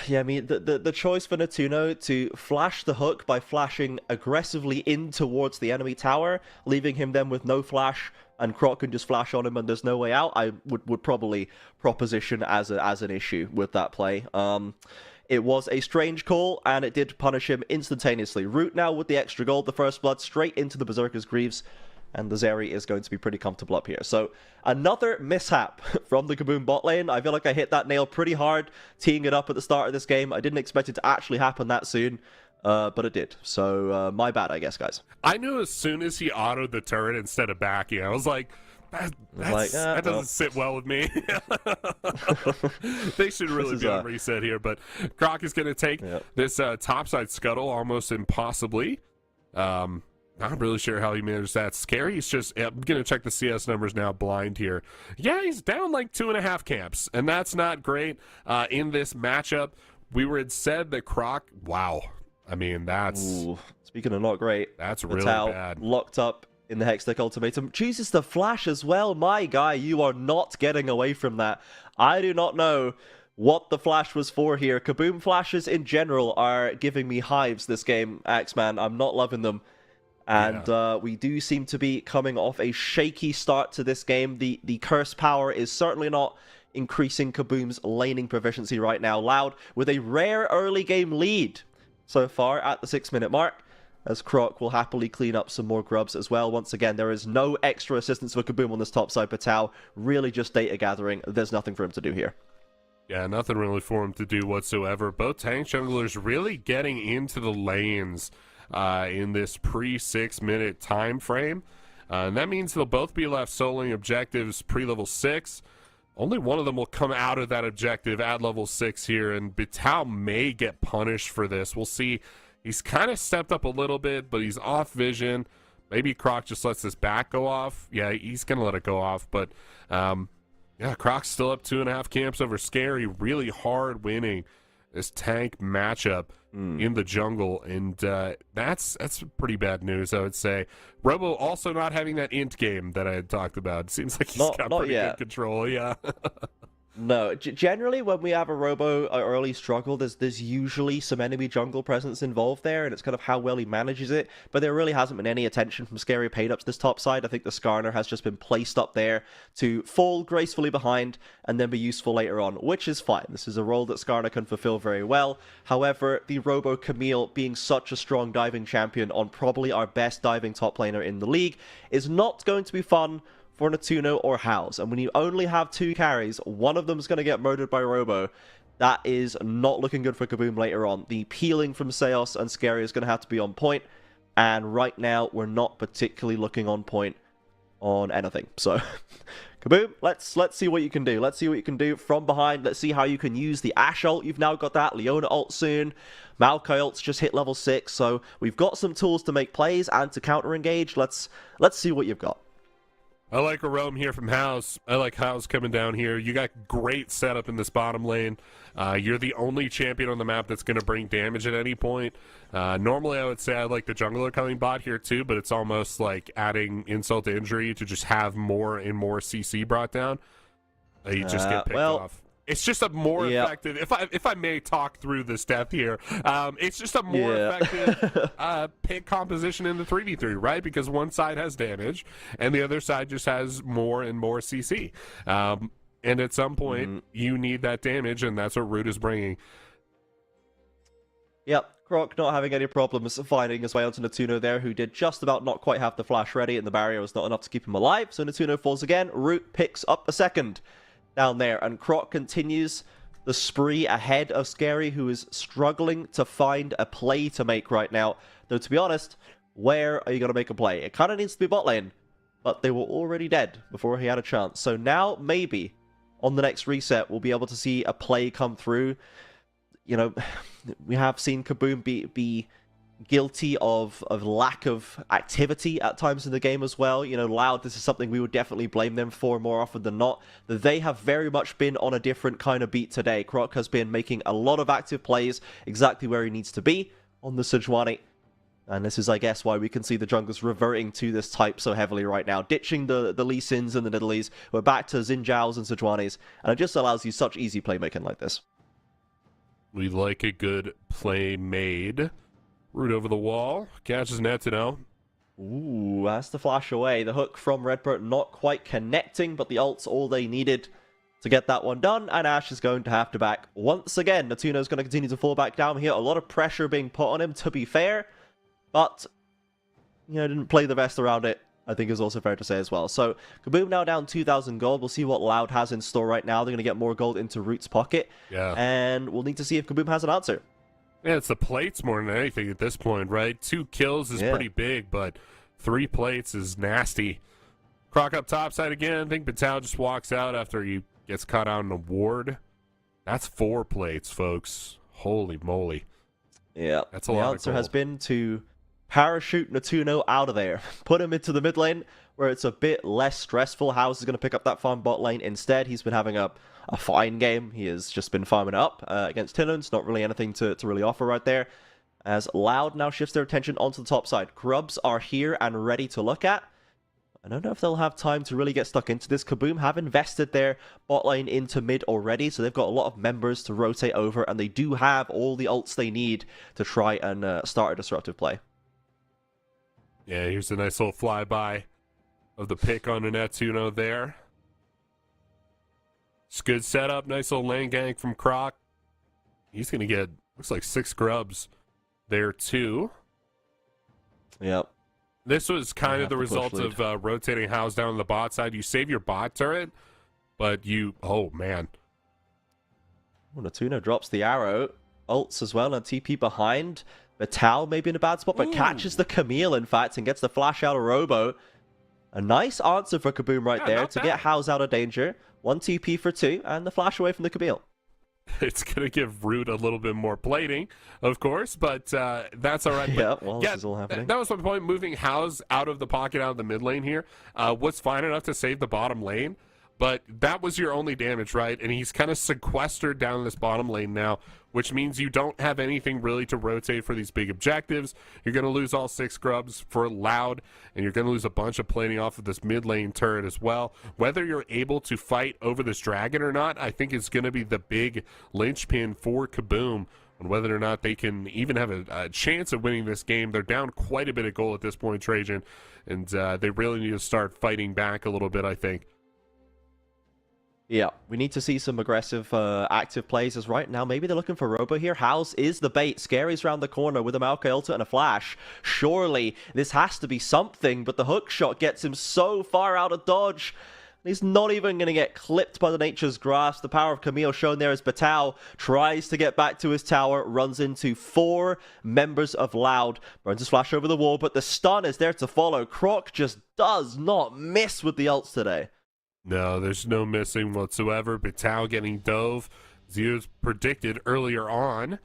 Yeah, I mean, the choice for Natuno to flash the hook by flashing aggressively in towards the enemy tower, leaving him then with no flash, and Croc can just flash on him and there's no way out, I would probably proposition as an issue with that play. It was a strange call, and it did punish him instantaneously. Root now with the extra gold, the first blood straight into the Berserker's Greaves, and the Zeri is going to be pretty comfortable up here. So another mishap from the Kaboom bot lane. I feel like I hit that nail pretty hard, teeing it up at the start of this game. I didn't expect it to actually happen that soon, but it did. So my bad, I guess, guys. I knew as soon as he autoed the turret instead of backing, I was like, that doesn't sit well with me. They should really be on reset here, but Croc is going to take this topside scuttle almost impossibly. Not really sure how he managed that. Scary. He's just, I'm going to check the CS numbers now blind here. Yeah, he's down like 2.5 camps, and that's not great in this matchup. We were said that Croc, wow. I mean, that's... Ooh, speaking of not great. That's really bad. Locked up in the Hextech Ultimatum. Chooses the flash as well. My guy, you are not getting away from that. I do not know what the flash was for here. Kaboom flashes in general are giving me hives this game, Axeman. I'm not loving them. And we do seem to be coming off a shaky start to this game. The curse power is certainly not increasing Kaboom's laning proficiency right now. Loud with a rare early game lead so far at the 6-minute mark, as Croc will happily clean up some more grubs as well. Once again, there is no extra assistance for Kaboom on this top side. Patao really just data gathering. There's nothing for him to do here. Yeah, nothing really for him to do whatsoever. Both tank junglers really getting into the lanes in this pre-6-minute time frame. And that means they'll both be left soloing objectives pre-level 6. Only one of them will come out of that objective at level 6 here, and Bitao may get punished for this. We'll see. He's kind of stepped up a little bit, but he's off vision. Maybe Croc just lets this back go off. Yeah, he's going to let it go off, but yeah, Croc's still up 2.5 camps over Scary. Really hard winning this tank matchup in the jungle, and that's pretty bad news, I would say. Robo also not having that int game that I had talked about. Seems like he's got pretty good control. Yeah. No, generally when we have a Robo early struggle, there's usually some enemy jungle presence involved there, and it's kind of how well he manages it. But there really hasn't been any attention from Scary paid up to this top side. I think the Skarner has just been placed up there to fall gracefully behind and then be useful later on, which is fine. This is a role that Skarner can fulfill very well. However, the Robo Camille being such a strong diving champion on probably our best diving top laner in the league is not going to be fun for Natuno or House. And when you only have 2 carries, one of them is going to get murdered by Robo. That is not looking good for Kaboom later on. The peeling from Seos and Scary is going to have to be on point, and right now we're not particularly looking on point on anything. So Kaboom, let's see what you can do. Let's see what you can do from behind. Let's see how you can use the Ashe ult. You've now got that. Leona ult soon. Maokai ult's just hit level 6, so we've got some tools to make plays and to counter engage. Let's see what you've got. I like a roam here from House. I like House coming down here. You got great setup in this bottom lane. You're the only champion on the map that's going to bring damage at any point. Normally, I would say I like the jungler coming bot here too, but it's almost like adding insult to injury to just have more and more CC brought down. You just get picked off. It's just a more effective, if I may talk through this death here, it's just a more effective pick composition in the 3v3, right? Because one side has damage, and the other side just has more and more CC. And at some point, you need that damage, and that's what Root is bringing. Yep, Croc not having any problems finding his way onto Natuno there, who did just about not quite have the flash ready, and the barrier was not enough to keep him alive. So Natuno falls again. Root picks up a second down there, and Croc continues the spree ahead of Scary, who is struggling to find a play to make right now. Though, to be honest, where are you going to make a play? It kind of needs to be bot lane, but they were already dead before he had a chance. So now, maybe, on the next reset, we'll be able to see a play come through. You know, we have seen Kaboom be guilty of lack of activity at times in the game as well. You know, Loud, this is something we would definitely blame them for more often than not. That they have very much been on a different kind of beat today. Croc has been making a lot of active plays exactly where he needs to be on the Sejuani. And this is, I guess, why we can see the junglers reverting to this type so heavily right now. Ditching the Lee Sins and the Nidalees. We're back to Xin Zhao's and Sejuani's. And it just allows you such easy playmaking like this. We like a good play made. Root over the wall. Catches Netino. Ooh, that's the flash away. The hook from Redbird not quite connecting, but the ult's all they needed to get that one done. And Ashe is going to have to back once again. Natuno's going to continue to fall back down here. A lot of pressure being put on him, to be fair. But, you know, didn't play the best around it, I think is also fair to say as well. So, Kaboom now down 2,000 gold. We'll see what Loud has in store right now. They're going to get more gold into Root's pocket. Yeah. And we'll need to see if Kaboom has an answer. Yeah, it's the plates more than anything at this point, right? 2 kills is pretty big, but 3 plates is nasty. Croc up topside again. I think Bitao just walks out after he gets caught out in a ward. That's 4 plates, folks. Holy moly. Yeah, that's a lot of gold. The answer has been to parachute Natuno out of there. Put him into the mid lane, where it's a bit less stressful. House is going to pick up that farm bot lane instead. He's been having a fine game. He has just been farming it up against Tinons. Not really anything to really offer right there. As Loud now shifts their attention onto the top side. Grubs are here and ready to look at. I don't know if they'll have time to really get stuck into this. Kaboom have invested their bot lane into mid already, so they've got a lot of members to rotate over, and they do have all the ults they need to try and start a disruptive play. Yeah, here's a nice little flyby of the pick on Netsuno there. It's good setup, nice little lane gank from Croc. He's going to get, looks like 6 grubs there too. Yep. This was kind of the result of rotating House down on the bot side. You save your bot turret, but you... Oh, man. Netsuno drops the arrow. Ults as well, and TP behind. Vital maybe in a bad spot, but catches the Camille, in fact, and gets the flash out of Robo. A nice answer for Kaboom right there to get House out of danger. 1 TP for 2, and the flash away from the Camille. It's going to give Root a little bit more plating, of course, but that's all right. Yeah, well, this is all happening. That was my point, moving House out of the pocket, out of the mid lane here, was fine enough to save the bottom lane, but that was your only damage, right? And he's kind of sequestered down this bottom lane now, which means you don't have anything really to rotate for these big objectives. You're going to lose all 6 grubs for Loud, and you're going to lose a bunch of plating off of this mid lane turret as well. Whether you're able to fight over this dragon or not, I think is going to be the big linchpin for Kaboom, and whether or not they can even have a chance of winning this game. They're down quite a bit of goal at this point, Trajan, and they really need to start fighting back a little bit, I think. Yeah, we need to see some aggressive, active plays as right now. Maybe they're looking for Robo here. House is the bait. Scary's around the corner with a Maokai ulti and a flash. Surely this has to be something, but the hook shot gets him so far out of dodge. He's not even going to get clipped by the Nature's Grasp. The power of Camille shown there as Batao tries to get back to his tower, runs into 4 members of Loud. Burns his flash over the wall, but the stun is there to follow. Croc just does not miss with the ults today. No, there's no missing whatsoever. Batao getting dove, as you predicted earlier on.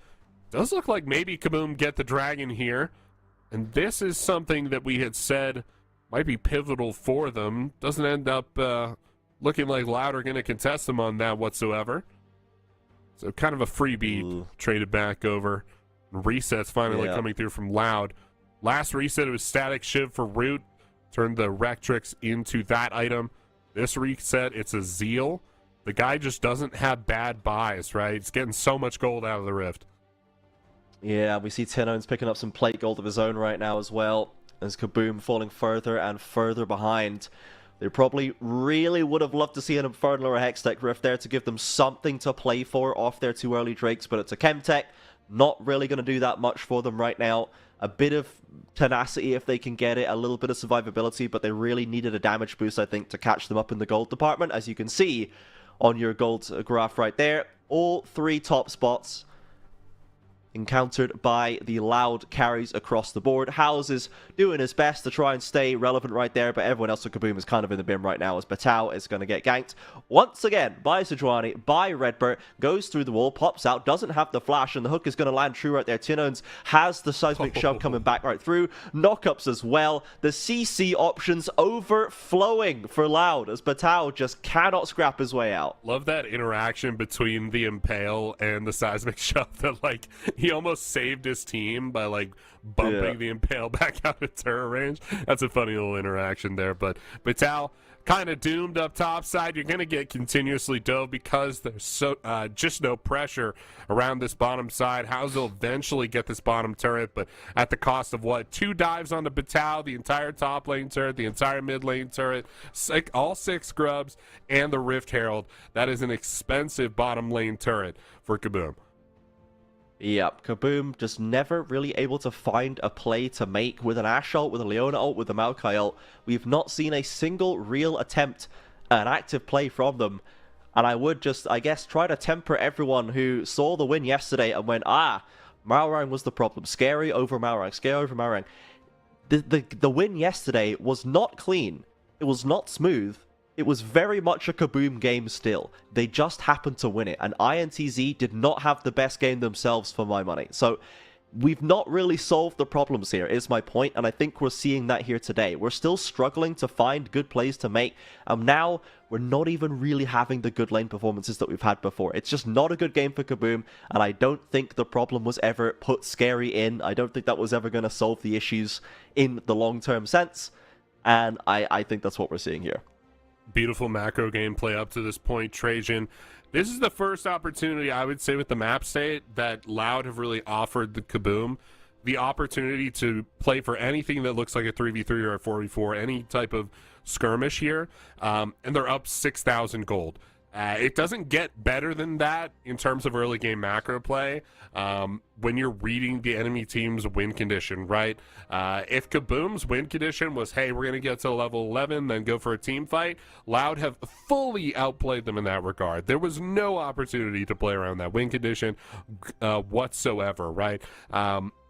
Does look like maybe Kaboom get the dragon here. And this is something that we had said might be pivotal for them. Doesn't end up looking like Loud are going to contest them on that whatsoever. So kind of a freebie traded back over. Resets finally coming through from Loud. Last reset, it was Static Shiv for Root. Turned the Rectrix into that item. This reset, it's a Zeal. The guy just doesn't have bad buys, right? He's getting so much gold out of the Rift. Yeah, we see Tinone's picking up some plate gold of his own right now as well, as Kaboom falling further and further behind. They probably really would have loved to see an Infernal or a Hextech Rift there to give them something to play for off their 2 early Drakes, but it's a Chemtech. Not really going to do that much for them right now. A bit of tenacity if they can get it, a little bit of survivability, but they really needed a damage boost, I think, to catch them up in the gold department. As you can see on your gold graph right there, all 3 top spots encountered by the Loud carries across the board. House is doing his best to try and stay relevant right there, but everyone else at Kaboom is kind of in the bin right now, as Batao is going to get ganked once again by Sejuani, by Redbird, goes through the wall, pops out, doesn't have the flash, and the hook is going to land true right there. Tinones has the seismic shove coming back right through, knockups as well. The CC options overflowing for Loud, as Batao just cannot scrap his way out. Love that interaction between the Impale and the seismic shove that, like, he almost saved his team by, like, bumping the Impale back out of turret range. That's a funny little interaction there. But Batao kind of doomed up top side. You're going to get continuously dove because there's so just no pressure around this bottom side. House will eventually get this bottom turret, but at the cost of what? 2 dives onto Batao, the entire top lane turret, the entire mid lane turret, all 6 grubs, and the Rift Herald. That is an expensive bottom lane turret for Kaboom. Yep, Kaboom just never really able to find a play to make with an Ashe ult, with a Leona ult, with a Maokai ult. We've not seen a single real attempt at an active play from them. And I would just, I guess, try to temper everyone who saw the win yesterday and went, Malrang was the problem. Scary over Malrang, scary over Malrang. The win yesterday was not clean. It was not smooth. It was very much a Kaboom game still. They just happened to win it. And INTZ did not have the best game themselves for my money. So we've not really solved the problems here, is my point. And I think we're seeing that here today. We're still struggling to find good plays to make. And now we're not even really having the good lane performances that we've had before. It's just not a good game for Kaboom. And I don't think the problem was ever put Scary in. I don't think that was ever going to solve the issues in the long-term sense. And I think that's what we're seeing here. Beautiful macro gameplay up to this point, Trajan. This is the first opportunity, I would say, with the map state that Loud have really offered the Kaboom the opportunity to play for anything that looks like a 3v3 or a 4v4, any type of skirmish here, and they're up 6,000 gold. It doesn't get better than that in terms of early game macro play when you're reading the enemy team's win condition, right? If Kaboom's win condition was, hey, we're going to get to level 11, then go for a team fight, Loud have fully outplayed them in that regard. There was no opportunity to play around that win condition whatsoever, right?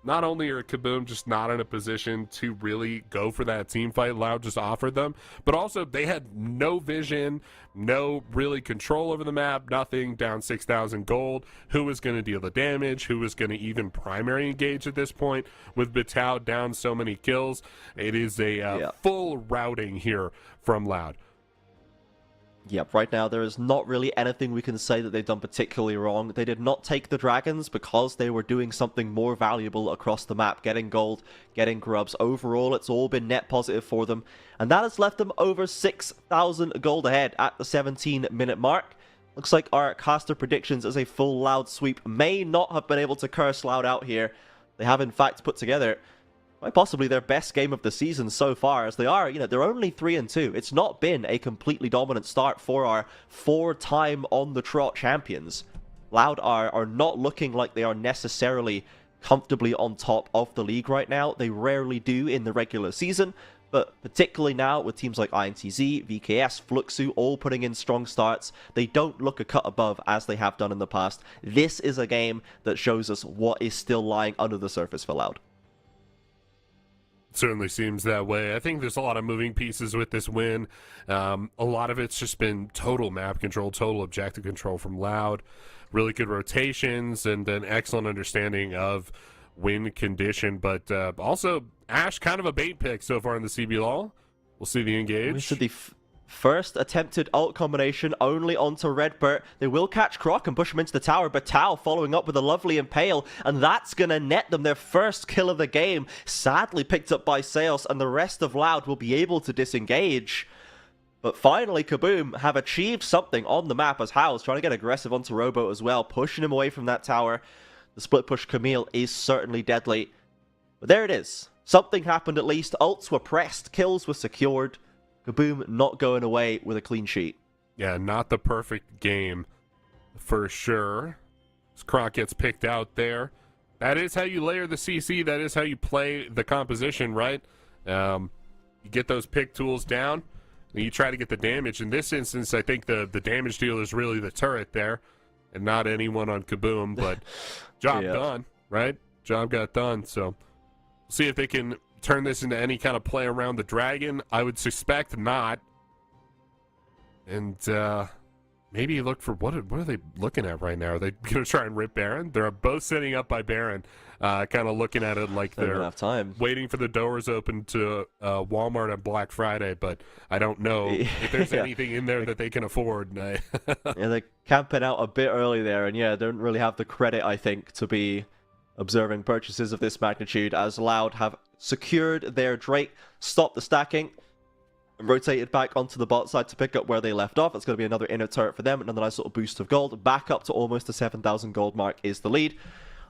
Not only are Kaboom just not in a position to really go for that team fight Loud just offered them, but also they had no vision, no really control over the map, nothing, down 6,000 gold. Who was going to deal the damage? Who was going to even primary engage at this point with Batao down so many kills? It is a full routing here from Loud. Yep, right now there is not really anything we can say that they've done particularly wrong. They did not take the dragons because they were doing something more valuable across the map, getting gold, getting grubs. Overall, it's all been net positive for them, and that has left them over 6,000 gold ahead at the 17-minute mark. Looks like our caster predictions as a full Loud sweep may not have been able to curse Loud out here. They have in fact put together quite possibly their best game of the season so far, as they are, they're only 3-2. It's not been a completely dominant start for our 4-time on-the-trot champions. Loud are not looking like they are necessarily comfortably on top of the league right now. They rarely do in the regular season, but particularly now with teams like INTZ, VKS, Fluxu all putting in strong starts, they don't look a cut above as they have done in the past. This is a game that shows us what is still lying under the surface for Loud. Certainly seems that way. I think there's a lot of moving pieces with this win. A lot of it's just been total map control, total objective control from Loud. Really good rotations and an excellent understanding of win condition. But also, Ash, kind of a bait pick so far in the CBLOL. We'll see the engage. This is the first attempted ult combination only onto Redbert. They will catch Croc and push him into the tower, but Tao following up with a lovely Impale, and that's going to net them their first kill of the game. Sadly picked up by Seos, and the rest of Loud will be able to disengage. But finally, Kaboom have achieved something on the map as How's trying to get aggressive onto Robo as well, pushing him away from that tower. The split push Camille is certainly deadly. But there it is. Something happened at least. Ults were pressed, kills were secured. Kaboom not going away with a clean sheet. Yeah, not the perfect game for sure. As Croc gets picked out there. That is how you layer the CC. That is how you play the composition, right? You get those pick tools down, and you try to get the damage. In this instance, I think the damage dealer is really the turret there, and not anyone on Kaboom, but job done, right? Job got done, so see if they can turn this into any kind of play around the dragon. I would suspect not. And maybe look for what are they looking at right now? Are they going to try and rip Baron? They're both setting up by Baron, kind of looking at it like they're waiting for the doors open to Walmart on Black Friday, but I don't know if there's anything in there that they can afford. Yeah, they're camping out a bit early there, and yeah, don't really have the credit, I think, to be observing purchases of this magnitude, as Loud have secured their Drake, stopped the stacking, and rotated back onto the bot side to pick up where they left off. It's going to be another inner turret for them, another nice little boost of gold. Back up to almost the 7,000 gold mark is the lead.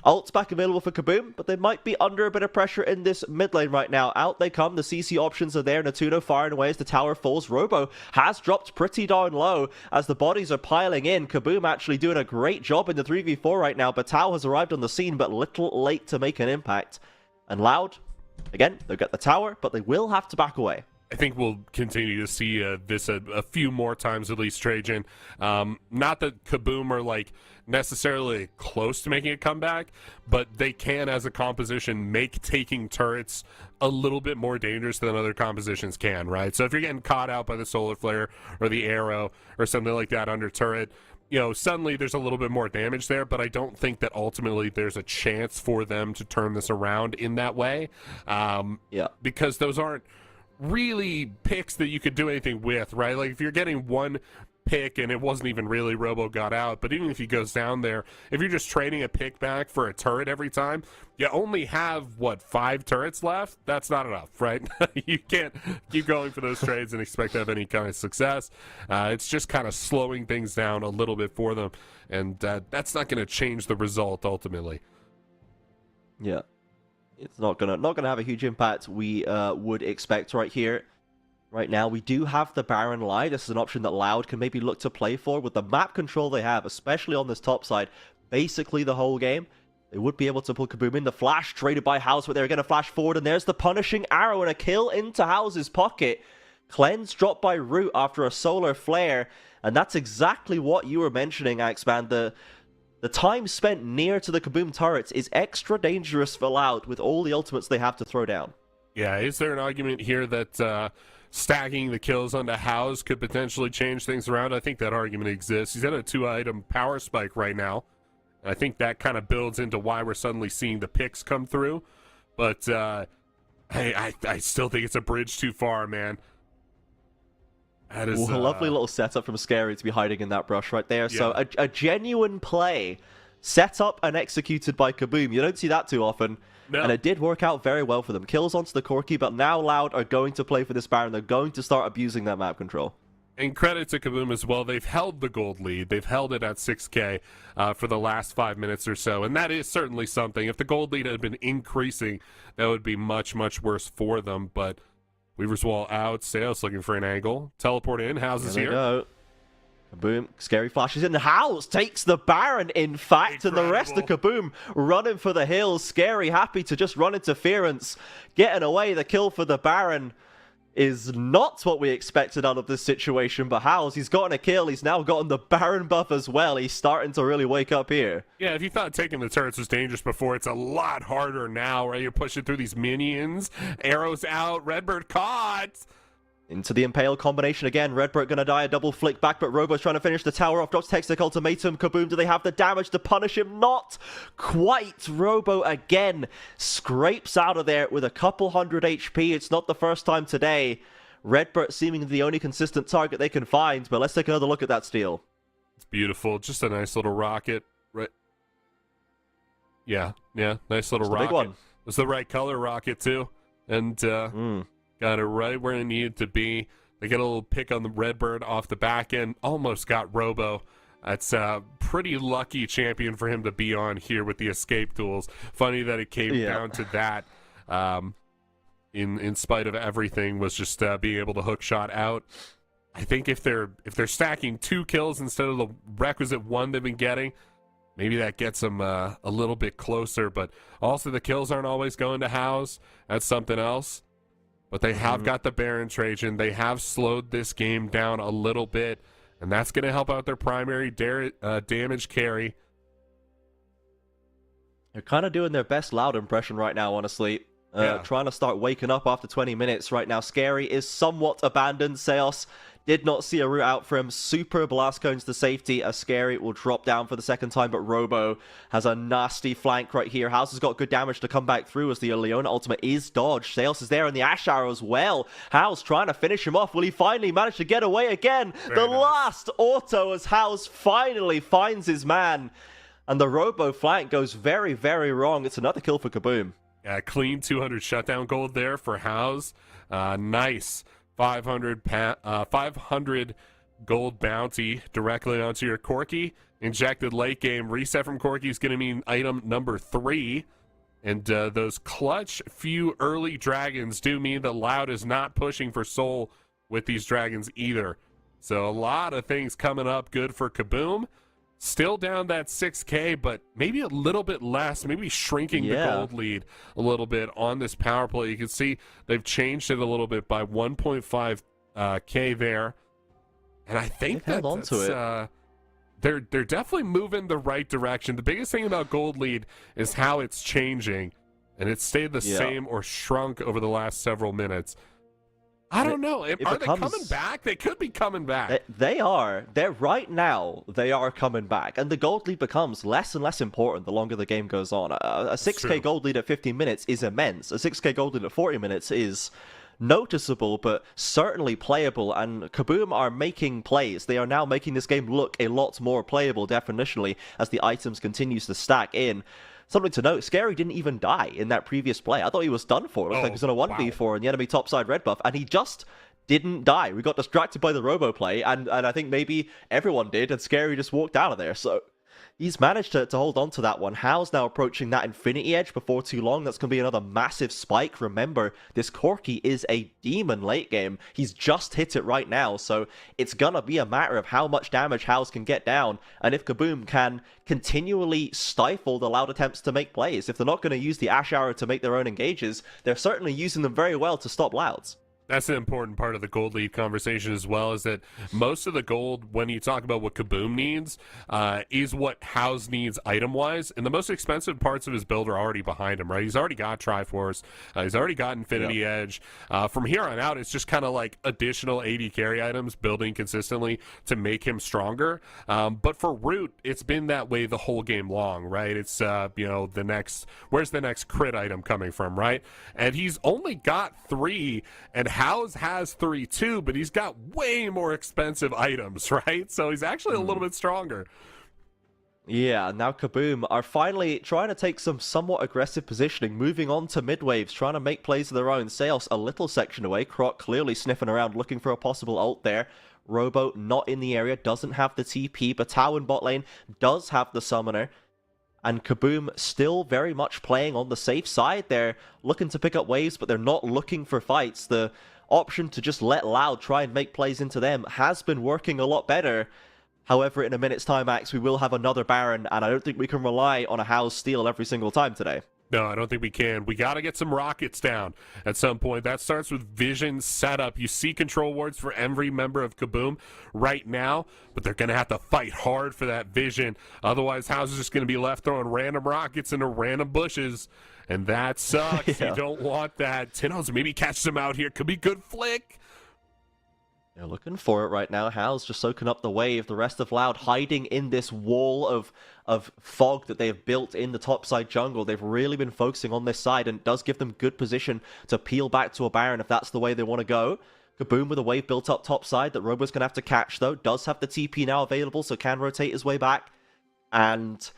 Ults back available for Kaboom, but they might be under a bit of pressure in this mid lane right now. Out they come, the CC options are there. Natuno firing away as the tower falls. Robo has dropped pretty darn low as the bodies are piling in. Kaboom actually doing a great job in the 3v4 right now. Batao has arrived on the scene, but little late to make an impact. And Loud, again, they'll get the tower, but they will have to back away. I think we'll continue to see this a few more times, at least, Trajan. Not that Kaboom are like necessarily close to making a comeback, but they can, as a composition, make taking turrets a little bit more dangerous than other compositions can, right? So if you're getting caught out by the solar flare or the arrow or something like that under turret, suddenly there's a little bit more damage there, but I don't think that ultimately there's a chance for them to turn this around in that way. Because those aren't really picks that you could do anything with, right? Like if you're getting one pick and it wasn't even really Robo got out, but even if he goes down there, if you're just trading a pick back for a turret every time, you only have, 5 turrets left? That's not enough, right? You can't keep going for those trades and expect to have any kind of success. It's just kind of slowing things down a little bit for them, and that's not going to change the result ultimately. Yeah. It's not gonna have a huge impact, we would expect right here. Right now, we do have the Baron live. This is an option that Loud can maybe look to play for. With the map control they have, especially on this top side, basically the whole game, they would be able to pull Kaboom in. The flash traded by House, but they're going to flash forward, and there's the punishing arrow and a kill into House's pocket. Cleanse dropped by Root after a solar flare, and that's exactly what you were mentioning, Axman. The time spent near to the Kaboom turrets is extra dangerous for Loud with all the ultimates they have to throw down. Yeah, is there an argument here that stacking the kills onto House could potentially change things around? I think that argument exists. He's at a 2-item power spike right now. I think that kind of builds into why we're suddenly seeing the picks come through. But I still think it's a bridge too far, man. That is a lovely little setup from Scary to be hiding in that brush right there. Yeah. So a genuine play set up and executed by Kaboom. You don't see that too often. No. And it did work out very well for them. Kills onto the Corki, but now Loud are going to play for this Baron. They're going to start abusing that map control. And credit to Kaboom as well. They've held the gold lead. They've held it at 6K for the last 5 minutes or so. And that is certainly something. If the gold lead had been increasing, that would be much, much worse for them. But Weaver's Wall out. Sales looking for an angle. Teleport in. House is here. Go. Kaboom. Scary flashes in. House takes the Baron, in fact. Incredible. And the rest of Kaboom running for the hills. Scary happy to just run interference. Getting away. The kill for the Baron is not what we expected out of this situation, but House, he's gotten a kill. He's now gotten the Baron buff as well. He's starting to really wake up here. Yeah, if you thought taking the turrets was dangerous before, it's a lot harder now, right? You're pushing through these minions. Arrows out. Redbird caught. Into the Impale combination again. Redbird gonna die, a double flick back, but Robo's trying to finish the tower off. Drops Textic ultimatum. Kaboom, do they have the damage to punish him? Not quite. Robo again scrapes out of there with a couple hundred HP. It's not the first time today. Redbird seeming the only consistent target they can find, but let's take another look at that steal. It's beautiful. Just a nice little rocket. Right. Yeah, nice little rocket. Big one. It's the right color rocket too. And got it right where it needed to be. They get a little pick on the Redbird off the back end. Almost got Robo. That's a pretty lucky champion for him to be on here with the escape tools. Funny that it came down to that. In spite of everything, was just being able to hook shot out. I think if they're stacking 2 kills instead of the requisite 1 they've been getting, maybe that gets them a little bit closer. But also the kills aren't always going to House. That's something else. But they have got the Baron Trajan. They have slowed this game down a little bit, and that's going to help out their primary damage carry. They're kind of doing their best Loud impression right now, honestly. Trying to start waking up after 20 minutes right now. Scary is somewhat abandoned. Seos did not see a route out for him. Super blast cones to safety as Scary will drop down for the second time, but Robo has a nasty flank right here. House has got good damage to come back through as the Leona ultimate is dodged. Seos is there in the Ash Arrow as well. House trying to finish him off. Will he finally manage to get away again? Very nice. Last auto as House finally finds his man. And the Robo flank goes very, very wrong. It's another kill for Kaboom. Yeah, clean 200 shutdown gold there for House. Nice 500 gold bounty directly onto your Corki. Injected late game. Reset from Corki is going to mean item number 3. And those clutch few early dragons do mean that Loud is not pushing for soul with these dragons either. So a lot of things coming up good for Kaboom. Still down that 6K, but maybe a little bit less, maybe shrinking the gold lead a little bit on this power play. You can see they've changed it a little bit by 1.5K there. And I think they're definitely moving the right direction. The biggest thing about gold lead is how it's changing, and it's stayed the same or shrunk over the last several minutes. I don't know. Are they coming back? They could be coming back. They are. They're right now. They are coming back. And the gold lead becomes less and less important the longer the game goes on. A 6K gold lead at 15 minutes is immense. A 6K gold lead at 40 minutes is noticeable, but certainly playable, and Kaboom are making plays. They are now making this game look a lot more playable, definitionally, as the items continues to stack in. Something to note, Scary didn't even die in that previous play. I thought he was done for. It looked like he was on a 1v4 in the enemy topside red buff, and he just didn't die. We got distracted by the robo play, and I think maybe everyone did, and Scary just walked out of there. So he's managed to hold on to that one. Hao's now approaching that Infinity Edge before too long. That's going to be another massive spike. Remember, this Corki is a demon late game. He's just hit it right now, so it's going to be a matter of how much damage Hao's can get down, and if Kaboom can continually stifle the Loud attempts to make plays. If they're not going to use the Ash Arrow to make their own engages, they're certainly using them very well to stop Louds. That's an important part of the gold lead conversation as well, is that most of the gold, when you talk about what Kaboom needs, is what House needs item-wise, and the most expensive parts of his build are already behind him, right? He's already got Triforce, he's already got Infinity Edge. From here on out, it's just kind of like additional AD carry items building consistently to make him stronger. But for Root, it's been that way the whole game long, right? It's, where's the next crit item coming from, right? And he's only got 3, and House has 3 too, but he's got way more expensive items, right? So he's actually a little bit stronger. Yeah, now Kaboom are finally trying to take some somewhat aggressive positioning, moving on to mid-waves, trying to make plays of their own. Seos a little section away, Croc clearly sniffing around, looking for a possible ult there. Robo not in the area, doesn't have the TP, but Tao in bot lane does have the summoner. And Kaboom still very much playing on the safe side. They're looking to pick up waves, but they're not looking for fights. The option to just let Loud try and make plays into them has been working a lot better. However, in a minute's time, Max, we will have another Baron, and I don't think we can rely on a House steal every single time today. No, I don't think we can. We got to get some rockets down at some point. That starts with vision setup. You see control wards for every member of Kaboom right now, but they're going to have to fight hard for that vision. Otherwise, House is just going to be left throwing random rockets into random bushes, and that sucks. You don't want that. Tinos maybe catches him out here. Could be good flick. They're looking for it right now. Hal's just soaking up the wave. The rest of Loud hiding in this wall of fog that they have built in the topside jungle. They've really been focusing on this side, and it does give them good position to peel back to a Baron if that's the way they want to go. Kaboom with a wave built up topside that Robo's going to have to catch, though. Does have the TP now available, so can rotate his way back. And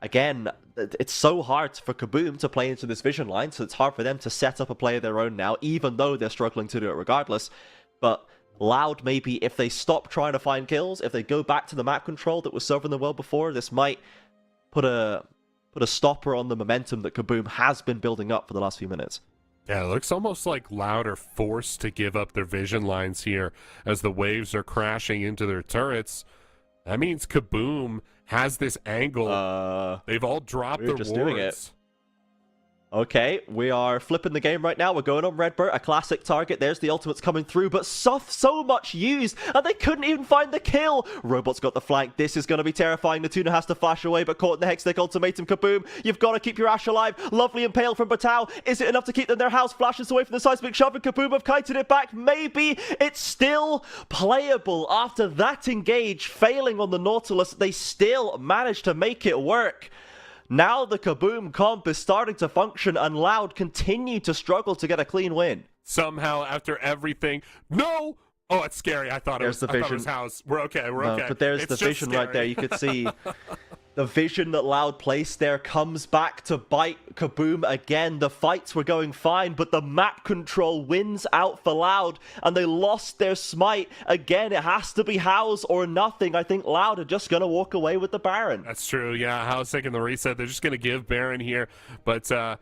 again, it's so hard for Kaboom to play into this vision line, so it's hard for them to set up a play of their own now, even though they're struggling to do it regardless. But Loud, maybe if they stop trying to find kills, if they go back to the map control that was serving them well before, this might put a stopper on the momentum that Kaboom has been building up for the last few minutes. Yeah, it looks almost like Loud are forced to give up their vision lines here as the waves are crashing into their turrets. That means Kaboom has this angle. They've all dropped their wards. Doing it. Okay, we are flipping the game right now. We're going on Redbird, a classic target. There's the ultimates coming through, but so much used, and they couldn't even find the kill. Robot's got the flank. This is going to be terrifying. Natuna has to flash away, but caught in the Hextech ultimatum. Kaboom, you've got to keep your Ash alive. Lovely impale from Batao. Is it enough to keep them? Their House flashes away from the seismic shove, and Kaboom have kited it back. Maybe it's still playable after that engage. Failing on the Nautilus, they still managed to make it work. Now the Kaboom comp is starting to function, and Loud continue to struggle to get a clean win. Somehow, after everything... No! Oh, it's Scary. I thought it was House. We're okay, we're okay. But there's the vision Scary right there. You could see the vision that Loud placed there comes back to bite Kaboom again. The fights were going fine, but the map control wins out for Loud, and they lost their smite. Again, it has to be House or nothing. I think Loud are just going to walk away with the Baron. That's true, yeah. House taking the reset. They're just going to give Baron here, but...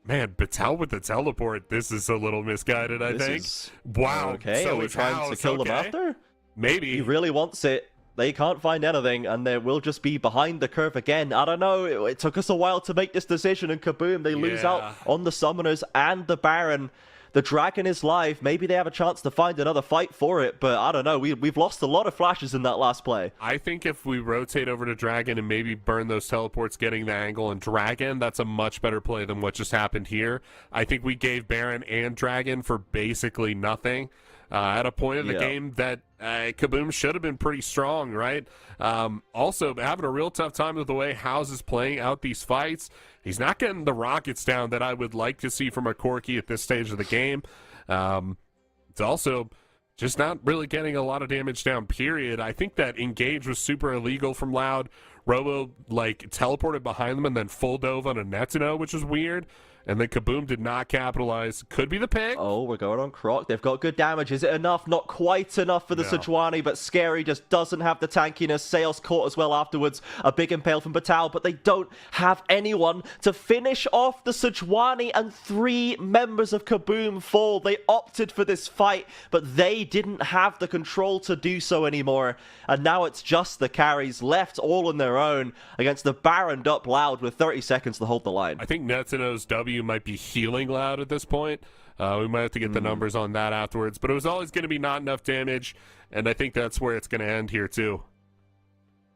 Man, Batal with the teleport, this is a little misguided, I think. Wow. Okay, so are we trying to kill them after? Maybe. He really wants it. They can't find anything, and they will just be behind the curve again. I don't know. It took us a while to make this decision, and Kaboom, they lose out on the Summoners and the Baron. The Dragon is live. Maybe they have a chance to find another fight for it, but I don't know. We've lost a lot of flashes in that last play. I think if we rotate over to Dragon and maybe burn those teleports getting the angle and Dragon, that's a much better play than what just happened here. I think we gave Baron and Dragon for basically nothing. At a point in the game that Kaboom should have been pretty strong, right? Also, having a real tough time with the way House is playing out these fights. He's not getting the rockets down that I would like to see from a Corki at this stage of the game. It's also just not really getting a lot of damage down, period. I think that engage was super illegal from Loud. Robo, like, teleported behind them and then full dove on a Netsuno, which was weird. And then Kaboom did not capitalize. Could be the pick. Oh, we're going on Croc. They've got good damage. Is it enough? Not quite enough for the Sejuani, but Scary just doesn't have the tankiness. Sales caught as well afterwards. A big impale from Batal, but they don't have anyone to finish off the Sejuani, and 3 members of Kaboom fall. They opted for this fight, but they didn't have the control to do so anymore. And now it's just the carries left all on their own against the Baroned up Loud with 30 seconds to hold the line. I think Netsuno's W might be healing Loud at this point. We might have to get the numbers on that afterwards, but it was always going to be not enough damage, and I think that's where it's going to end here too.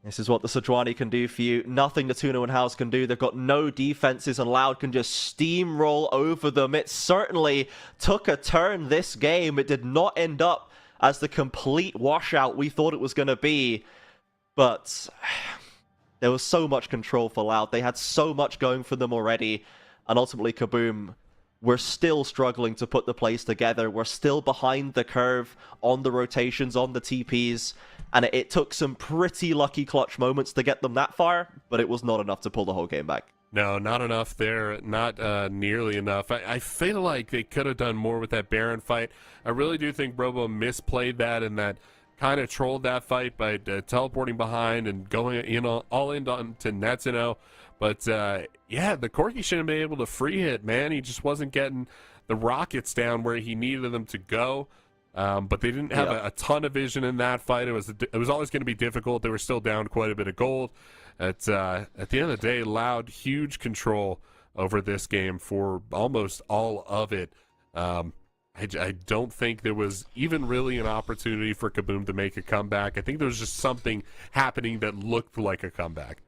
This is what the Sejuani can do for you. Nothing the Tuno and House can do. They've got no defenses, and Loud can just steamroll over them. It certainly took a turn this game. It did not end up as the complete washout we thought it was going to be, but there was so much control for Loud. They had so much going for them already. And ultimately, Kaboom, we're still struggling to put the plays together. We're still behind the curve on the rotations, on the TPs. And it took some pretty lucky clutch moments to get them that far, but it was not enough to pull the whole game back. No, not enough there. Not nearly enough. I feel like they could have done more with that Baron fight. I really do think Robo misplayed that, and that kind of trolled that fight by teleporting behind and going all in on to Netsuno. But, yeah, the Corki shouldn't be able to free hit, man. He just wasn't getting the rockets down where he needed them to go. But they didn't have a ton of vision in that fight. It was always going to be difficult. They were still down quite a bit of gold. At the end of the day, Loud, huge control over this game for almost all of it. I don't think there was even really an opportunity for Kaboom to make a comeback. I think there was just something happening that looked like a comeback.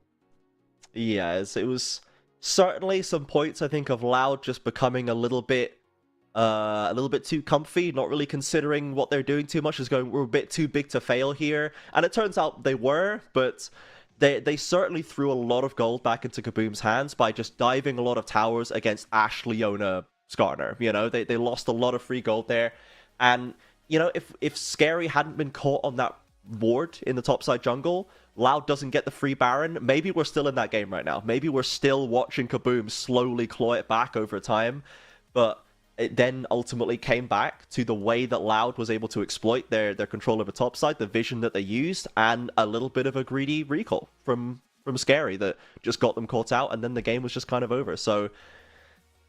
Yes, it was certainly some points, I think, of Loud just becoming a little bit too comfy, not really considering what they're doing too much, is going, we're a bit too big to fail here. And it turns out they were, but they certainly threw a lot of gold back into Kaboom's hands by just diving a lot of towers against Ashe, Leona, Skarner. You know, they lost a lot of free gold there. And, you know, if Scary hadn't been caught on that ward in the topside jungle, Loud doesn't get the free Baron, maybe we're still in that game right now. Maybe we're still watching Kaboom slowly claw it back over time. But it then ultimately came back to the way that Loud was able to exploit their control over topside, the vision that they used, and a little bit of a greedy recall from Scary that just got them caught out, and then the game was just kind of over. So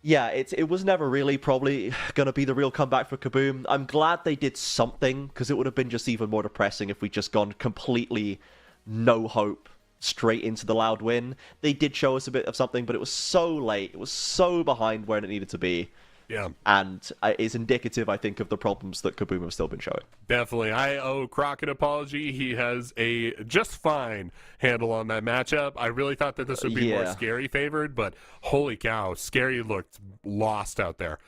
yeah, it was never really probably going to be the real comeback for Kaboom. I'm glad they did something, because it would have been just even more depressing if we'd just gone completely no hope straight into the Loud win. They did show us a bit of something, but it was so late. It was so behind where it needed to be. Yeah. And is indicative, I think, of the problems that Kaboom have still been showing. Definitely. I owe Croc an apology. He has a just fine handle on that matchup. I really thought that this would be more Scary favored, but holy cow, Scary looked lost out there.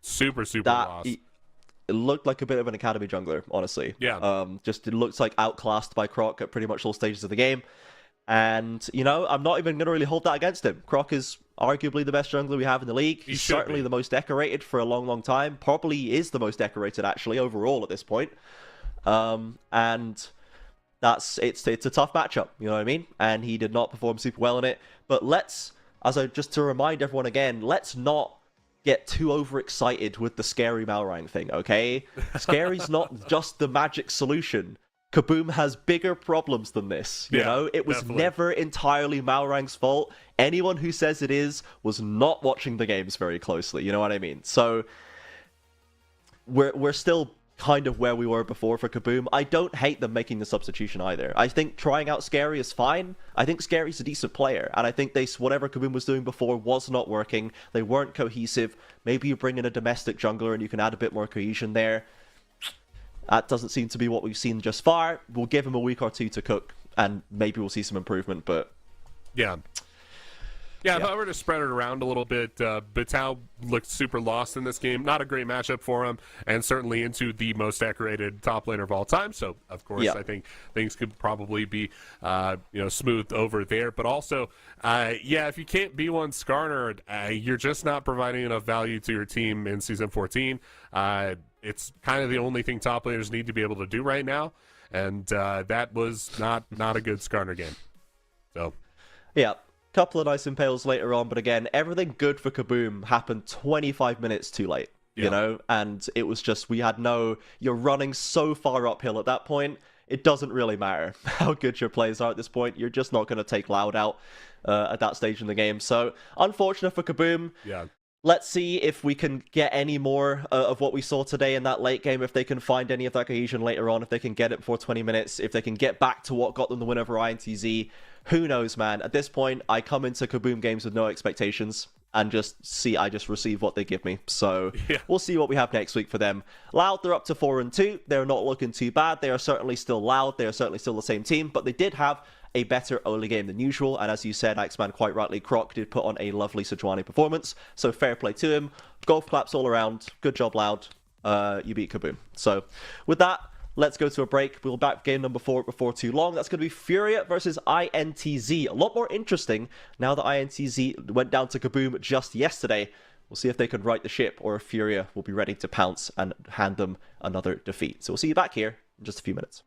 Super lost. It looked like a bit of an academy jungler, honestly. Yeah. Just it looks like outclassed by Croc at pretty much all stages of the game. And, you know, I'm not even going to really hold that against him. Croc is arguably the best jungler we have in the league. He's certainly the most decorated for a long, long time. Probably is the most decorated, actually, overall at this point. And it's a tough matchup, you know what I mean? And he did not perform super well in it. But just to remind everyone again, let's not get too overexcited with the Scary Malrang thing, okay? Scary's not just the magic solution. Kaboom has bigger problems than this, you know? It was never entirely Malrang's fault. Anyone who says it is was not watching the games very closely, you know what I mean? So we're still kind of where we were before for Kaboom. I don't hate them making the substitution either. I think trying out Scary is fine. I think Scary's a decent player, and I think whatever Kaboom was doing before was not working. They weren't cohesive. Maybe you bring in a domestic jungler and you can add a bit more cohesion there. That doesn't seem to be what we've seen just far. We'll give him a week or two to cook, and maybe we'll see some improvement, but yeah. Yeah, if I were to spread it around a little bit, Batal looked super lost in this game. Not a great matchup for him, and certainly into the most decorated top laner of all time. So, of course, I think things could probably be, smoothed over there. But also, if you can't B1 Skarner, you're just not providing enough value to your team in Season 14. It's kind of the only thing top laners need to be able to do right now, and that was not a good Skarner game. So, yeah. Couple of nice impales later on, but again, everything good for Kaboom happened 25 minutes too late, you know? And it was just, you're running so far uphill at that point, it doesn't really matter how good your plays are at this point. You're just not going to take Loud out at that stage in the game. So, unfortunate for Kaboom. Yeah. Let's see if we can get any more of what we saw today in that late game, if they can find any of that cohesion later on, if they can get it before 20 minutes, if they can get back to what got them the win over INTZ. Who knows, man? At this point, I come into Kaboom games with no expectations and I just receive what they give me. So we'll see what we have next week for them. Loud, they're up to 4-2. They're not looking too bad. They are certainly still Loud. They are certainly still the same team, but they did have a better early game than usual, and as you said, Axeman, quite rightly, Croc did put on a lovely Sejuani performance, so fair play to him. Golf claps all around. Good job, Loud. You beat Kaboom. So with that, let's go to a break. We'll be back game number 4 before too long. That's going to be Furia versus INTZ. A lot more interesting now that INTZ went down to Kaboom just yesterday. We'll see if they can right the ship, or if Furia will be ready to pounce and hand them another defeat. So we'll see you back here in just a few minutes.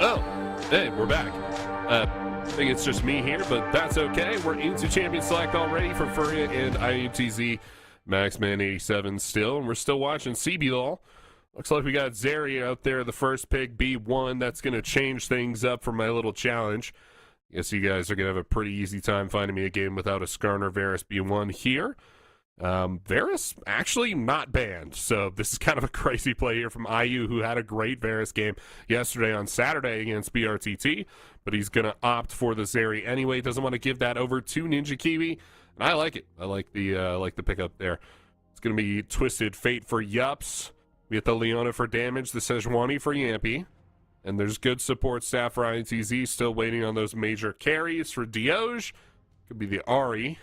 Oh, hey, we're back. I think it's just me here, but that's okay. We're into Champion Select already for Furia and INTZ Maxman 87 still, and we're still watching CBLOL. Looks like we got Zeri out there, the first pick, B1. That's going to change things up for my little challenge. Guess you guys are going to have a pretty easy time finding me a game without a Skarner Varus B1 here. Varus actually not banned, so this is kind of a crazy play here from IU, who had a great Varus game yesterday on Saturday against BRTT, but he's going to opt for the Zeri anyway. Doesn't want to give that over to Ninja Kiwi, and I like it. I like the pickup there. It's going to be Twisted Fate for Yups. We get the Leona for damage, the Sejuani for Yampy, and there's good support staff for INTZ. Still waiting on those major carries for Dioge. Could be the Ari,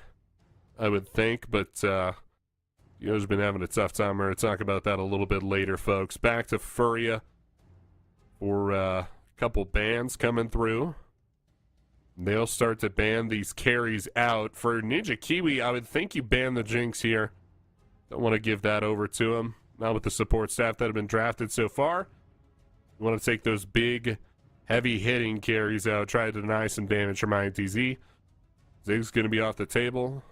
I would think, but Dioge's been having a tough time. We're going to talk about that a little bit later, folks. Back to Furia for a couple bans coming through. They'll start to ban these carries out. For Ninja Kiwi, I would think you ban the Jinx here. Don't want to give that over to him. Not with the support staff that have been drafted so far. You want to take those big, heavy-hitting carries out. Try to deny some damage from INTZ. Zig's going to be off the table.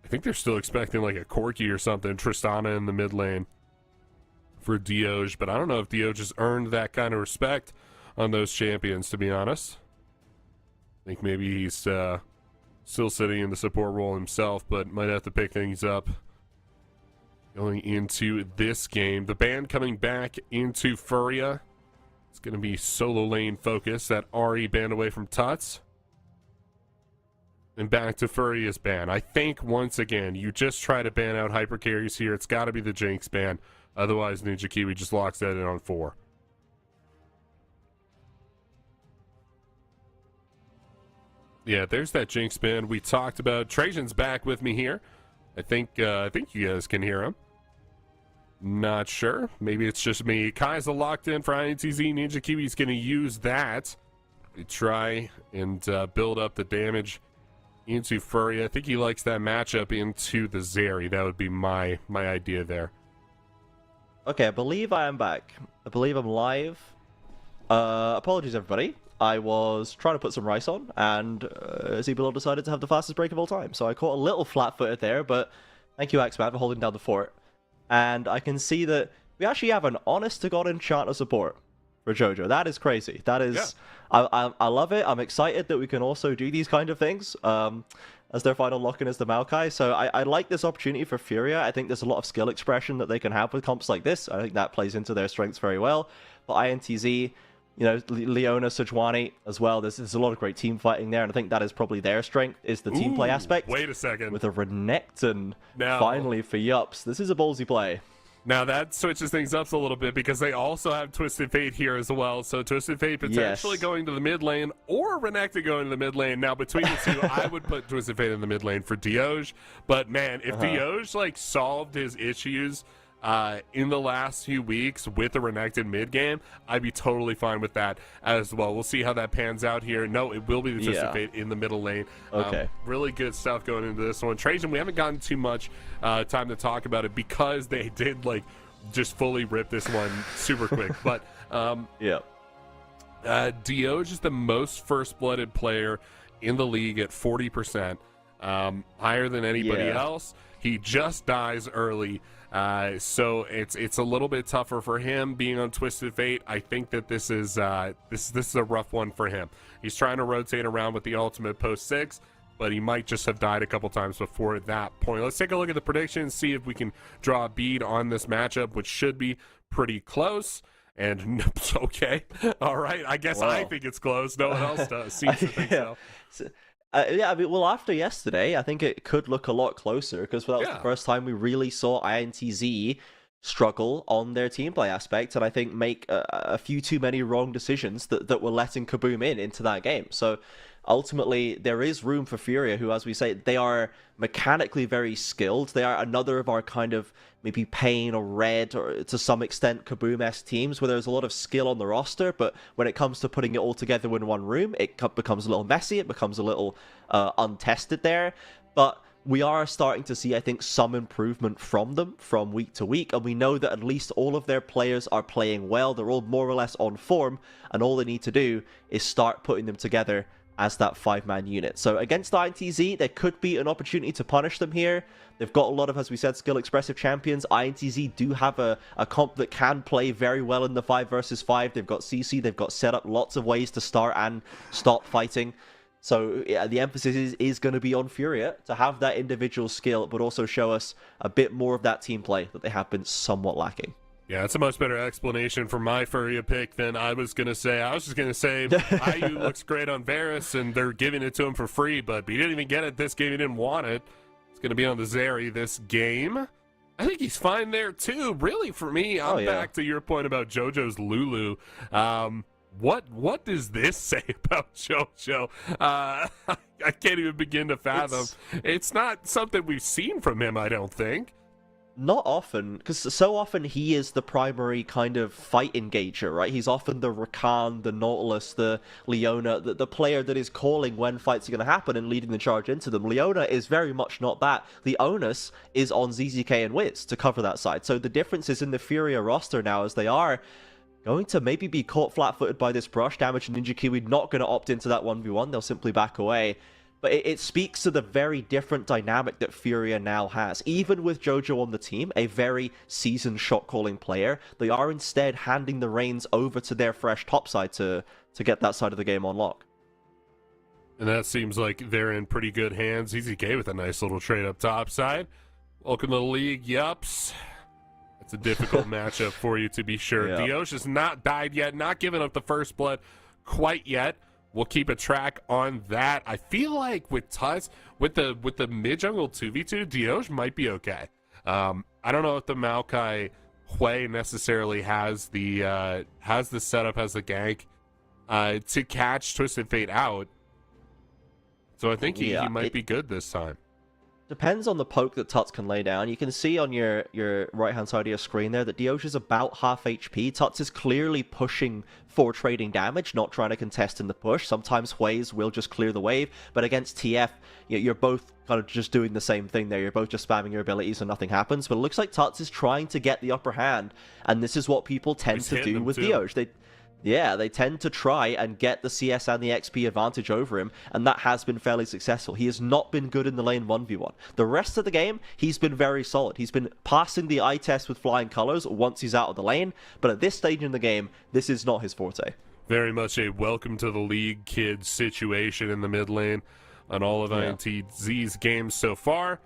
I think they're still expecting like a Corki or something. Tristana in the mid lane for Dioge. But I don't know if Dioge has earned that kind of respect on those champions, to be honest. I think maybe he's still sitting in the support role himself, but might have to pick things up going into this game. The ban coming back into Furia. It's going to be solo lane focus. That Ari banned away from Tuts. And back to Furia's ban. I think, once again, you just try to ban out hyper carries here. It's got to be the Jinx ban. Otherwise, Ninja Kiwi just locks that in on 4. Yeah, there's that Jinx ban we talked about. Trajan's back with me here. I think you guys can hear him. Not sure. Maybe it's just me. Kai's locked in for INTZ. Ninja Kiwi's going to use that to try and build up the damage into Furia. I think he likes that matchup into the Zeri. That would be my idea there. Okay, I believe I am back. I believe I'm live. Apologies, everybody. I was trying to put some rice on, and CBLOL decided to have the fastest break of all time. So I caught a little flat-footed there, but thank you, Axeman, for holding down the fort. And I can see that we actually have an honest-to-God enchanter support for JoJo. That is crazy. That is... Yeah. I love it. I'm excited that we can also do these kind of things as their final lock-in is the Maokai. So I like this opportunity for Furia. I think there's a lot of skill expression that they can have with comps like this. I think that plays into their strengths very well. But INTZ... You know, Leona, Sejuani as well. There's a lot of great team fighting there, and I think that is probably their strength, is the team play aspect. Wait a second. With a Renekton finally for Yups. This is a ballsy play. Now that switches things up a little bit because they also have Twisted Fate here as well. So Twisted Fate potentially going to the mid lane, or Renekton going to the mid lane. Now between the two, I would put Twisted Fate in the mid lane for Dioge. But man, if Dioge like solved his issues in the last few weeks with the Renekton mid game, I'd be totally fine with that as well. We'll see how that pans out here. No, it will be the Twisted Fate in the middle lane. Okay. Really good stuff going into this one. Trajan, we haven't gotten too much time to talk about it because they did like just fully rip this one super quick. But Dioge is the most first-blooded player in the league at 40%, higher than anybody else. He just dies early. So it's a little bit tougher for him being on Twisted Fate. I think that this is a rough one for him. He's trying to rotate around with the ultimate post 6, but he might just have died a couple times before that point. Let's take a look at the predictions, see if we can draw a bead on this matchup, which should be pretty close. And okay, all right. I guess I think it's close. No one else does. Seems to think so. I mean, well, after yesterday, I think it could look a lot closer, because that was the first time we really saw INTZ struggle on their team play aspect, and I think make a few too many wrong decisions that were letting Kaboom into that game. So ultimately, there is room for Furia, who, as we say, they are mechanically very skilled. They are another of our kind of maybe Pain or Red, or to some extent Kaboom-esque teams, where there's a lot of skill on the roster, but when it comes to putting it all together in one room, it becomes a little messy, it becomes a little untested there. But we are starting to see, I think, some improvement from them from week to week, and we know that at least all of their players are playing well. They're all more or less on form, and all they need to do is start putting them together as that 5-man unit. So against INTZ, there could be an opportunity to punish them here. They've got a lot of, as we said, skill-expressive champions. INTZ do have a comp that can play very well in the 5 versus 5. They've got CC, they've got set up lots of ways to start and stop fighting. So yeah, the emphasis is going to be on Furia to have that individual skill, but also show us a bit more of that team play that they have been somewhat lacking. Yeah, it's a much better explanation for my Furia pick than I was going to say. I was just going to say IU looks great on Varus, and they're giving it to him for free, but he didn't even get it this game. He didn't want it. It's going to be on the Zeri this game. I think he's fine there, too. Really, for me, I'm back to your point about JoJo's Lulu. What does this say about JoJo? I can't even begin to fathom. It's not something we've seen from him, I don't think. Not often, because so often he is the primary kind of fight engager, right? He's often the Rakan, the Nautilus, the Leona, the player that is calling when fights are going to happen and leading the charge into them. Leona is very much not that. The onus is on ZZK and Wiz to cover that side. So the difference is in the Furia roster now, as they are going to maybe be caught flat-footed by this brush damage, and Ninja Kiwi not going to opt into that 1v1. They'll simply back away. But it speaks to the very different dynamic that Furia now has. Even with JoJo on the team, a very seasoned shot-calling player, they are instead handing the reins over to their fresh topside to get that side of the game on lock. And that seems like they're in pretty good hands. ZZK with a nice little trade up top side. Welcome to the league, yups. It's a difficult matchup for you, to be sure. Yeah. Diosh has not died yet, not giving up the first blood quite yet. We'll keep a track on that. I feel like with Tuts, with the mid jungle 2v2, Diosh might be okay. I don't know if the Maokai Hui necessarily has the setup, has the gank to catch Twisted Fate out. So I think he might be good this time. Depends on the poke that Tuts can lay down. You can see on your right-hand side of your screen there that Diosh is about half HP. Tuts is clearly pushing for trading damage, not trying to contest in the push. Sometimes Hui's will just clear the wave, but against TF, you're both kind of just doing the same thing there. You're both just spamming your abilities and nothing happens, but it looks like Tuts is trying to get the upper hand, and this is what people tend to do with Diosh. They tend to try and get the CS and the XP advantage over him, and that has been fairly successful. He has not been good in the lane 1v1. The rest of the game, he's been very solid. He's been passing the eye test with flying colors once he's out of the lane, but at this stage in the game, this is not his forte. Very much a welcome to the league kid situation in the mid lane on all of INTZ's games so far.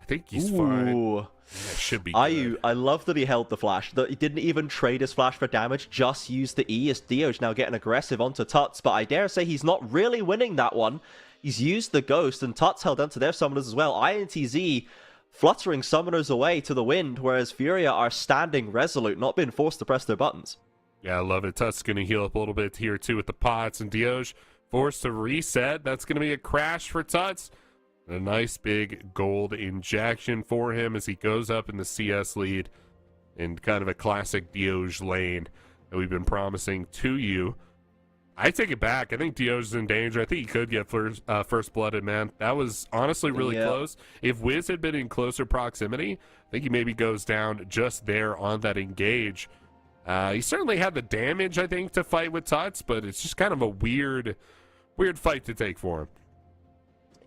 I think he's fine. Yeah, should be good. I love that he held the flash. That he didn't even trade his flash for damage, just used the E as Diosh now getting aggressive onto Tuts, but I dare say he's not really winning that one. He's used the Ghost, and Tuts held onto their summoners as well. INTZ fluttering summoners away to the wind, whereas Furia are standing resolute, not being forced to press their buttons. Yeah, I love it. Tuts going to heal up a little bit here too with the pots, and Diosh forced to reset. That's going to be a crash for Tuts. A nice big gold injection for him as he goes up in the CS lead in kind of a classic Dioge lane that we've been promising to you. I take it back. I think Dioge is in danger. I think he could get first blooded, man. That was honestly really close. If Wiz had been in closer proximity, I think he maybe goes down just there on that engage. He certainly had the damage, I think, to fight with Tuts, but it's just kind of a weird fight to take for him.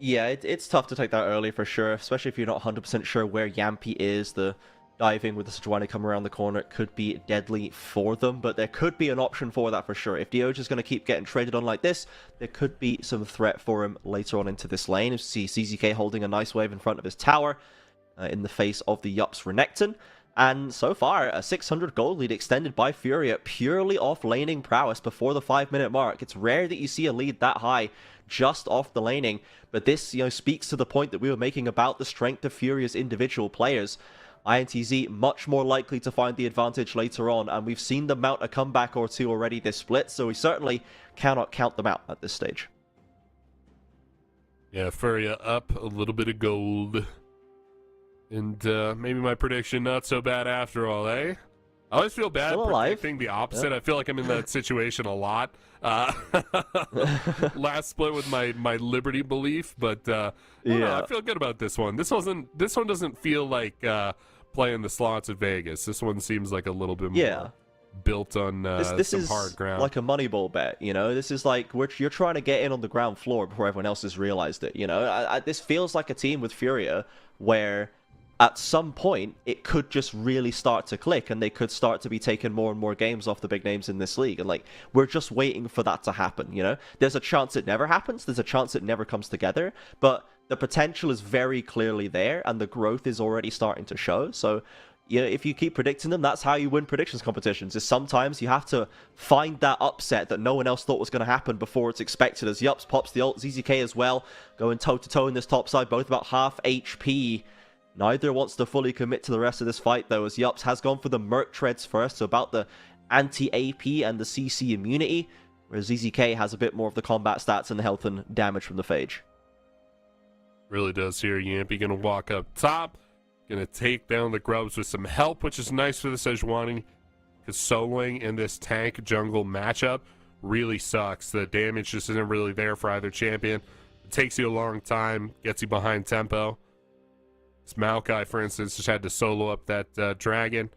Yeah, it's tough to take that early for sure, especially if you're not 100% sure where Yampi is. The diving with the Sejuani come around the corner could be deadly for them, but there could be an option for that for sure. If Dioge is going to keep getting traded on like this, there could be some threat for him later on into this lane. You see ZZK holding a nice wave in front of his tower in the face of the Yups Renekton. And so far, a 600 gold lead extended by Furia purely off laning prowess before the 5-minute mark. It's rare that you see a lead that high just off the laning, but this speaks to the point that we were making about the strength of Furia's individual players. INTZ much more likely to find the advantage later on, and we've seen them mount a comeback or two already this split, so we certainly cannot count them out at this stage. Yeah, Furia up a little bit of gold. And maybe my prediction not so bad after all, eh? I always feel bad Still alive. predicting the opposite. I feel like I'm in that situation a lot. Last split with my Liberty belief, but I don't know, I feel good about this one. This one doesn't feel like playing the slots at Vegas. This one seems like a little bit more built on this some is hard ground. like a Moneyball bet, you know. This is like you're trying to get in on the ground floor before everyone else has realized it. You know, this feels like a team with Furia where at some point it could just really start to click, and they could start to be taking more and more games off the big names in this league. And like we're just waiting for that to happen. You know, there's a chance it never happens. There's a chance it never comes together, but the potential is very clearly there, and the growth is already starting to show. So, you know, if you keep predicting them, that's how you win predictions competitions. Is sometimes you have to find that upset that no one else thought was going to happen before it's expected. As Yups pops the ult, ZZK as well, going toe-to-toe in this top side, both about half HP. Neither wants to fully commit to the rest of this fight, though, as Yups has gone for the Merc Treads first, so about the anti-AP and the CC immunity, whereas ZZK has a bit more of the combat stats and the health and damage from the Phage. Really does here. Yampy going to walk up top. Going to take down the Grubs with some help, which is nice for the Sejuani, because soloing in this tank jungle matchup really sucks. The damage just isn't really there for either champion. It takes you a long time, gets you behind tempo. This Maokai, for instance, just had to solo up that dragon.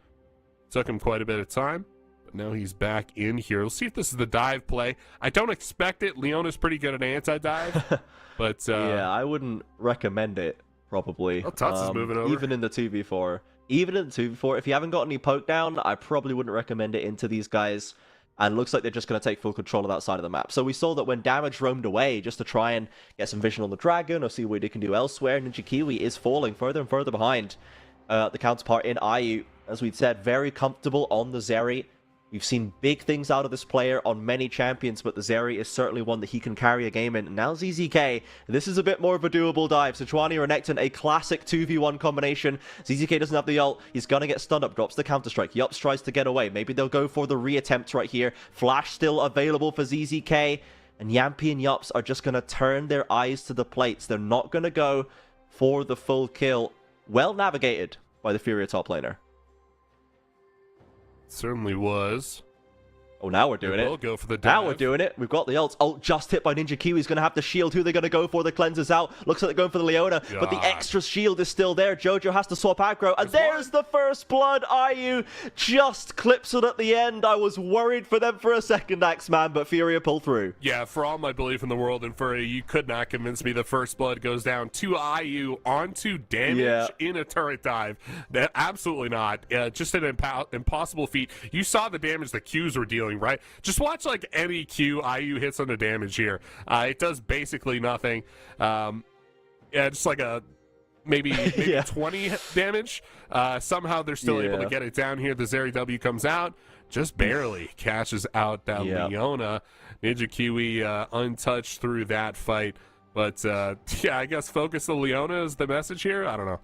Took him quite a bit of time, but now he's back in here. We'll see if this is the dive play. I don't expect it. Leona's pretty good at anti-dive, but... yeah, I wouldn't recommend it. Probably. Oh, Tuts is moving over. Even in the 2v4. Even in the 2v4, if you haven't got any poke down, I probably wouldn't recommend it into these guys. And looks like they're just going to take full control of that side of the map. So we saw that when Damage roamed away, just to try and get some vision on the dragon or see what they can do elsewhere, Ninja Kiwi is falling further and further behind the counterpart in IU. As we've said, very comfortable on the Zeri. We've seen big things out of this player on many champions, but the Zeri is certainly one that he can carry a game in. And now ZZK, this is a bit more of a doable dive. Sejuani or Renekton, a classic 2v1 combination. ZZK doesn't have the ult. He's going to get stunned up, drops the counter-strike. Yups tries to get away. Maybe they'll go for the re-attempt right here. Flash still available for ZZK. And Yampy and Yups are just going to turn their eyes to the plates. They're not going to go for the full kill. Well navigated by the Furia top laner. Certainly was. Oh, now we're doing it. We'll go for the dive. Now we're doing it. We've got the ult. Ult just hit by Ninja Kiwi. He's going to have the shield. Who are they going to go for? The cleanser's out. Looks like they're going for the Leona. God. But the extra shield is still there. Jojo has to swap aggro. And there's the first blood. IU just clips it at the end. I was worried for them for a second, Axeman, but Furia pulled through. Yeah, for all my belief in the world and Furia, you could not convince me the first blood goes down to IU onto damage in a turret dive. That, absolutely not. Just an impossible feat. You saw the damage the Qs were dealing, right? Just watch like any Q IU hits on the damage here. It does basically nothing. Yeah, just like a maybe 20 damage. Somehow they're still able to get it down here. The Zeri W comes out, just barely catches out that Leona. Ninja Kiwi untouched through that fight. But yeah, I guess focus the Leona is the message here. I don't know.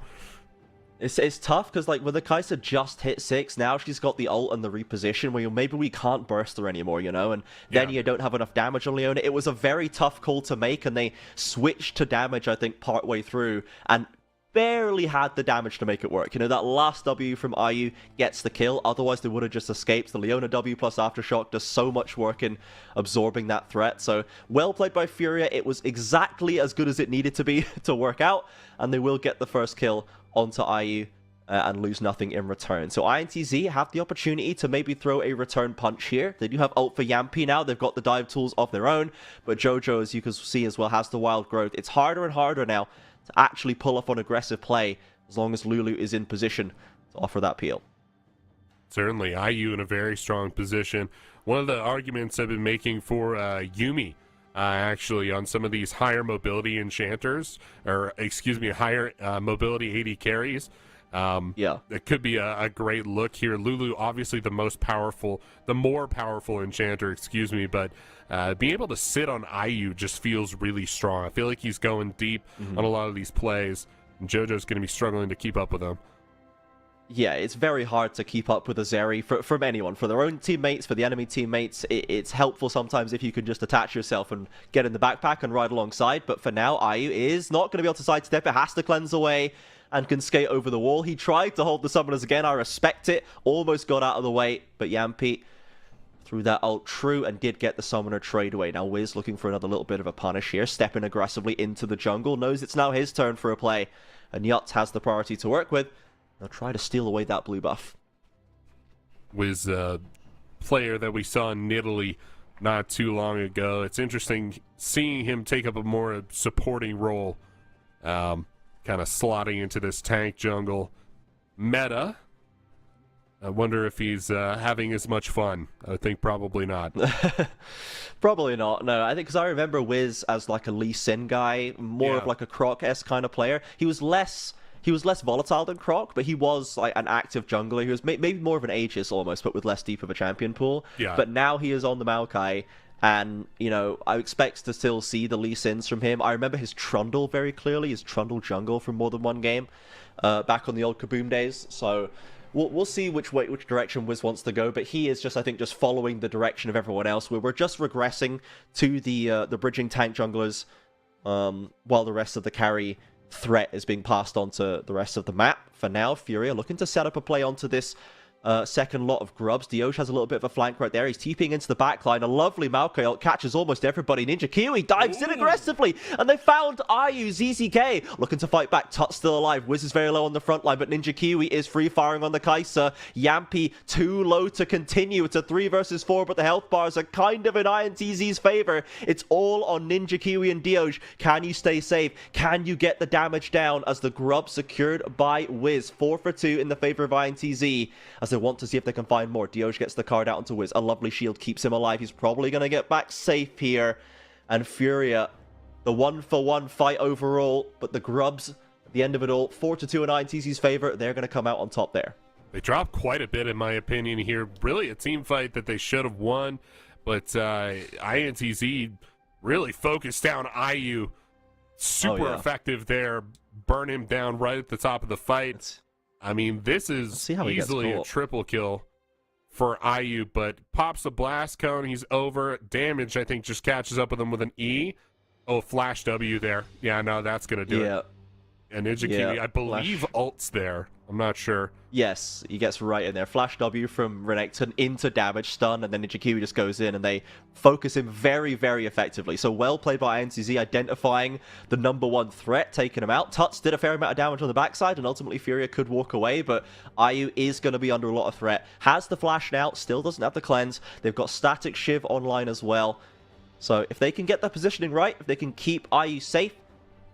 It's tough because, like, with the Kai'Sa just hit 6, now she's got the ult and the reposition where maybe we can't burst her anymore, you know, and then you don't have enough damage on Leona. It was a very tough call to make, and they switched to damage, I think, partway through, and barely had the damage to make it work. You know, that last W from IU gets the kill, otherwise they would have just escaped. The Leona W plus Aftershock does so much work in absorbing that threat, so well played by Furia. It was exactly as good as it needed to be to work out, and they will get the first kill onto IU and lose nothing in return. So INTZ have the opportunity to maybe throw a return punch here. They do have ult for Yampy now. They've got the dive tools of their own, but Jojo, as you can see as well, has the wild growth. It's harder and harder now to actually pull off an aggressive play as long as Lulu is in position to offer that peel. Certainly, IU in a very strong position. One of the arguments I've been making for Yuumi actually on some of these higher mobility enchanters, or excuse me, higher mobility AD carries. It could be a great look here. Lulu, obviously the more powerful enchanter, excuse me, but being able to sit on IU just feels really strong. I feel like he's going deep on a lot of these plays, and JoJo's going to be struggling to keep up with him. Yeah, it's very hard to keep up with a Zeri from anyone. For their own teammates, for the enemy teammates, it's helpful sometimes if you can just attach yourself and get in the backpack and ride alongside. But for now, IU is not going to be able to sidestep. It has to cleanse away. and can skate over the wall. He tried to hold the summoners again. I respect it. Almost got out of the way, but Yampi threw that ult true and did get the summoner trade away. Now Wiz looking for another little bit of a punish here, stepping aggressively into the jungle, knows it's now his turn for a play, and Yutz has the priority to work with. They'll try to steal away that blue buff. Wiz, player that we saw in Italy not too long ago. It's interesting seeing him take up a more supporting role, kind of slotting into this tank jungle meta. I wonder if he's having as much fun. I think probably not. Probably not, no. I think because I remember Wiz as like a Lee Sin guy, more of like a Croc-esque kind of player. He was less volatile than Croc, but he was like an active jungler. He was maybe more of an Aegis almost, but with less deep of a champion pool. Yeah. But now he is on the Maokai, and, you know, I expect to still see the Lee Sins from him. I remember his Trundle very clearly, his Trundle jungle from more than one game, back on the old Kaboom days. So we'll see which direction Wiz wants to go, but he is just, I think, just following the direction of everyone else, where we're just regressing to the bridging tank junglers, while the rest of the carry threat is being passed on to the rest of the map. For now, Furia looking to set up a play onto this second lot of grubs. Dioj has a little bit of a flank right there. He's TPing into the backline. A lovely Maokai ult catches almost everybody. Ninja Kiwi dives in aggressively, and they found Ayu. ZZK looking to fight back. Tut's still alive. Wiz is very low on the front line, but Ninja Kiwi is free firing on the Kai'Sa. Yampi too low to continue. It's a 3 versus 4, but the health bars are kind of in INTZ's favor. It's all on Ninja Kiwi and Dioj. Can you stay safe? Can you get the damage down as the grub secured by Wiz? 4 for 2 in the favor of INTZ, as they want to see if they can find more. Dioj gets the card out onto Wiz. A lovely shield keeps him alive. He's probably going to get back safe here. And Furia, the 1-for-1 fight overall, but the grubs, at the end of it all, 4-2 in INTZ's favor. They're going to come out on top there. They dropped quite a bit, in my opinion, here. Really a team fight that they should have won, but INTZ really focused down IU. Super effective there. Burn him down right at the top of the fight. I mean, this is easily a triple kill for IU, but pops a blast cone. He's over. Damage, I think, just catches up with him with an E. Oh, flash W there. Yeah, no, that's going to do it. And Ninja Kiwi, I believe, ults there. I'm not sure. Yes, he gets right in there. Flash W from Renekton into damage stun, and then Ninja Kiwi just goes in, and they focus him very, very effectively. So well played by INTZ, identifying the #1 threat, taking him out. Tuts did a fair amount of damage on the backside, and ultimately Furia could walk away, but IU is going to be under a lot of threat. Has the flash now, still doesn't have the cleanse. They've got Static Shiv online as well. So if they can get their positioning right, if they can keep IU safe,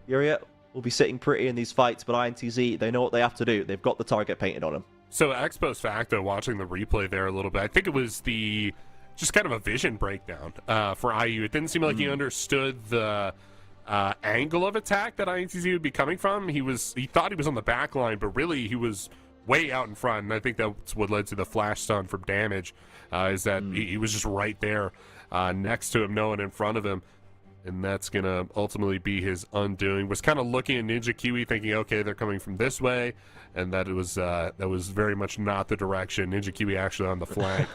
Furia will be sitting pretty in these fights, but INTZ, they know what they have to do. They've got the target painted on them. So ex post facto, watching the replay there a little bit, I think it was just kind of a vision breakdown for IU. It didn't seem like he understood the angle of attack that INTZ would be coming from. He thought he was on the back line, but really he was way out in front, and I think that's what led to the flash stun from damage, is that he was just right there next to him, no one in front of him. And that's going to ultimately be his undoing. Was kind of looking at Ninja Kiwi thinking, okay, they're coming from this way, and that was very much not the direction. Ninja Kiwi actually on the flank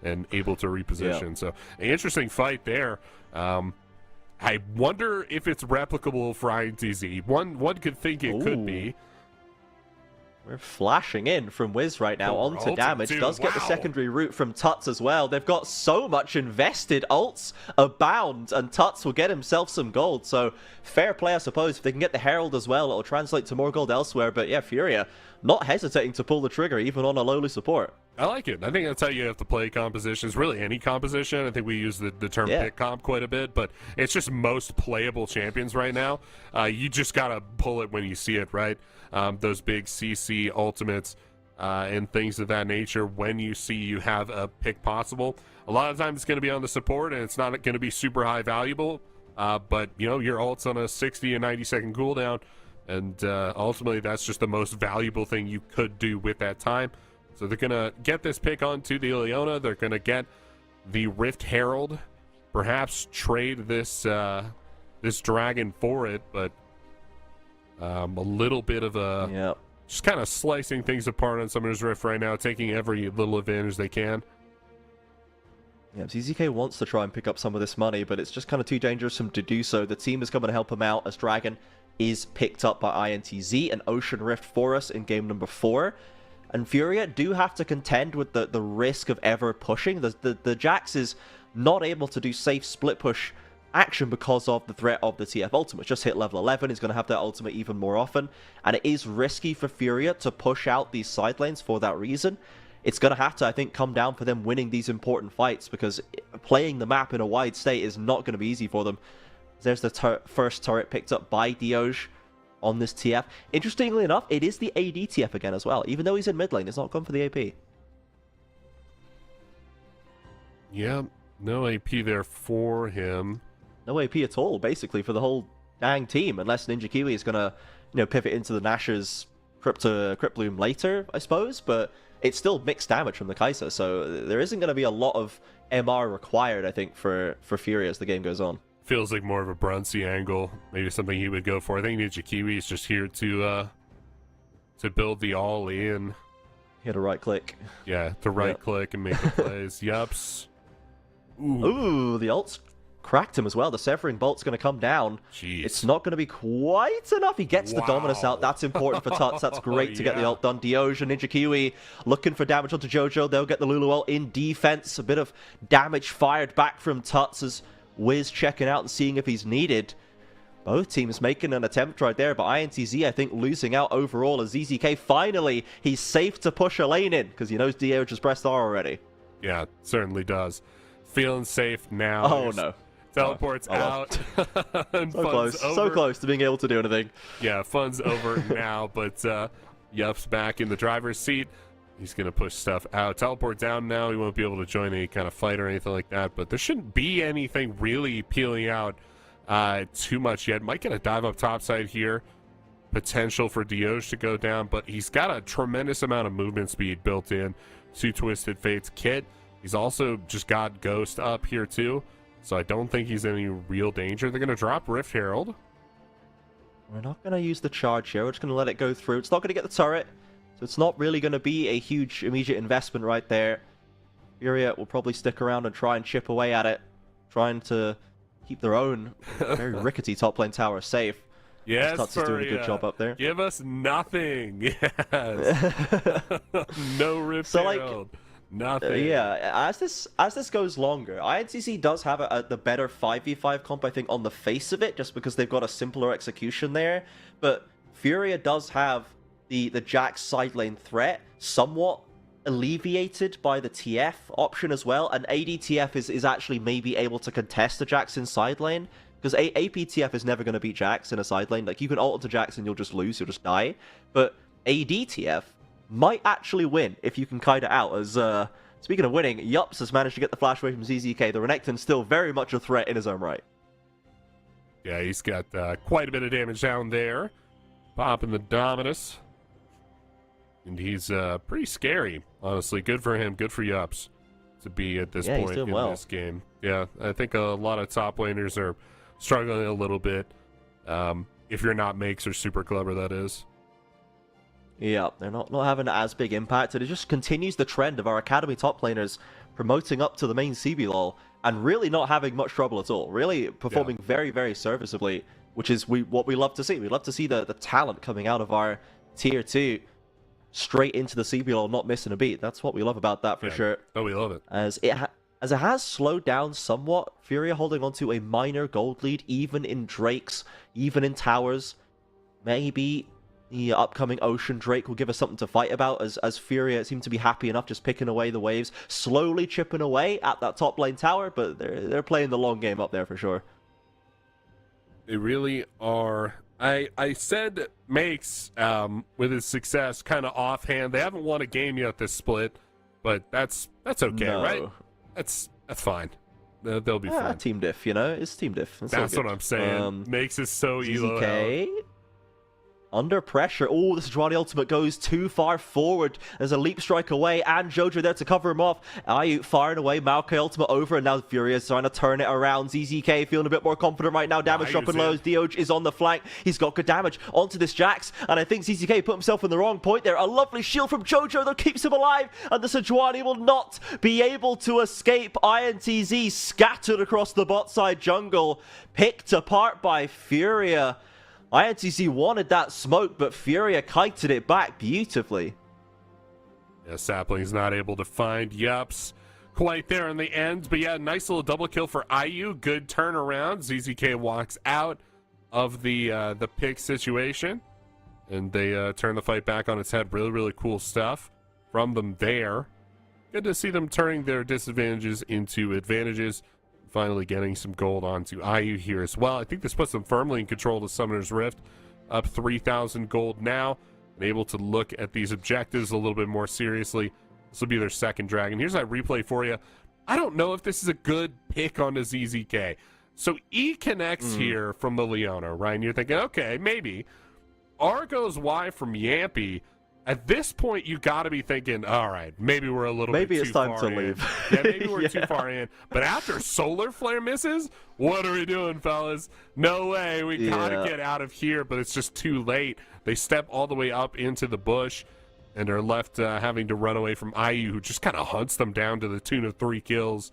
and able to reposition. Yeah. So an interesting fight there. I wonder if it's replicable for INTZ. One could think it could be. We're flashing in from Wiz right now onto damage. Does get the secondary route from Tuts as well. They've got so much invested. Ults abound, and Tuts will get himself some gold. So fair play, I suppose. If they can get the Herald as well, it'll translate to more gold elsewhere. But yeah, Furia not hesitating to pull the trigger, even on a lowly support. I like it. I think that's how you have to play compositions. Really, any composition. I think we use the term pick comp quite a bit, but it's just most playable champions right now. You just got to pull it when you see it, right? Those big CC ultimates and things of that nature. When you see you have a pick possible, a lot of times it's going to be on the support, and it's not going to be super high valuable. But, you know, your ult's on a 60 and 90-second cooldown, and ultimately that's just the most valuable thing you could do with that time. So they're going to get this pick onto the Ileona. They're going to get the Rift Herald, perhaps trade this this dragon for it, but a little bit of a just kind of slicing things apart on Summoner's Rift right now, taking every little advantage they can. Yeah, ZZK wants to try and pick up some of this money, but it's just kind of too dangerous for him to do so. The team is coming to help him out as Dragon is picked up by INTZ and Ocean Rift for us in game number 4. And Furia do have to contend with the risk of ever pushing. The Jax is not able to do safe split push action because of the threat of the TF ultimate. Just hit level 11, he's going to have that ultimate even more often. And it is risky for Furia to push out these side lanes for that reason. It's going to have to, I think, come down for them winning these important fights, because playing the map in a wide state is not going to be easy for them. There's the first turret picked up by Dioj on this TF. Interestingly enough, it is the AD TF again as well. Even though he's in mid lane, it's not gone for the AP. Yeah, no AP there for him. No AP at all, basically, for the whole dang team, unless Ninja Kiwi is going to, pivot into the Nash's Crypt Bloom later, I suppose, but it's still mixed damage from the Kai'Sa, so there isn't going to be a lot of MR required, I think, for Fury as the game goes on. Feels like more of a Brunsey angle, maybe something he would go for. I think Ninja Kiwi is just here to build the all-in. Hit a right click. Yeah, to right click and make the plays. Yups. Ooh, the ult's cracked him as well. The Severing Bolt's going to come down. Jeez. It's not going to be quite enough. He gets the Dominus out. That's important for Tuts. That's great to get the ult done. Dioj and Ninja Kiwi looking for damage onto Jojo. They'll get the Lulu ult in defense. A bit of damage fired back from Tuts as Wiz checking out and seeing if he's needed. Both teams making an attempt right there, but INTZ, I think, losing out overall as ZZK finally, he's safe to push a lane in because he knows Dioj has pressed R already. Yeah, certainly does. Feeling safe now. Oh, no. Teleports out. And so close to being able to do anything. Yeah, fun's over now, but Yup's back in the driver's seat. He's going to push stuff out. Teleport down now. He won't be able to join any kind of fight or anything like that, but there shouldn't be anything really peeling out too much yet. Might get a dive up topside here. Potential for Dioj to go down, but he's got a tremendous amount of movement speed built in to Twisted Fate's kit. He's also just got Ghost up here too, so I don't think he's in any real danger. They're going to drop Rift Herald. We're not going to use the charge here. We're just going to let it go through. It's not going to get the turret, so it's not really going to be a huge immediate investment right there. Furia will probably stick around and try and chip away at it, trying to keep their own very rickety top lane tower safe. Yes, Tuts is doing a good job up there. Give us nothing. Yes. No Rift Herald. Nothing. Yeah, as this goes longer, INTZ does have the better 5v5 comp, I think, on the face of it, just because they've got a simpler execution there. But Furia does have the Jax side lane threat somewhat alleviated by the TF option as well, and ADTF is actually maybe able to contest the Jax in side lane, because APTF is never going to beat Jax in a side lane. Like, you can ult to Jax and you'll just lose, you'll just die. But ADTF might actually win if you can kite it out, as speaking of winning, Yups has managed to get the flash away from ZZK. The Renekton's still very much a threat in his own right. Yeah, he's got quite a bit of damage down there. Popping the Dominus. And he's pretty scary, honestly. Good for him, good for Yups to be at this point in this game. Yeah, I think a lot of top laners are struggling a little bit. If you're not Makes or Super Clever, that is. Yeah, they're not having as big impact, and it just continues the trend of our Academy top laners promoting up to the main CBLOL and really not having much trouble at all. Really performing very, very serviceably, which is what we love to see. We love to see the talent coming out of our Tier 2 straight into the CBLOL, not missing a beat. That's what we love about that for sure. Oh, we love it. As it has slowed down somewhat, Furia holding on to a minor gold lead, even in Drakes, even in Towers. Maybe the upcoming Ocean Drake will give us something to fight about, as Furia seem to be happy enough just picking away the waves, slowly chipping away at that top lane tower, but they're playing the long game up there for sure. They really are. I said Makes, with his success, kind of offhand. They haven't won a game yet this split, but that's okay, right? That's fine. They'll be fine. Team diff, it's team diff. That's what I'm saying. Makes is so elo out. Under pressure. Oh, the Sejuani ultimate goes too far forward. There's a leap strike away, and Jojo there to cover him off. Ayu firing away. Maokai ultimate over, and now Furia's trying to turn it around. ZZK feeling a bit more confident right now. Damage dropping low. Dioj is on the flank. He's got good damage onto this Jax, and I think ZZK put himself in the wrong point there. A lovely shield from Jojo that keeps him alive, and the Sejuani will not be able to escape. INTZ scattered across the bot side jungle, picked apart by Furia. INTZ wanted that smoke, but Furia kited it back beautifully. Yeah, Sapling's not able to find Yups quite there in the end. But yeah, nice little double kill for IU. Good turnaround. ZZK walks out of the pick situation. And they turn the fight back on its head. Really, really cool stuff from them there. Good to see them turning their disadvantages into advantages. Finally getting some gold onto IU here as well. I think this puts them firmly in control of the Summoner's Rift. Up 3,000 gold now. And able to look at these objectives a little bit more seriously. This will be their second dragon. Here's that replay for you. I don't know if this is a good pick on the ZZK. So E connects here from the Leona, right? And you're thinking, okay, maybe. R goes Y from Yampy. At this point, you got to be thinking, all right, maybe we're a little bit too far in. Maybe it's time to leave. Yeah, maybe we're too far in. But after Solar Flare misses, what are we doing, fellas? No way. We got to get out of here, but it's just too late. They step all the way up into the bush and are left having to run away from IU, who just kind of hunts them down to the tune of 3 kills.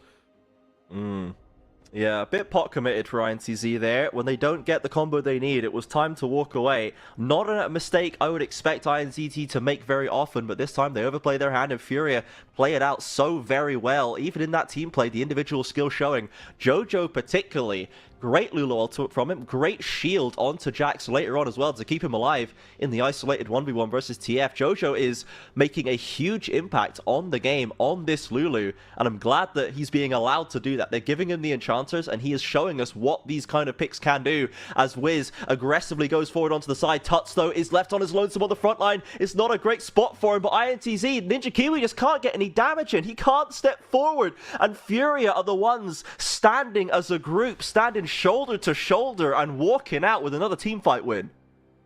Yeah, a bit pot committed for INTZ there. When they don't get the combo they need, it was time to walk away. Not a mistake I would expect INTZ to make very often, but this time they overplay their hand and Furia play it out so very well. Even in that team play, the individual skill showing. Jojo particularly, great Lulu ultimate from him, great shield onto Jax later on as well to keep him alive in the isolated 1v1 versus TF. Jojo is making a huge impact on the game, on this Lulu, and I'm glad that he's being allowed to do that. They're giving him the enchanters, and he is showing us what these kind of picks can do as Wiz aggressively goes forward onto the side. Tuts, though, is left on his lonesome on the front line. It's not a great spot for him, but INTZ, Ninja Kiwi just can't get any damage in. He can't step forward, and Furia are the ones standing as a group, standing shoulder to shoulder and walking out with another teamfight win.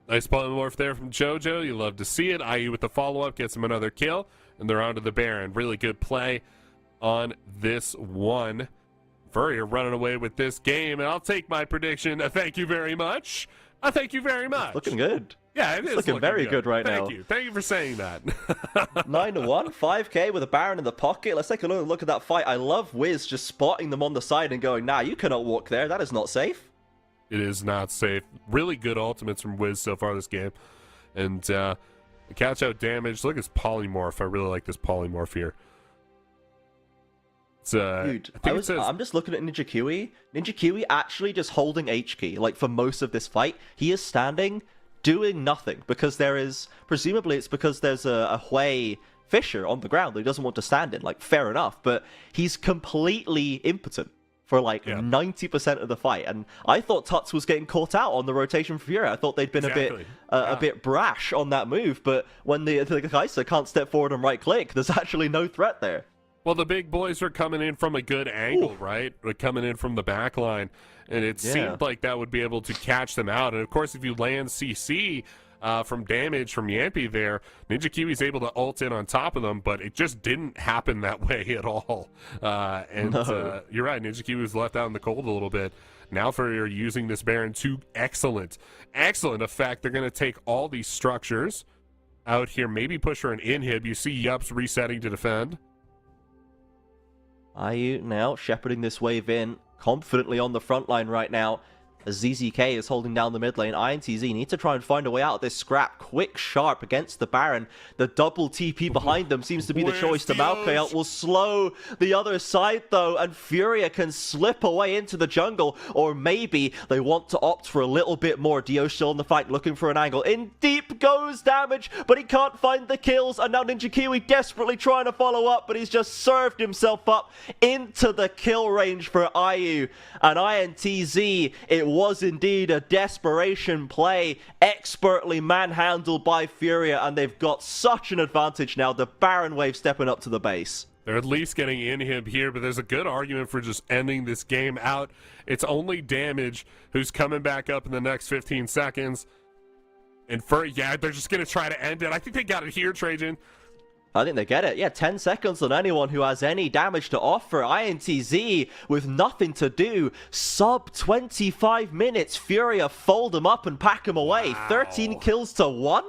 Nice polymorph there from Jojo. You love to see it. IU with the follow-up gets him another kill, and they're on to the Baron. Really good play on this one. Furrier running away with this game, and I'll take my prediction. Thank you very much. Thank you very much. Looking good. Yeah, it is looking very good right now. Thank you for saying that. 9-1, 5k with a Baron in the pocket. Let's take a look at that fight. I love Wiz just spotting them on the side and going, nah, you cannot walk there. That is not safe. It is not safe. Really good ultimates from Wiz so far this game. And catch out damage. Look at this polymorph. I really like this polymorph here. Dude, I'm just looking at Ninja Kiwi. Ninja Kiwi actually just holding H key, like for most of this fight. He is standing, doing nothing, because there is, presumably it's because there's a Hui fissure on the ground that he doesn't want to stand in. Like, fair enough, but he's completely impotent for like 90% of the fight. And I thought Tuts was getting caught out on the rotation for Fury. I thought they'd been a bit brash on that move, but when the Kaiser can't step forward and right click, there's actually no threat there. Well, the big boys are coming in from a good angle, right? They're coming in from the back line, and it seemed like that would be able to catch them out. And, of course, if you land CC from damage from Yampy there, Ninja Kiwi's able to ult in on top of them, but it just didn't happen that way at all. You're right, Ninja Kiwi was left out in the cold a little bit. Now for using this Baron to excellent effect. They're going to take all these structures out here, maybe push for an inhib. You see Yups resetting to defend. IU now shepherding this wave in confidently on the front line right now as ZZK is holding down the mid lane. INTZ need to try and find a way out of this scrap. Quick, sharp against the Baron. The double TP behind them seems to be the choice. The Malkael will slow the other side though, and Furia can slip away into the jungle, or maybe they want to opt for a little bit more. Dio still in the fight, looking for an angle. In deep goes damage, but he can't find the kills, and now Ninja Kiwi desperately trying to follow up, but he's just served himself up into the kill range for IU. And INTZ, it was indeed a desperation play, expertly manhandled by Furia, and they've got such an advantage now. The Baron wave stepping up to the base. They're at least getting inhib here, but there's a good argument for just ending this game out. It's only Damage who's coming back up in the next 15 seconds. And they're just going to try to end it. I think they got it here, Trajan. I think they get it. Yeah, 10 seconds on anyone who has any damage to offer. INTZ with nothing to do. Sub 25 minutes. Furia fold them up and pack them away. Wow. 13 kills to 1?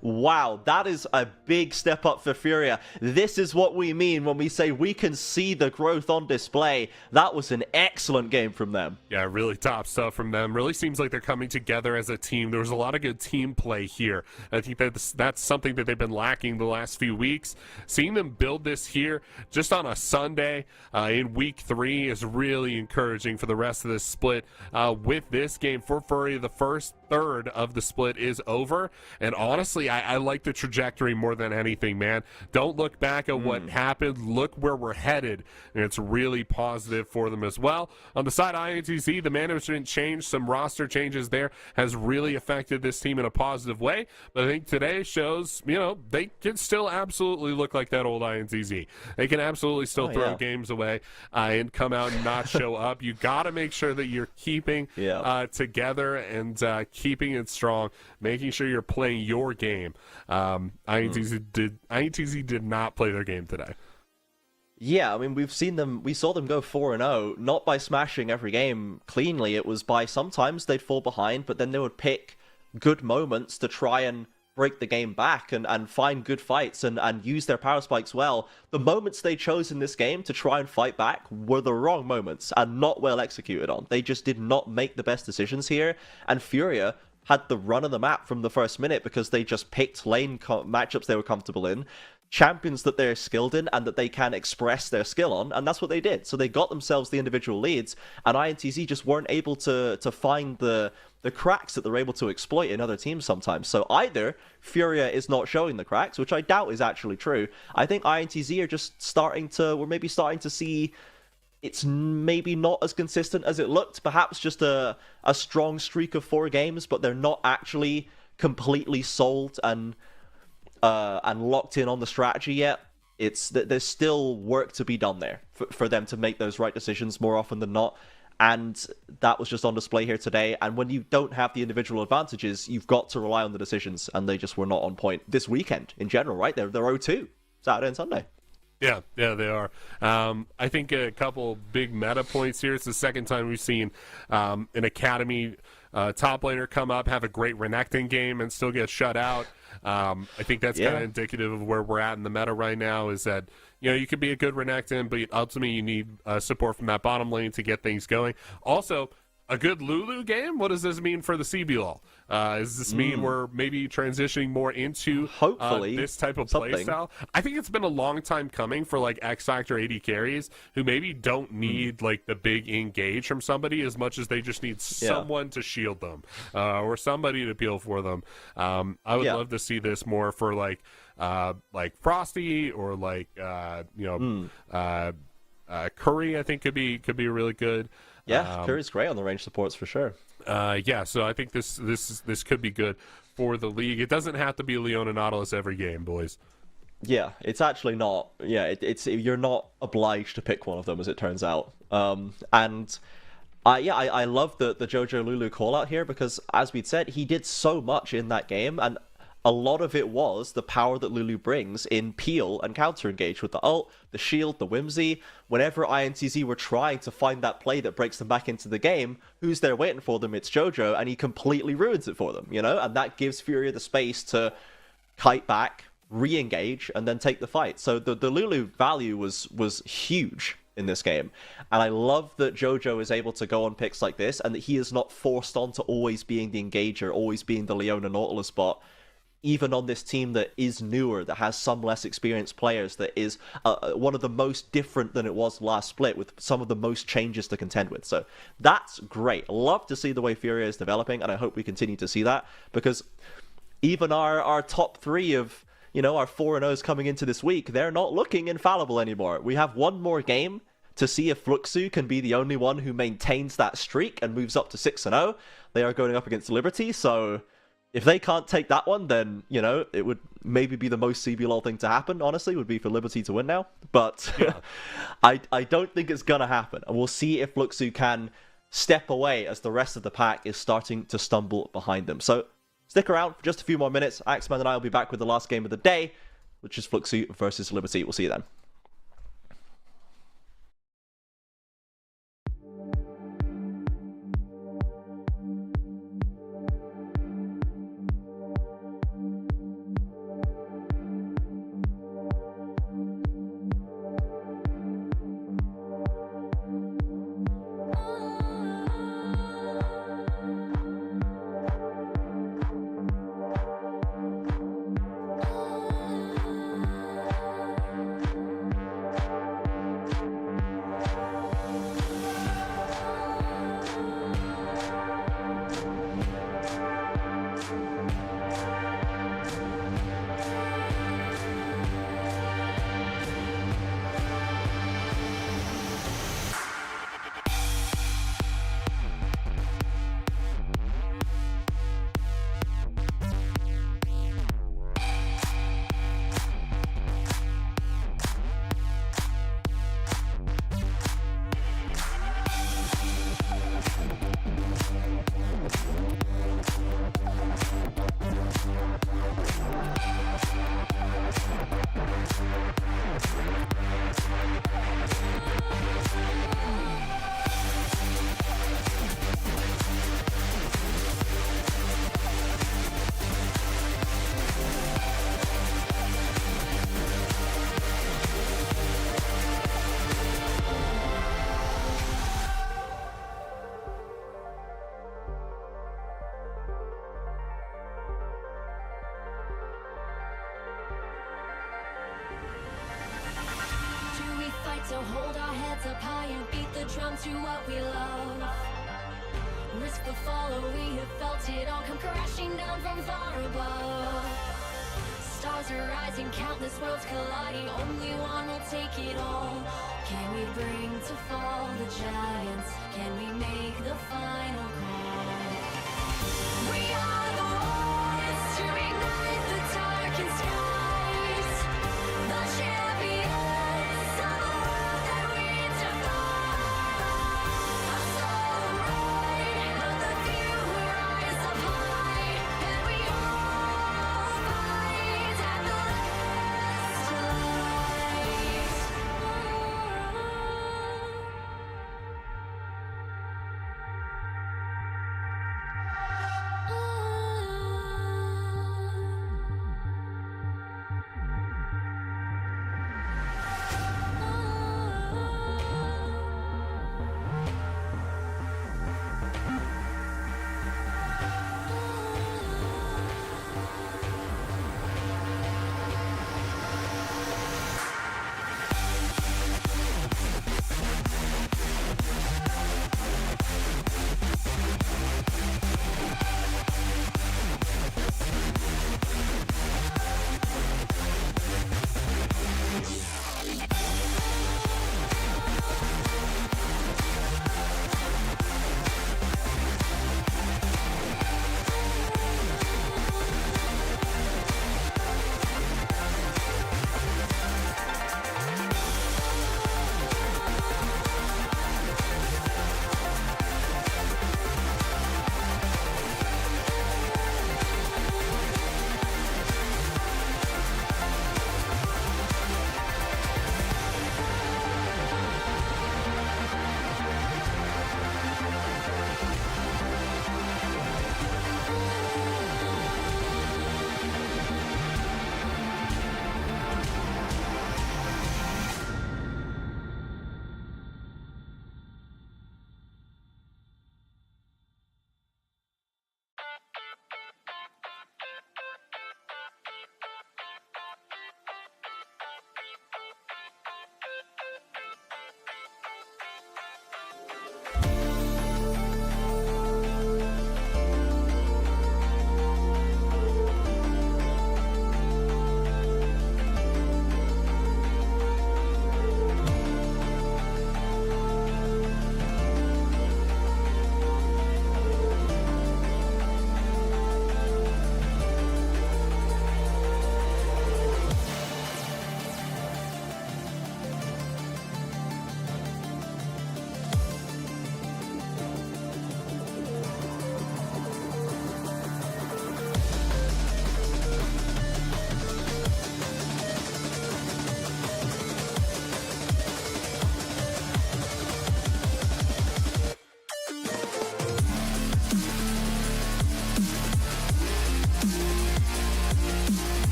Wow, that is a big step up for Furia. This is what we mean when we say we can see the growth on display. That was an excellent game from them. Yeah, really top stuff from them. Really seems like they're coming together as a team. There was a lot of good team play here. I think that's something that they've been lacking the last few weeks. Seeing them build this here just on a Sunday in week 3 is really encouraging for the rest of this split. With this game for Furia, the first third of the split is over, and honestly I like the trajectory more than anything, man. Don't look back at what happened, look where we're headed, and it's really positive for them as well. On the side of INTZ, the management change, some roster changes there has really affected this team in a positive way, but I think today shows, you know, they can still absolutely look like that old INTZ. They can absolutely still throw games away and come out and not show up. You got to make sure that you're keeping together and keeping it strong, making sure you're playing your game. INTZ did not play their game today. Yeah, I mean, we saw them go 4-0, not by smashing every game cleanly. It was by sometimes they'd fall behind, but then they would pick good moments to try and break the game back and find good fights and use their power spikes well. The moments they chose in this game to try and fight back were the wrong moments and not well executed on. They just did not make the best decisions here, and Furia had the run of the map from the first minute because they just picked lane matchups they were comfortable in, champions that they're skilled in and that they can express their skill on, and that's what they did. So they got themselves the individual leads, and INTZ just weren't able to find the cracks that they're able to exploit in other teams sometimes. So either Furia is not showing the cracks, which I doubt is actually true. I think INTZ are just we're maybe starting to see it's maybe not as consistent as it looked. Perhaps just a strong streak of 4 games, but they're not actually completely sold and locked in on the strategy yet. There's still work to be done there for them to make those right decisions more often than not. And that was just on display here today. And when you don't have the individual advantages, you've got to rely on the decisions, and they just were not on point this weekend in general, right? They're 0-2 Saturday and Sunday. Yeah, they are. I think a couple big meta points here. It's the second time we've seen an Academy top laner come up, have a great Renekton game, and still get shut out. I think that's kind of indicative of where we're at in the meta right now, is that, you know, you could be a good Renekton, but ultimately you need support from that bottom lane to get things going. Also, a good Lulu game? What does this mean for the CBLOL? Does this mean we're maybe transitioning more into hopefully this type of playstyle? I think it's been a long time coming for like X Factor AD carries who maybe don't need like the big engage from somebody as much as they just need someone to shield them or somebody to peel for them. I would love to see this more for like Frosty or like Curry. I think could be really good. Yeah, Curry's great on the range supports for sure. So I think this could be good for the league. It doesn't have to be Leona Nautilus every game, boys. Yeah, it's actually not. Yeah, it's you're not obliged to pick one of them, as it turns out. And I love the Jojo Lulu call out here, because as we'd said, he did so much in that game, and a lot of it was the power that Lulu brings in peel and counter engage with the ult, the shield, the whimsy. Whenever INTZ were trying to find that play that breaks them back into the game, who's there waiting for them? It's Jojo, and he completely ruins it for them, you know? And that gives Furia the space to kite back, re-engage, and then take the fight. So the Lulu value was huge in this game. And I love that Jojo is able to go on picks like this, and that he is not forced on to always being the engager, always being the Leona Nautilus bot. Even on this team that is newer, that has some less experienced players, that is one of the most different than it was last split, with some of the most changes to contend with. So that's great. Love to see the way Furia is developing, and I hope we continue to see that, because even our top 3 of, you know, our 4-0s coming into this week, they're not looking infallible anymore. We have one more game to see if Fluxu can be the only one who maintains that streak and moves up to 6-0. They are going up against Liberty, so if they can't take that one, then, you know, it would maybe be the most CBLOL thing to happen, honestly, would be for Liberty to win now. But I don't think it's going to happen. And we'll see if Fluxu can step away as the rest of the pack is starting to stumble behind them. So stick around for just a few more minutes. Axeman and I will be back with the last game of the day, which is Fluxu versus Liberty. We'll see you then. hold our heads up high and beat the drum to what we love. Risk the fall, oh, we have felt it all come crashing down from far above. Stars are rising, countless worlds colliding, only one will take it all. Can we bring to fall the giants? Can we make the final call? We are the ones to ignite the darkened skies, the champions of the world that we defy. A soul right of the few who rise up high, and we all fight at the last light.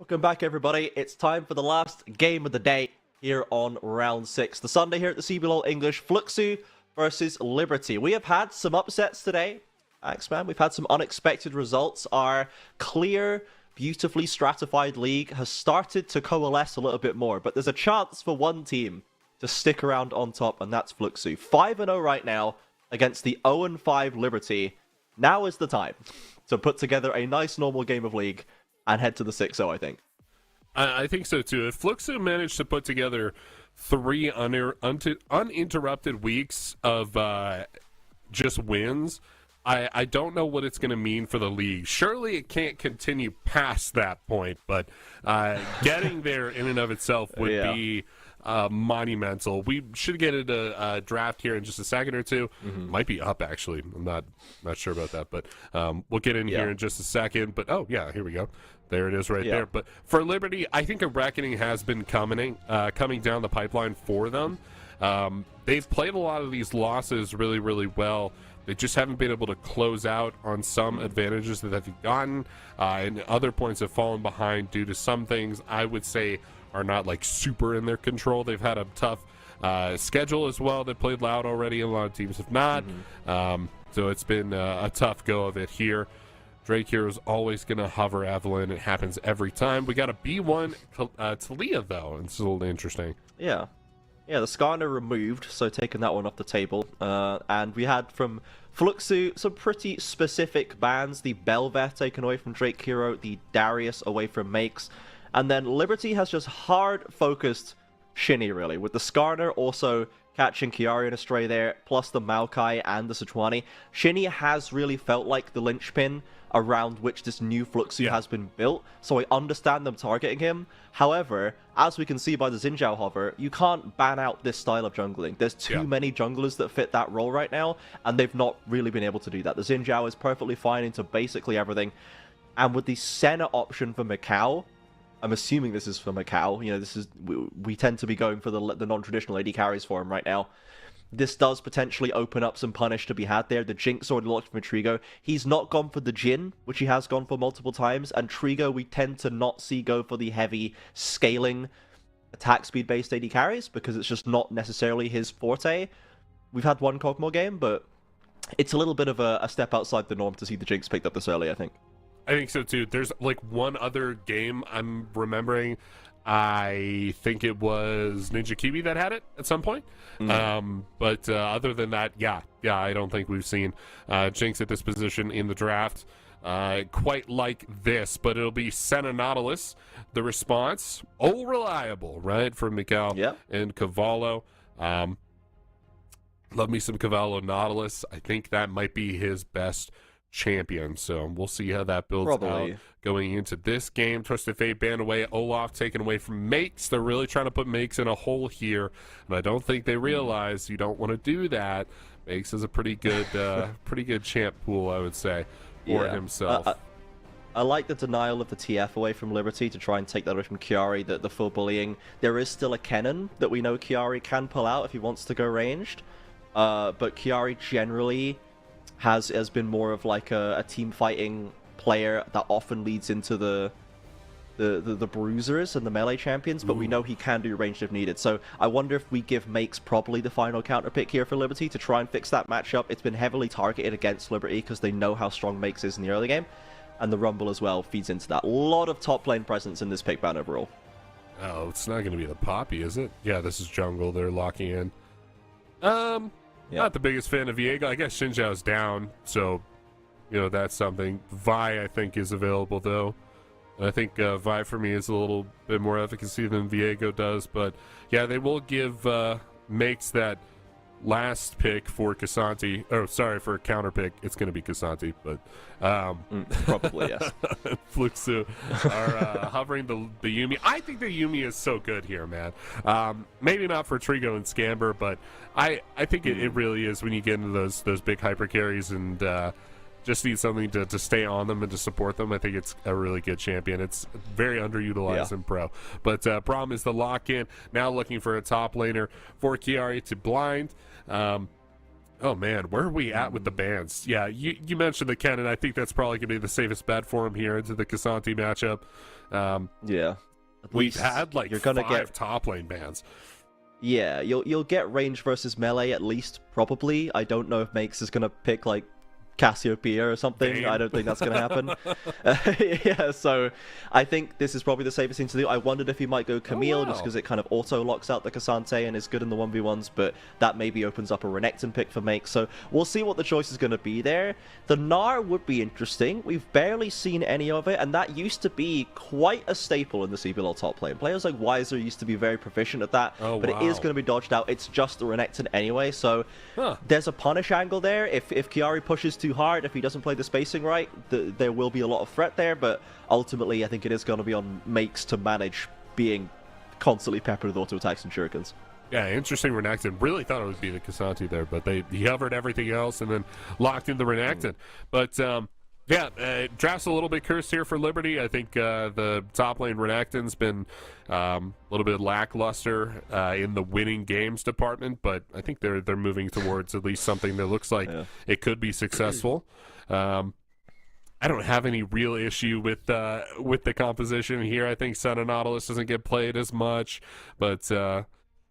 Welcome back, everybody. It's time for the last game of the day here on round 6. The Sunday here at the CBLOL English, Fluxu versus Liberty. We have had some upsets today, Axeman. We've had some unexpected results. Our clear, beautifully stratified league has started to coalesce a little bit more, but there's a chance for one team to stick around on top, and that's Fluxu. 5-0 right now against the 0-5 Liberty. Now is the time to put together a nice normal game of league and head to the 6-0, I think. I think so, too. If Fluxu managed to put together 3 uninterrupted weeks of just wins, I don't know what it's going to mean for the league. Surely it can't continue past that point, but getting there in and of itself would be monumental. We should get into a draft here in just a second or two. Might be up, actually. I'm not sure about that, but we'll get in here in just a second. But oh yeah, here we go. There it is right there. But for Liberty, I think a reckoning has been coming down the pipeline for them. They've played a lot of these losses really, really well. They just haven't been able to close out on some advantages that they've gotten, and other points have fallen behind due to some things I would say are not like super in their control. They've had a tough schedule as well. They played loud already, and a lot of teams have not. So it's been a tough go of it here. Drake here is always going to hover Evelyn. It happens every time. We got a B1 Talia, though. It's a little interesting. Yeah, the Skarner removed, so taking that one off the table. And we had from Fluxu some pretty specific bans. The Belvet taken away from Drake Hero, the Darius away from Makes. And then Liberty has just hard-focused Shinny, really, with the Skarner also catching Kiari and Astray there, plus the Maokai and the Sichuani. Shinny has really felt like the linchpin around which this new Fluxu has been built, so I understand them targeting him. However, as we can see by the Xin Zhao hover, you can't ban out this style of jungling. There's too many junglers that fit that role right now, and they've not really been able to do that. The Xin Zhao is perfectly fine into basically everything, and with the Senna option for Macau, I'm assuming this is for Macau. You know, this is we tend to be going for the non-traditional AD carries for him right now. This does potentially open up some punish to be had there. The Jinx already locked from Trigo. He's not gone for the Jhin, which he has gone for multiple times. And Trigo, we tend to not see go for the heavy scaling attack speed based AD carries because it's just not necessarily his forte. We've had one Kog'Maw game, but it's a little bit of a step outside the norm to see the Jinx picked up this early, I think. I think so too. There's like one other game I'm remembering. I think it was Ninja Kiwi that had it at some point. But other than that, yeah, I don't think we've seen Jinx at this position in the draft quite like this. But it'll be Senna Nautilus. The response, reliable, right, from Mikal and Cavallo. Love me some Cavallo Nautilus. I think that might be his best champion, so we'll see how that builds out going into this game. Twisted Fate banned away, Olaf taken away from Makes. They're really trying to put Makes in a hole here, and I don't think they realize you don't want to do that. Makes is a pretty good champ pool, I would say, for himself. I like the denial of the TF away from Liberty to try and take that away from Kiari, the full bullying. There is still a Kennen that we know Kiari can pull out if he wants to go ranged, but Kiari generally has been more of like a team fighting player that often leads into the bruisers and the melee champions, but we know he can do ranged if needed. So I wonder if we give Makes probably the final counter pick here for Liberty to try and fix that matchup. It's been heavily targeted against Liberty because they know how strong Makes is in the early game, and the Rumble as well feeds into that. A lot of top lane presence in this pick ban overall. Oh, it's not going to be the Poppy, is it? Yeah, this is jungle. They're locking in. Not the biggest fan of Viego. I guess Xin Zhao's down, so, you know, that's something. Vi, I think, is available, though. I think Vi, for me, is a little bit more efficacy than Viego does, but, yeah, they will give Makes that last pick for Casanti. Oh, sorry, for a counter pick. It's going to be Casanti, but... probably, yes. Fluxu are hovering the Yuumi. I think the Yuumi is so good here, man. Maybe not for Trigo and Scamber, but I think it really is when you get into those big hyper carries and just need something to stay on them and to support them. I think it's a really good champion. It's very underutilized in Pro. But Braum is the lock-in. Now looking for a top laner for Kiari to blind. Oh man, where are we at with the bans? Yeah, you mentioned the Ken, and I think that's probably going to be the safest bet for him here into the Casanti matchup. Yeah. We've had like you're gonna 5 get top lane bans. Yeah, you'll get range versus melee at least, probably. I don't know if Makes is gonna pick like Cassiopeia or something. Bane. I don't think that's gonna happen. Yeah, so I think this is probably the safest thing to do. I wondered if he might go Camille just because it kind of auto locks out the Cassante and is good in the 1v1s, but that maybe opens up a Renekton pick for Make. So we'll see what the choice is gonna be there. The Gnar would be interesting. We've barely seen any of it, and that used to be quite a staple in the CBLOL top lane. Players like Weiser used to be very proficient at that, but it is going to be dodged out. It's just the Renekton anyway, so there's a punish angle there. If Chiari pushes too hard, if he doesn't play the spacing right, there will be a lot of threat there, but ultimately I think it is going to be on Makes to manage being constantly peppered with auto attacks and shurikens. Yeah, interesting Renekton. Really thought it would be the Casanti there, but he covered everything else and then locked in the Renekton. But draft's a little bit cursed here for Liberty. I think the top lane Renekton's been a little bit lackluster in the winning games department, but I think they're moving towards at least something that looks like it could be successful. I don't have any real issue with the composition here. I think Son of Nautilus doesn't get played as much, but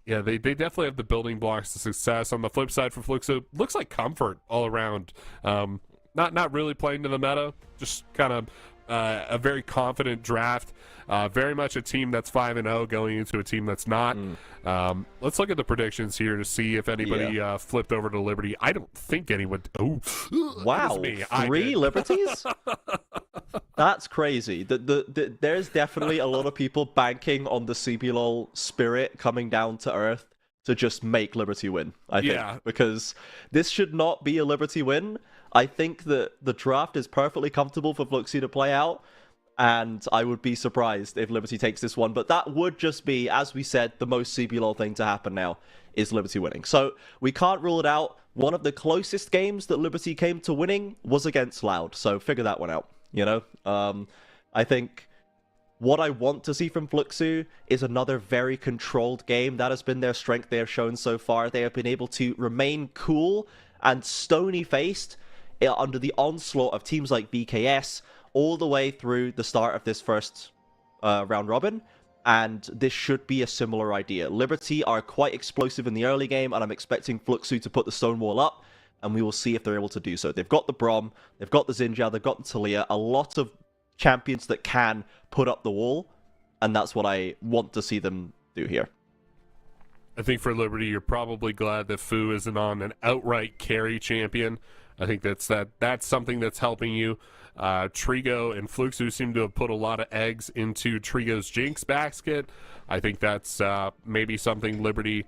yeah, they definitely have the building blocks to success. On the flip side for Fluxo, looks like comfort all around. Not really playing to the meta, just kind of a very confident draft. Very much a team that's 5-0 going into a team that's not. Let's look at the predictions here to see if anybody flipped over to Liberty. I don't think anyone. Oh, wow! Me. 3 Liberties? That's crazy. There's definitely a lot of people banking on the CBLOL spirit coming down to earth to just make Liberty win, I think. Because this should not be a Liberty win. I think that the draft is perfectly comfortable for Fluxy to play out, and I would be surprised if Liberty takes this one. But that would just be, as we said, the most CBLOL thing to happen now is Liberty winning. So we can't rule it out. One of the closest games that Liberty came to winning was against Loud, so figure that one out, you know? I think what I want to see from Fluxu is another very controlled game. That has been their strength they have shown so far. They have been able to remain cool and stony-faced under the onslaught of teams like BKS all the way through the start of this first round robin, and this should be a similar idea. Liberty are quite explosive in the early game, and I'm expecting Fluxu to put the Stonewall up, and we will see if they're able to do so. They've got the Brom, they've got the Zinja, they've got the Talia, a lot of champions that can put up the wall, and that's what I want to see them do here. I think for Liberty, you're probably glad that Fu isn't on an outright carry champion. I think that's something that's helping you. Trigo and Fluxu seem to have put a lot of eggs into Trigo's Jinx basket. I think that's maybe something Liberty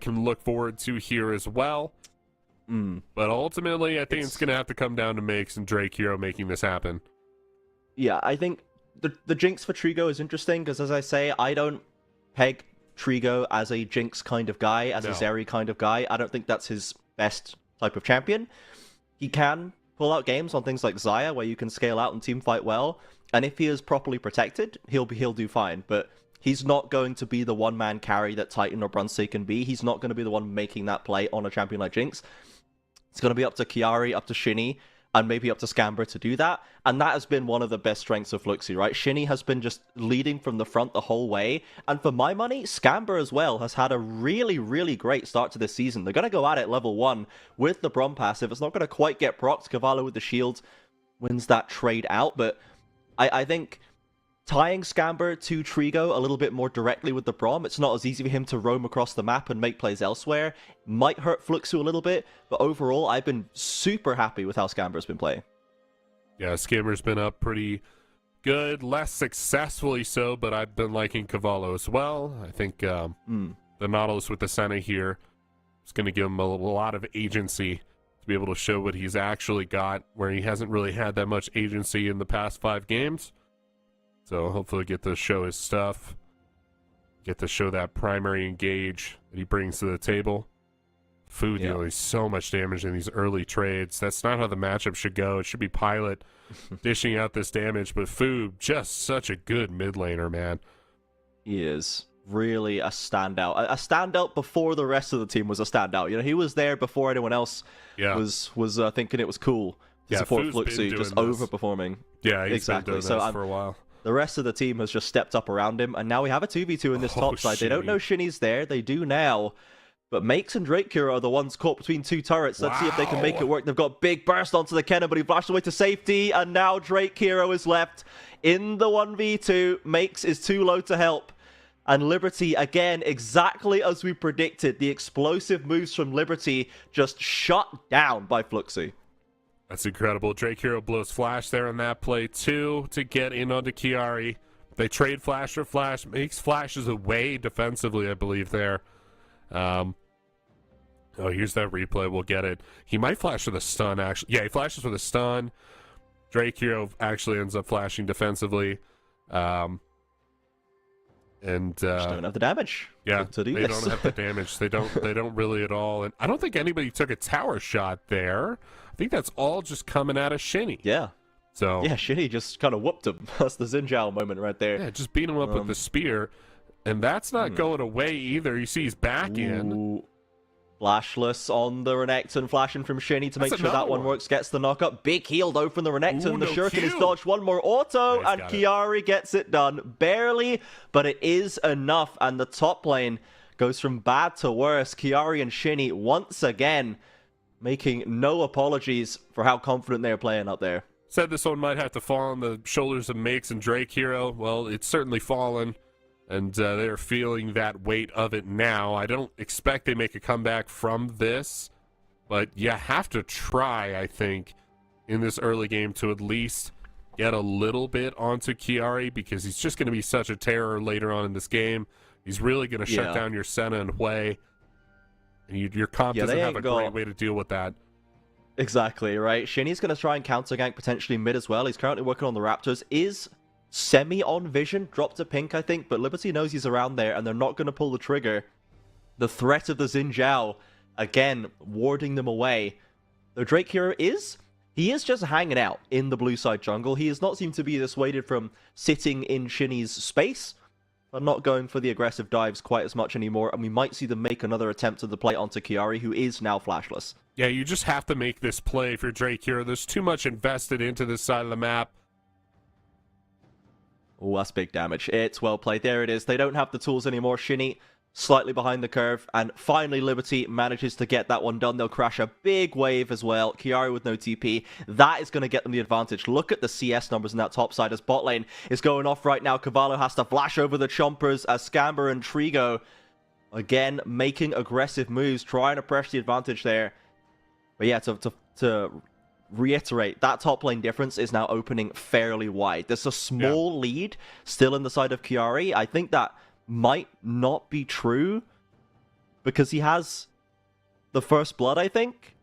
can look forward to here as well. But ultimately, I think it's going to have to come down to Makes and Drake Hero making this happen. Yeah, I think the Jinx for Trigo is interesting because, as I say, I don't peg Trigo as a Jinx kind of guy, as a Zeri kind of guy. I don't think that's his best type of champion. He can pull out games on things like Xayah, where you can scale out and team fight well, and if he is properly protected, he'll do fine, but he's not going to be the one-man carry that Titan or Brunsey can be. He's not going to be the one making that play on a champion like Jinx. It's going to be up to Chiari, up to Shinny, and maybe up to Scamber to do that, and that has been one of the best strengths of Fluxy, right? Shinny has been just leading from the front the whole way, and for my money, Scamber as well has had a really, really great start to this season. They're going to go at it level 1 with the Brom passive. It's not going to quite get procced. Cavallo with the shield wins that trade out, but I think tying Scamber to Trigo a little bit more directly with the Brom, it's not as easy for him to roam across the map and make plays elsewhere. Might hurt Fluxu a little bit, but overall, I've been super happy with how Scamber's been playing. Yeah, Scamber's been up pretty good, less successfully so, but I've been liking Cavallo as well. I think the Nautilus with the Senna here is going to give him a lot of agency to be able to show what he's actually got, where he hasn't really had that much agency in the past 5 games. So hopefully get to show his stuff, get to show that primary engage that he brings to the table. Fu dealing so much damage in these early trades. That's not how the matchup should go. It should be Pilot dishing out this damage, but Fu, just such a good mid laner, man. He is. really a standout. A standout before the rest of the team was a standout. You know, he was there before anyone else was thinking it was cool to support Fluxy, just overperforming. Yeah, he's exactly. been doing this for a while. The rest of the team has just stepped up around him, and now we have a 2v2 in this top side. They don't know Shinny's there. They do now. But Makes and Drake Hero are the ones caught between two turrets. Let's see if they can make it work. They've got big burst onto the cannon, but he flashed away to safety, and now Drake Hero is left in the 1v2. Makes is too low to help. And Liberty, again, exactly as we predicted, the explosive moves from Liberty just shut down by Fluxy. That's incredible. Drake Hero blows Flash there on that play, too, to get in onto Chiari. They trade Flash for Flash. Makes flashes away defensively, I believe, there. Oh, here's that replay. We'll get it. He might flash for the stun, actually. Yeah, he flashes for the stun. Drake Hero actually ends up flashing defensively. And just don't have the damage. Yeah, to do they this. don't have the damage. They don't really at all. And I don't think anybody took a tower shot there. I think that's all just coming out of Shinny. Yeah. So yeah, Shinny just kind of whooped him. That's the Xinjiao moment right there. Yeah, just beat him up with the spear. And that's not going away either. You see he's back in. Flashless on the Renekton, flashing from Shinny to make sure that one works. Gets the knockup. Big heal though from the Renekton. The Shuriken is dodged. One more auto, and Chiari gets it done. Barely, but it is enough. And the top lane goes from bad to worse. Chiari and Shinny once again making no apologies for how confident they're playing out there. Said this one might have to fall on the shoulders of Makes and Drake Hero. Well, it's certainly fallen. And they're feeling that weight of it now. I don't expect they make a comeback from this, but you have to try, I think, in this early game to at least get a little bit onto Chiari, because he's just going to be such a terror later on in this game. He's really going to shut down your Senna and Hui. And your comp doesn't have a great way to deal with that. Exactly, right? Shinny's going to try and counter gank potentially mid as well. He's currently working on the Raptors. Is semi on vision, dropped to pink, I think, but Liberty knows he's around there, and they're not going to pull the trigger. The threat of the Xinjiao, again, warding them away. The Drake Hero he is just hanging out in the blue side jungle. He does not seem to be dissuaded from sitting in Shinny's space, but not going for the aggressive dives quite as much anymore, and we might see them make another attempt at the play onto Chiari, who is now flashless. Yeah, you just have to make this play for Drake Hero. There's too much invested into this side of the map. Oh, that's big damage. It's well played. There it is. They don't have the tools anymore. Shinny slightly behind the curve, and finally Liberty manages to get that one done. They'll crash a big wave as well. Chiari with no TP. That is going to get them the advantage. Look at the CS numbers in that top side as bot lane is going off right now. Cavallo has to flash over the chompers as Scamber and Trigo, again, making aggressive moves, trying to press the advantage there. But yeah, to reiterate, that top lane difference is now opening fairly wide. There's a small lead still in the side of Chiari. I think that might not be true because he has the first blood, I think.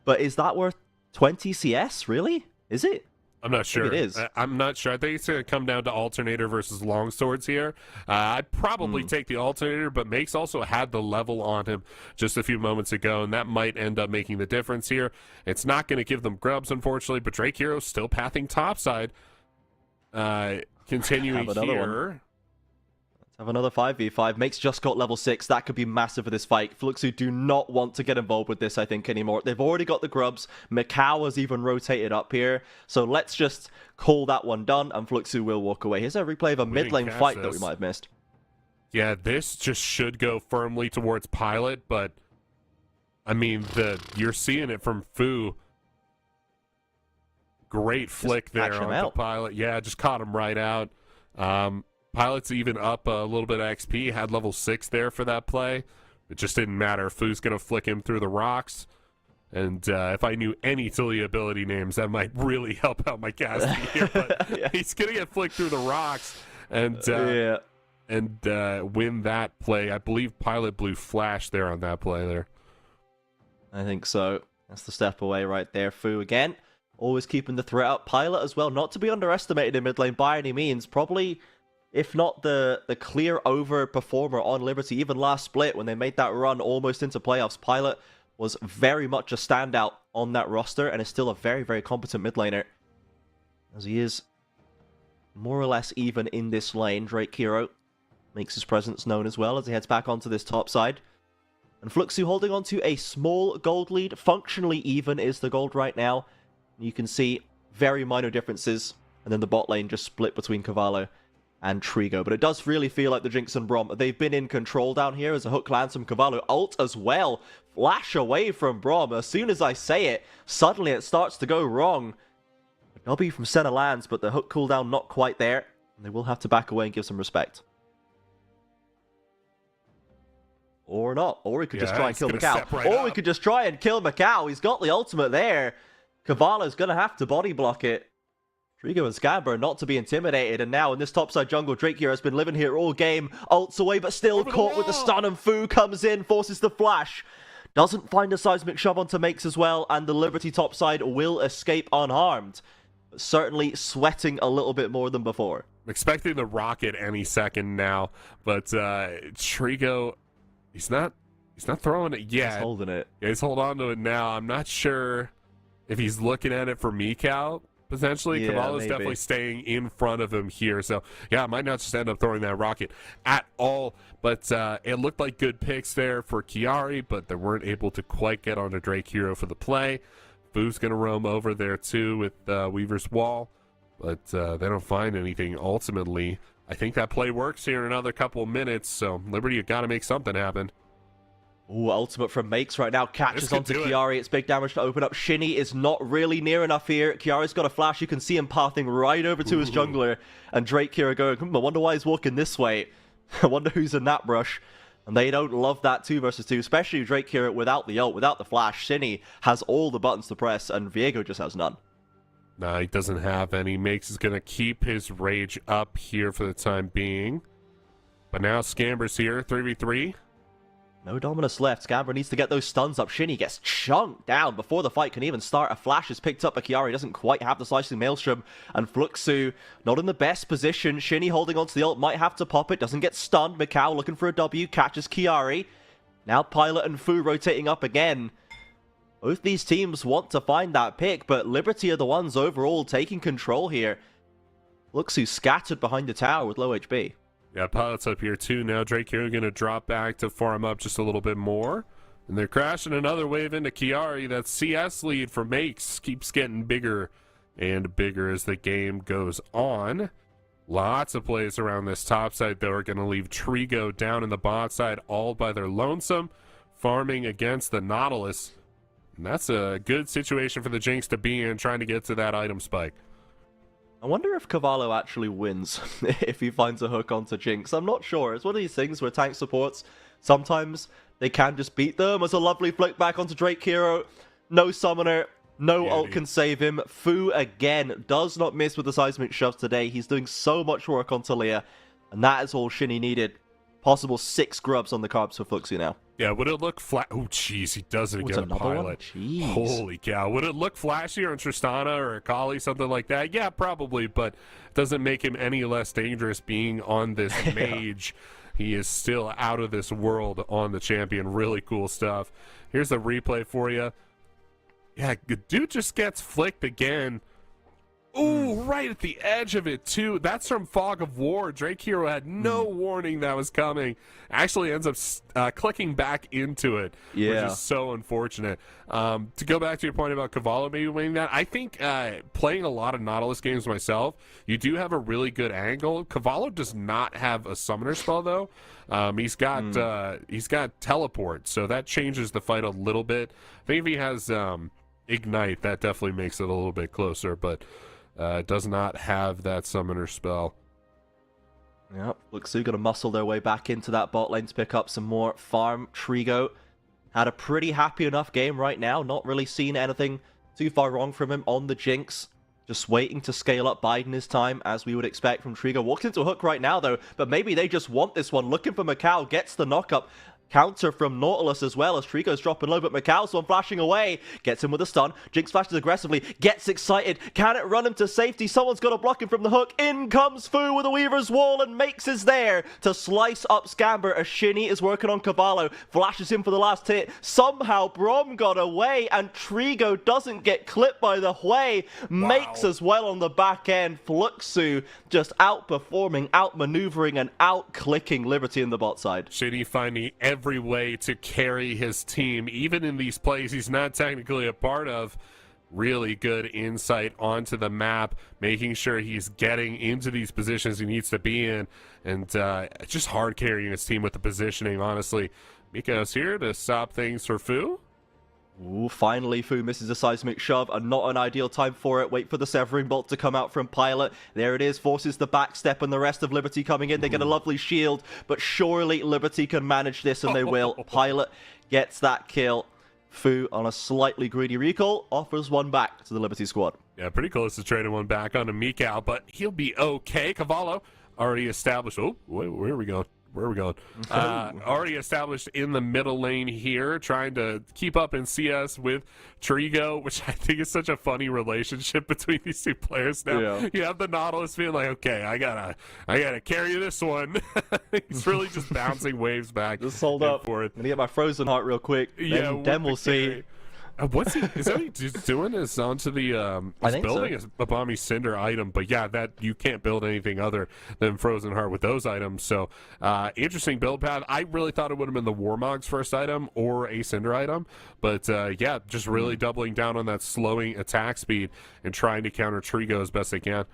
But is that worth 20 CS, really? Is it? I'm not sure. It is. I'm not sure. I think it's going to come down to Alternator versus Longswords here. I'd probably take the Alternator, but Makes also had the level on him just a few moments ago, and that might end up making the difference here. It's not going to give them grubs, unfortunately, but Drake Hero's still pathing topside. Continuing here. Let's have another 5v5. Makes just got level 6. That could be massive for this fight. Fluxu do not want to get involved with this, I think, anymore. They've already got the grubs. Mikau has even rotated up here. So let's just call that one done, and Fluxu will walk away. Here's a replay of a mid lane fight that we might have missed. Yeah, this just should go firmly towards Pilot, but I mean, you're seeing it from Fu. Great flick there on the Pilot. Yeah, just caught him right out. Pilot's even up a little bit of XP, had level 6 there for that play. It just didn't matter. Fu's going to flick him through the rocks. And if I knew any Tilly ability names, that might really help out my casting here. But he's going to get flicked through the rocks and win that play. I believe Pilot blew Flash there on that play there. I think so. That's the step away right there. Fu again, always keeping the threat up. Pilot as well, not to be underestimated in mid lane by any means. Probably, if not the clear over performer on Liberty, even last split when they made that run almost into playoffs, Pilot was very much a standout on that roster and is still a very, very competent mid laner. As he is more or less even in this lane. Drake Hero makes his presence known as well as he heads back onto this top side. And Fluxu holding on to a small gold lead. Functionally even is the gold right now. You can see very minor differences. And then the bot lane just split between Cavallo and Trigo. But it does really feel like the Jinx and Braum, they've been in control down here as a hook lands from Cavallo. Ult as well. Flash away from Braum. As soon as I say it, suddenly it starts to go wrong. A W from Senna lands, but the hook cooldown not quite there. And they will have to back away and give some respect. Or not. Or he could just try and kill Macau. Or we could just try and kill Macau. He's got the ultimate there. Cavallo's going to have to body block it. Trigo and Scamber not to be intimidated. And now in this topside jungle, Drake here has been living here all game. Ults away, but still caught with the stun. And Fu comes in, forces the flash. Doesn't find a seismic shove onto Makes as well. And the Liberty topside will escape unharmed. But certainly sweating a little bit more than before. I'm expecting the rocket any second now. But Trigo... He's not throwing it yet. He's holding it. Yeah, he's holding on to it now. I'm not sure if he's looking at it for Mikau, potentially. Yeah, Cavallo's definitely staying in front of him here. So, yeah, might not just end up throwing that rocket at all. But it looked like good picks there for Chiari, but they weren't able to quite get onto Drake Hero for the play. Fu's going to roam over there, too, with Weaver's Wall. But they don't find anything ultimately. I think that play works here in another couple of minutes, so Liberty, you got to make something happen. Ooh, ultimate from Makes right now. Catches onto Chiari. It's big damage to open up. Shinny is not really near enough here. Chiari's got a flash. You can see him pathing right over to his jungler. And Drake here going, I wonder why he's walking this way. I wonder who's in that brush. And they don't love that 2 versus 2, especially Drake here without the ult, without the flash. Shinny has all the buttons to press, and Viego just has none. No, he doesn't have any. Makes is going to keep his rage up here for the time being. But now Scamber's here, 3v3. No Dominus left. Scamber needs to get those stuns up. Shinny gets chunked down before the fight can even start. A flash is picked up by Chiari. Doesn't quite have the slicing maelstrom. And Fluxu not in the best position. Shinny holding onto the ult. Might have to pop it. Doesn't get stunned. Macau looking for a W. Catches Chiari. Now Pilot and Fu rotating up again. Both these teams want to find that pick, but Liberty are the ones overall taking control here. Fluxu scattered behind the tower with low HP. Yeah, Pilot's up here too now. Drake here going to drop back to farm up just a little bit more. And they're crashing another wave into Chiari. That CS lead for Makes keeps getting bigger and bigger as the game goes on. Lots of plays around this top side, though, are going to leave Trigo down in the bot side all by their lonesome, farming against the Nautilus. And that's a good situation for the Jinx to be in, trying to get to that item spike. I wonder if Cavallo actually wins if he finds a hook onto Jinx. I'm not sure. It's one of these things where tank supports, sometimes they can just beat them. As a lovely flick back onto Drake Hero. No summoner, no ult can save him. Fu, again, does not miss with the seismic shoves today. He's doing so much work on Talia, and that is all Shinny needed. Possible 6 grubs on the carbs for Fluxu now. Yeah, would it look flat? Oh, jeez, he does it again. Pilot. Holy cow. Would it look flashy on Tristana or Akali, something like that? Yeah, probably, but it doesn't make him any less dangerous being on this mage. He is still out of this world on the champion. Really cool stuff. Here's the replay for you. Yeah, the dude just gets flicked again. Ooh, right at the edge of it, too. That's from Fog of War. Drake Hero had no warning that was coming. Actually ends up clicking back into it, which is so unfortunate. To go back to your point about Cavallo maybe winning that, I think playing a lot of Nautilus games myself, you do have a really good angle. Cavallo does not have a summoner spell, though. He's got teleport, so that changes the fight a little bit. I think if he has Ignite, that definitely makes it a little bit closer, but... does not have that summoner spell. Yep, Fluxu gonna muscle their way back into that bot lane to pick up some more farm. Trigo had a pretty happy enough game right now. Not really seen anything too far wrong from him on the Jinx. Just waiting to scale up Biden his time, as we would expect from Trigo. Walks into a hook right now, though, but maybe they just want this one. Looking for Macau, gets the knock up. counter from Nautilus as well as Trico's dropping low, but Macau's one flashing away. Gets him with a stun. Jinx flashes aggressively. Gets excited. Can it run him to safety? Someone's got to block him from the hook. In comes Fu with a Weaver's Wall and makes his there to slice up Scamber as Shinny is working on Cavallo. Flashes him for the last hit. Somehow Brom got away and Trigo doesn't get clipped by the Hui. Makes as well on the back end. Fluxu just outperforming, outmaneuvering, and out-clicking Liberty in the bot side. Shinny finding every way to carry his team, even in these plays he's not technically a part of. Really good insight onto the map, making sure he's getting into these positions he needs to be in, and just hard carrying his team with the positioning, honestly. Miko's here to stop things for Fu. Ooh, finally Fu misses a seismic shove, and not an ideal time for it. Wait for the Severing Bolt to come out from Pilot. There it is, forces the backstep, and the rest of Liberty coming in. They get a lovely shield, but surely Liberty can manage this, and they will. Pilot gets that kill. Fu, on a slightly greedy recall, offers one back to the Liberty squad. Yeah, pretty close to trading one back onto Mikau, but he'll be okay. Cavallo already established. Oh, where are we going? Where are we going? Already established in the middle lane here, trying to keep up in CS with Trigo, which I think is such a funny relationship between these two players now. Yeah. You have the Nautilus being like, okay, I gotta carry this one. He's really just bouncing waves back. Just hold up. I'm gonna get my Frozen Heart real quick. Yeah, then we'll see. What's he? Is that what he's doing? Is onto the he's building so. a Bomby Cinder item, but yeah, that you can't build anything other than Frozen Heart with those items. So interesting build path. I really thought it would have been the Warmog's first item or a Cinder item, but yeah, just really doubling down on that slowing attack speed and trying to counter Trigo as best they can.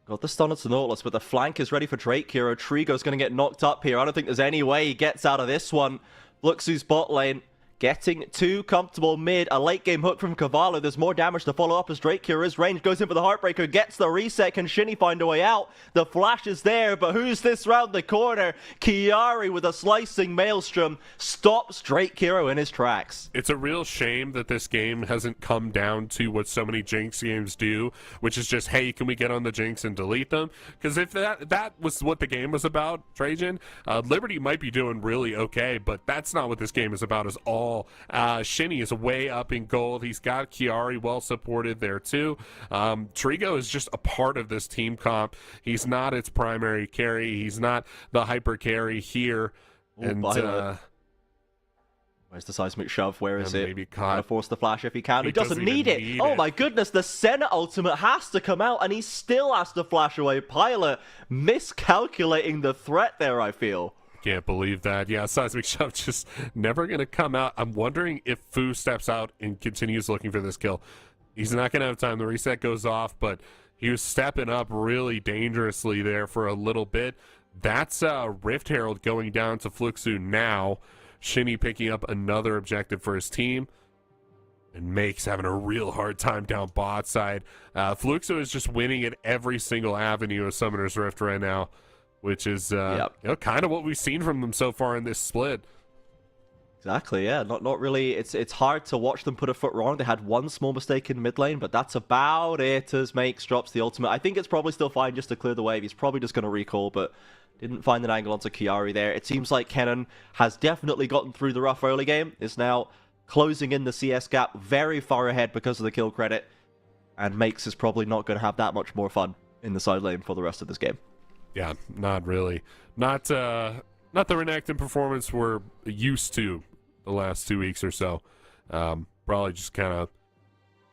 Got the stun to Nautilus, but the flank is ready for Drake Hero. Trigo's going to get knocked up here. I don't think there's any way he gets out of this one. Fluxu's bot lane. Getting too comfortable mid. A late game hook from Cavallo. There's more damage to follow up as Drake here is range. Goes in for the Heartbreaker. Gets the reset. Can Shinny find a way out? The flash is there, but who's this round the corner? Kiari with a slicing maelstrom stops Drake Hero in his tracks. It's a real shame that this game hasn't come down to what so many Jinx games do, which is just, hey, can we get on the Jinx and delete them? Because if that was what the game was about, Trajan, Liberty might be doing really okay, but that's not what this game is about at all. Shinny is way up in gold. He's got Kiari well supported there too. Trigo is just a part of this team comp. He's not its primary carry. He's not the hyper carry here. Ooh, and where's the seismic shove? Where is it? Maybe gonna force the flash if he can. He doesn't need it. Oh my goodness, the Senna ultimate has to come out and he still has to flash away. Pilot miscalculating the threat there, I feel. Can't believe that. Yeah, Seismic Shove just never going to come out. I'm wondering if Fu steps out and continues looking for this kill. He's not going to have time. The reset goes off, but he was stepping up really dangerously there for a little bit. That's Rift Herald going down to Fluxu now. Shinny picking up another objective for his team. And Make's having a real hard time down bot side. Fluxu is just winning at every single avenue of Summoner's Rift right now, which is kind of what we've seen from them so far in this split. Exactly, yeah. Not really. It's hard to watch them put a foot wrong. They had one small mistake in mid lane, but that's about it as Makes drops the ultimate. I think it's probably still fine just to clear the wave. He's probably just going to recall, but didn't find an angle onto Kiari there. It seems like Kennen has definitely gotten through the rough early game. Is now closing in the CS gap very far ahead because of the kill credit. And Makes is probably not going to have that much more fun in the side lane for the rest of this game. Yeah, not really. Not the Renekton performance we're used to the last 2 weeks or so. Probably just kind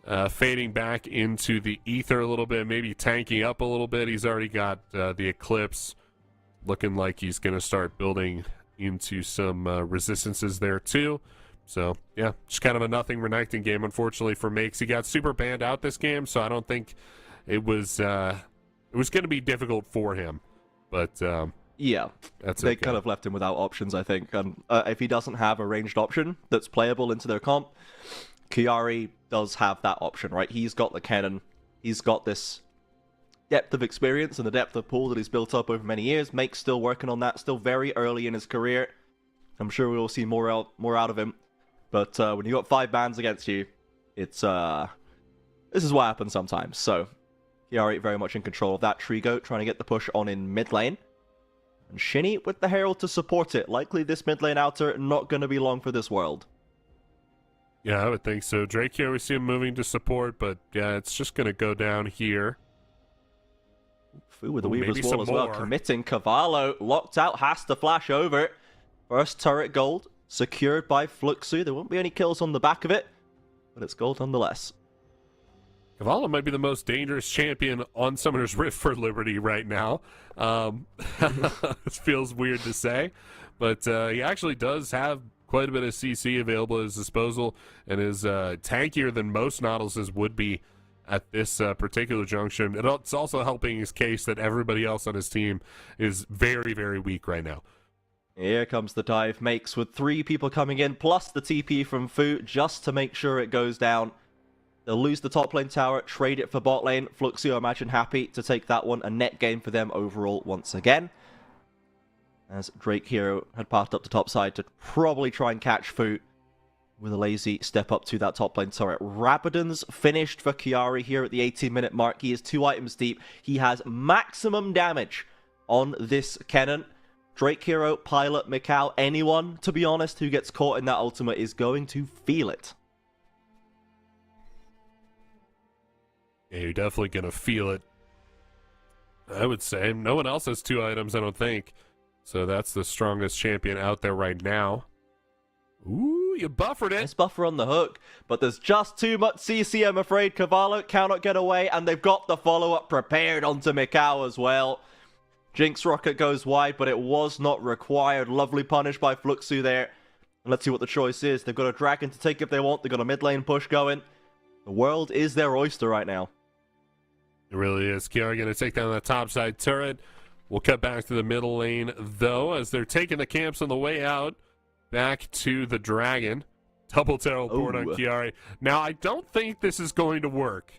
of fading back into the ether a little bit, maybe tanking up a little bit. He's already got the Eclipse looking like he's going to start building into some resistances there too. So, yeah, just kind of a nothing Renekton game, unfortunately, for Makes. He got super banned out this game, so I don't think it was going to be difficult for him. But yeah, they kind of left him without options, I think. And if he doesn't have a ranged option that's playable into their comp, Kiari does have that option, right? He's got the cannon. He's got this depth of experience and the depth of pool that he's built up over many years. Make's still working on that, still very early in his career. I'm sure we will see more out of him. But when you got 5 bans against you, it's this is what happens sometimes. So Kiari very much in control of that. Trigo trying to get the push on in mid lane. And Shinny with the Herald to support it. Likely this mid lane outer not going to be long for this world. Yeah, I would think so. Drake here, we see him moving to support, but yeah, it's just going to go down here. Fu with the Weaver's maybe Wall as well, more. committing. Cavallo locked out, has to flash over. First turret gold, secured by Fluxu. There won't be any kills on the back of it, but it's gold nonetheless. Cavallo might be the most dangerous champion on Summoner's Rift for Liberty right now. This feels weird to say, but he actually does have quite a bit of CC available at his disposal, and is tankier than most Nautiluses would be at this particular junction. It's also helping his case that everybody else on his team is very, very weak right now. Here comes the dive. Makes with 3 people coming in, plus the TP from Fu, just to make sure it goes down. They'll lose the top lane tower, trade it for bot lane. Fluxio, I imagine, happy to take that one. A net gain for them overall once again. As Drake Hero had passed up to top side to probably try and catch Fu with a lazy step up to that top lane turret. Rabadon's finished for Chiari here at the 18-minute mark. He is 2 items deep. He has maximum damage on this Kennen. Drake Hero, Pilot, Mikau, anyone, to be honest, who gets caught in that ultimate is going to feel it. Yeah, you're definitely going to feel it. I would say. No one else has 2 items, I don't think. So that's the strongest champion out there right now. Ooh, you buffered it. Nice buffer on the hook, but there's just too much CC, I'm afraid. Cavallo cannot get away, and they've got the follow-up prepared onto Mikau as well. Jinx Rocket goes wide, but it was not required. Lovely punish by Fluxu there. And let's see what the choice is. They've got a dragon to take if they want. They've got a mid lane push going. The world is their oyster right now. It really is. Chiari going to take down that top side turret. We'll cut back to the middle lane, though, as they're taking the camps on the way out. Back to the dragon. Double teleport on Chiari. Now, I don't think this is going to work.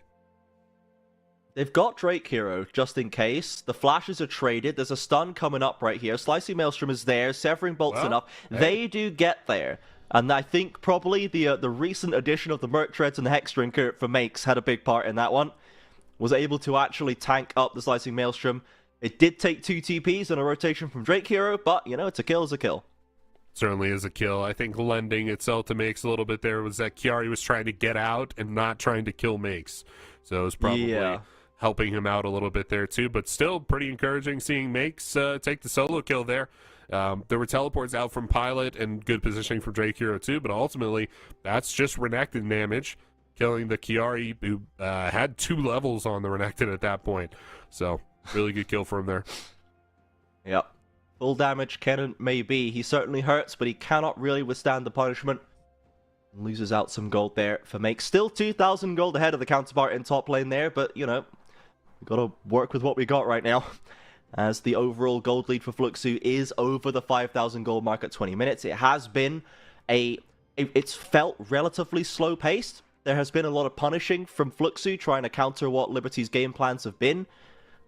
They've got Drake Hero, just in case. The flashes are traded. There's a stun coming up right here. Slicing Maelstrom is there. Severing Bolt's enough. Hey. They do get there. And I think probably the recent addition of the Merc Treads and the Hex Drinker for Makes had a big part in that one. Was able to actually tank up the Slicing Maelstrom. It did take 2 TPs and a rotation from Drake Hero, but, you know, it's a kill is a kill. Certainly is a kill. I think lending itself to Makes a little bit there was that Chiari was trying to get out and not trying to kill Makes. So it was probably helping him out a little bit there too, but still pretty encouraging seeing Makes take the solo kill there. There were teleports out from Pilot and good positioning from Drake Hero too, but ultimately that's just Renekton damage, killing the Chiari who had 2 levels on the Renekton at that point. So really good kill for him there. Yep. Full damage Kennen may be. He certainly hurts, but he cannot really withstand the punishment. Loses out some gold there for Make. Still 2,000 gold ahead of the counterpart in top lane there, but, you know, we've got to work with what we got right now. As the overall gold lead for Fluxu is over the 5,000 gold mark at 20 minutes. It has been it's felt relatively slow-paced. There has been a lot of punishing from Fluxu, trying to counter what Liberty's game plans have been.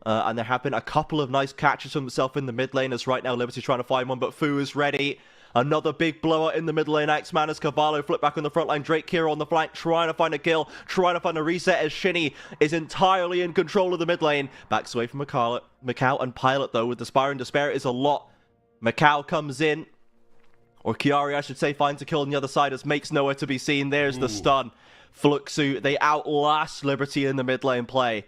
And there have been a couple of nice catches from himself in the mid lane, as right now Liberty's trying to find one, but Fu is ready. Another big blower in the mid lane. X-Man as Cavallo flip back on the front line. Drake Hero on the flank, trying to find a kill, trying to find a reset as Shinny is entirely in control of the mid lane. Backs away from Mikau and Pilot, though, with the Spire and Despair is a lot. Mikau comes in, or Chiari, I should say, finds a kill on the other side as Makes nowhere to be seen. There's the stun. Fluxu, they outlast Liberty in the mid lane play.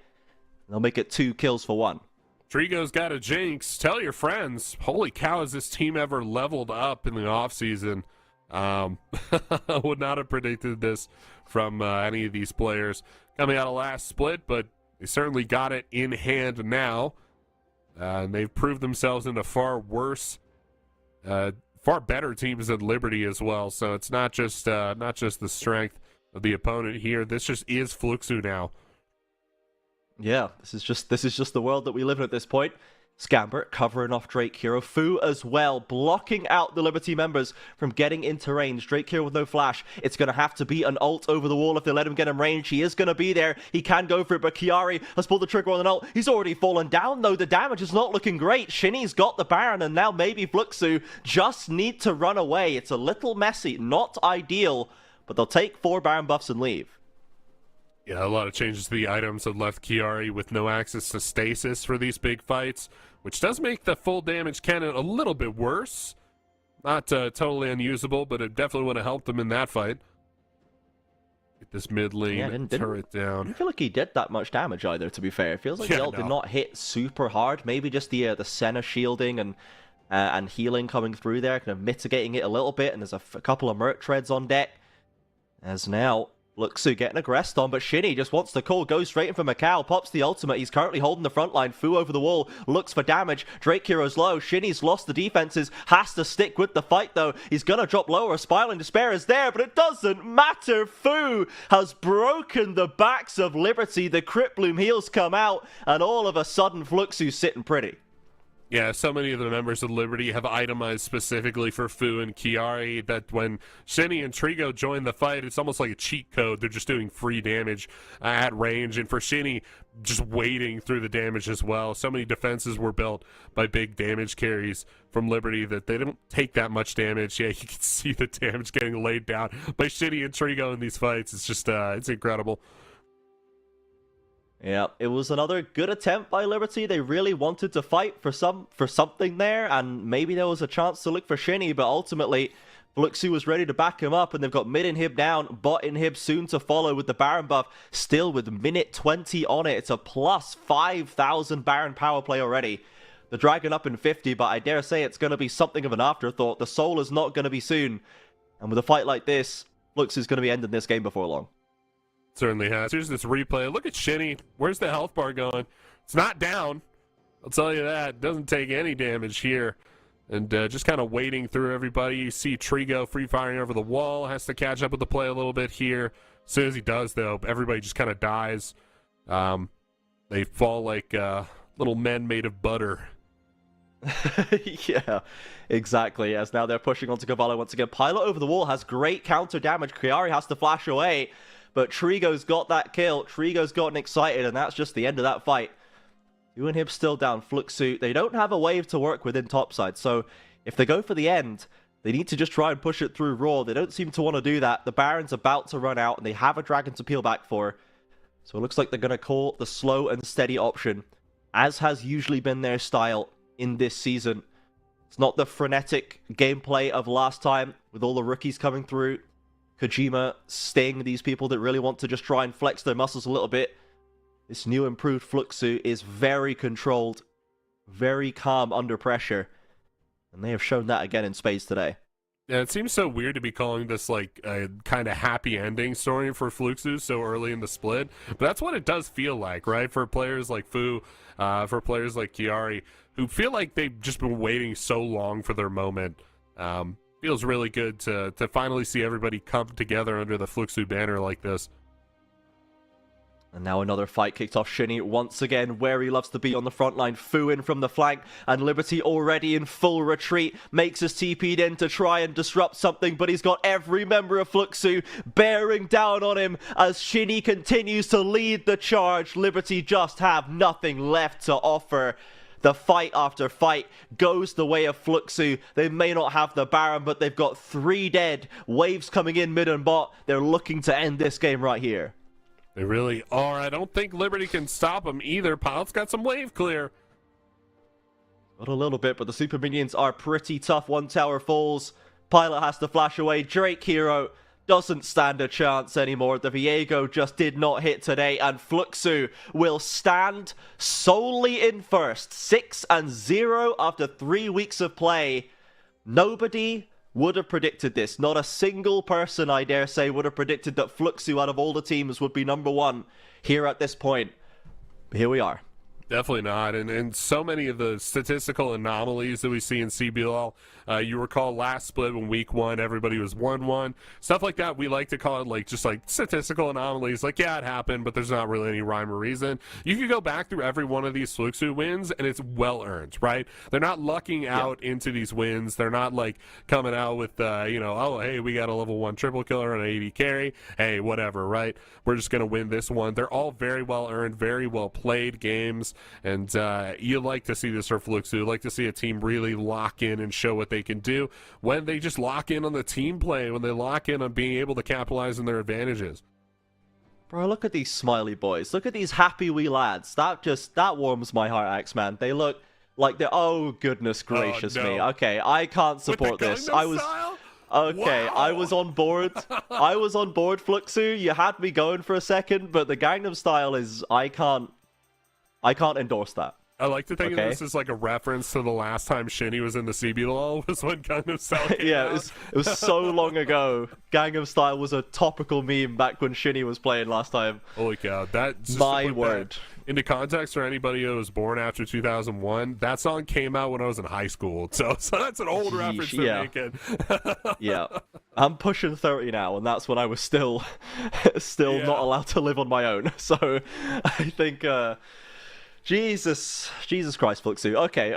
They'll make it 2 kills for 1. Trigo's got a Jinx. Tell your friends. Holy cow, has this team ever leveled up in the offseason? Would not have predicted this from any of these players coming out of last split, but they certainly got it in hand now. And they've proved themselves into far better teams than Liberty as well. So it's not just the strength of the opponent here. This just is Fluxu now. Yeah, this is just the world that we live in at this point. Scambert covering off Drake Hero. Fu as well, blocking out the Liberty members from getting into range. Drake Hero with no flash. It's going to have to be an ult over the wall if they let him get in range. He is going to be there. He can go for it, but Chiari has pulled the trigger on an ult. He's already fallen down, though. The damage is not looking great. Shinny's got the Baron, and now maybe Fluxu just need to run away. It's a little messy, not ideal, but they'll take 4 Baron buffs and leave. Yeah, a lot of changes to the items that left Chiari with no access to stasis for these big fights. which does make the full damage cannon a little bit worse. Not totally unusable, but it definitely would have helped them in that fight. Get this mid lane turret down. I don't feel like he did that much damage either, to be fair. It feels like the ult did not hit super hard. Maybe just the Senna shielding and healing coming through there, kind of mitigating it a little bit, and there's a couple of Merc treads on deck. As now, Fluxu getting aggressed on, but Shinny just wants to call, goes straight in for Macau, pops the ultimate, he's currently holding the front line, Fu over the wall, looks for damage, Drake Hero's low, Shinny's lost the defenses, has to stick with the fight though, he's gonna drop lower, Spiraling Despair is there, but it doesn't matter, Fu has broken the backs of Liberty, the Crypt Bloom heals come out, and all of a sudden Fluxu's sitting pretty. Yeah, so many of the members of Liberty have itemized specifically for Fu and Chiari that when Shinny and Trigo join the fight, it's almost like a cheat code. They're just doing free damage at range. And for Shinny, just waiting through the damage as well. So many defenses were built by big damage carries from Liberty that they don't take that much damage. Yeah, you can see the damage getting laid down by Shinny and Trigo in these fights. It's just, it's incredible. Yeah, it was another good attempt by Liberty. They really wanted to fight for something there, and maybe there was a chance to look for Shinny, but ultimately, Fluxu was ready to back him up, and they've got mid inhib down, bot inhib soon to follow with the Baron buff, still with minute 20 on it. It's a plus 5,000 Baron power play already. The Dragon up in 50, but I dare say it's going to be something of an afterthought. The Soul is not going to be soon, and with a fight like this, Fluxu's going to be ending this game before long. Certainly has. Here's this replay. Look at Shinny. Where's the health bar going? It's not down. I'll tell you that. Doesn't take any damage here. And just kind of waiting through everybody. You see Trigo free firing over the wall. Has to catch up with the play a little bit here. As soon as he does, though, everybody just kind of dies. They fall like little men made of butter. Yeah, exactly. As now they're pushing onto Cavallo once again. Pilot over the wall has great counter damage. Chiari has to flash away. But Trigo's got that kill. Trigo's gotten excited, and that's just the end of that fight. Hib's still down. Fluxu, they don't have a wave to work with in topside, so if they go for the end, they need to just try and push it through Raw. They don't seem to want to do that. The Baron's about to run out, and they have a Dragon to peel back for. So it looks like they're going to call the slow and steady option, as has usually been their style in this season. It's not the frenetic gameplay of last time, with all the rookies coming through. Kojima staying these people that really want to just try and flex their muscles a little bit. This new improved Fluxu is very controlled, very calm under pressure. And they have shown that again in spades today. Yeah, it seems so weird to be calling this like a kind of happy ending story for Fluxu so early in the split. But that's what it does feel like, right? For players like Fu, for players like Chiari, who feel like they've just been waiting so long for their moment. Feels really good to finally see everybody come together under the Fluxu banner like this. And now another fight kicked off. Shinny once again where he loves to be on the front line. Fu in from the flank, and Liberty already in full retreat. Makes his TP'd in to try and disrupt something, but he's got every member of Fluxu bearing down on him as Shinny continues to lead the charge. Liberty just have nothing left to offer. The fight after fight goes the way of Fluxu. They may not have the Baron, but they've got 3 dead. Waves coming in mid and bot. They're looking to end this game right here. They really are. I don't think Liberty can stop them either. Pilot's got some wave clear. Not a little bit, but the super minions are pretty tough. One tower falls. Pilot has to flash away. Drake Hero doesn't stand a chance anymore. The Viego just did not hit today, and Fluxu will stand solely in first. 6-0 after 3 weeks of play. Nobody would have predicted this. Not a single person, I dare say, would have predicted that Fluxu out of all the teams would be number 1 here at this point. But here we are. Definitely not. And so many of the statistical anomalies that we see in CBLOL, you recall last split when week 1, everybody was 1-1. Stuff like that, we like to call it like just like statistical anomalies. Like, yeah, it happened, but there's not really any rhyme or reason. You can go back through every one of these Fluxu wins, and it's well-earned, right? They're not lucking out into these wins. They're not like coming out with, oh, hey, we got a level 1 triple killer and an 80 carry. Hey, whatever, right? We're just going to win this one. They're all very well-earned, very well-played games. And you like to see this for Fluxu. You like to see a team really lock in and show what they can do when they just lock in on the team play, when they lock in on being able to capitalize on their advantages. Bro, look at these smiley boys. Look at these happy wee lads. That warms my heart, Axeman. They look Like the oh goodness gracious no. me. Okay, I can't support With the this. Gangnam Style? Okay, Wow. I was on board. I was on board, Fluxu. You had me going for a second, but the Gangnam Style is I can't endorse that. I like to think of Okay. this as like a reference to the last time Shinny was in the CBLOL was when Gangnam Style came Yeah, out. it was so long ago. Gangnam Style was a topical meme back when Shinny was playing last time. Holy cow! That just to My put word. that into context for anybody who was born after 2001, that song came out when I was in high school. So that's an old reference to yeah. make it. Yeah, I'm pushing 30 now, and that's when I was still Yeah. not allowed to live on my own. So I think. Jesus Christ, Fluxu. Okay,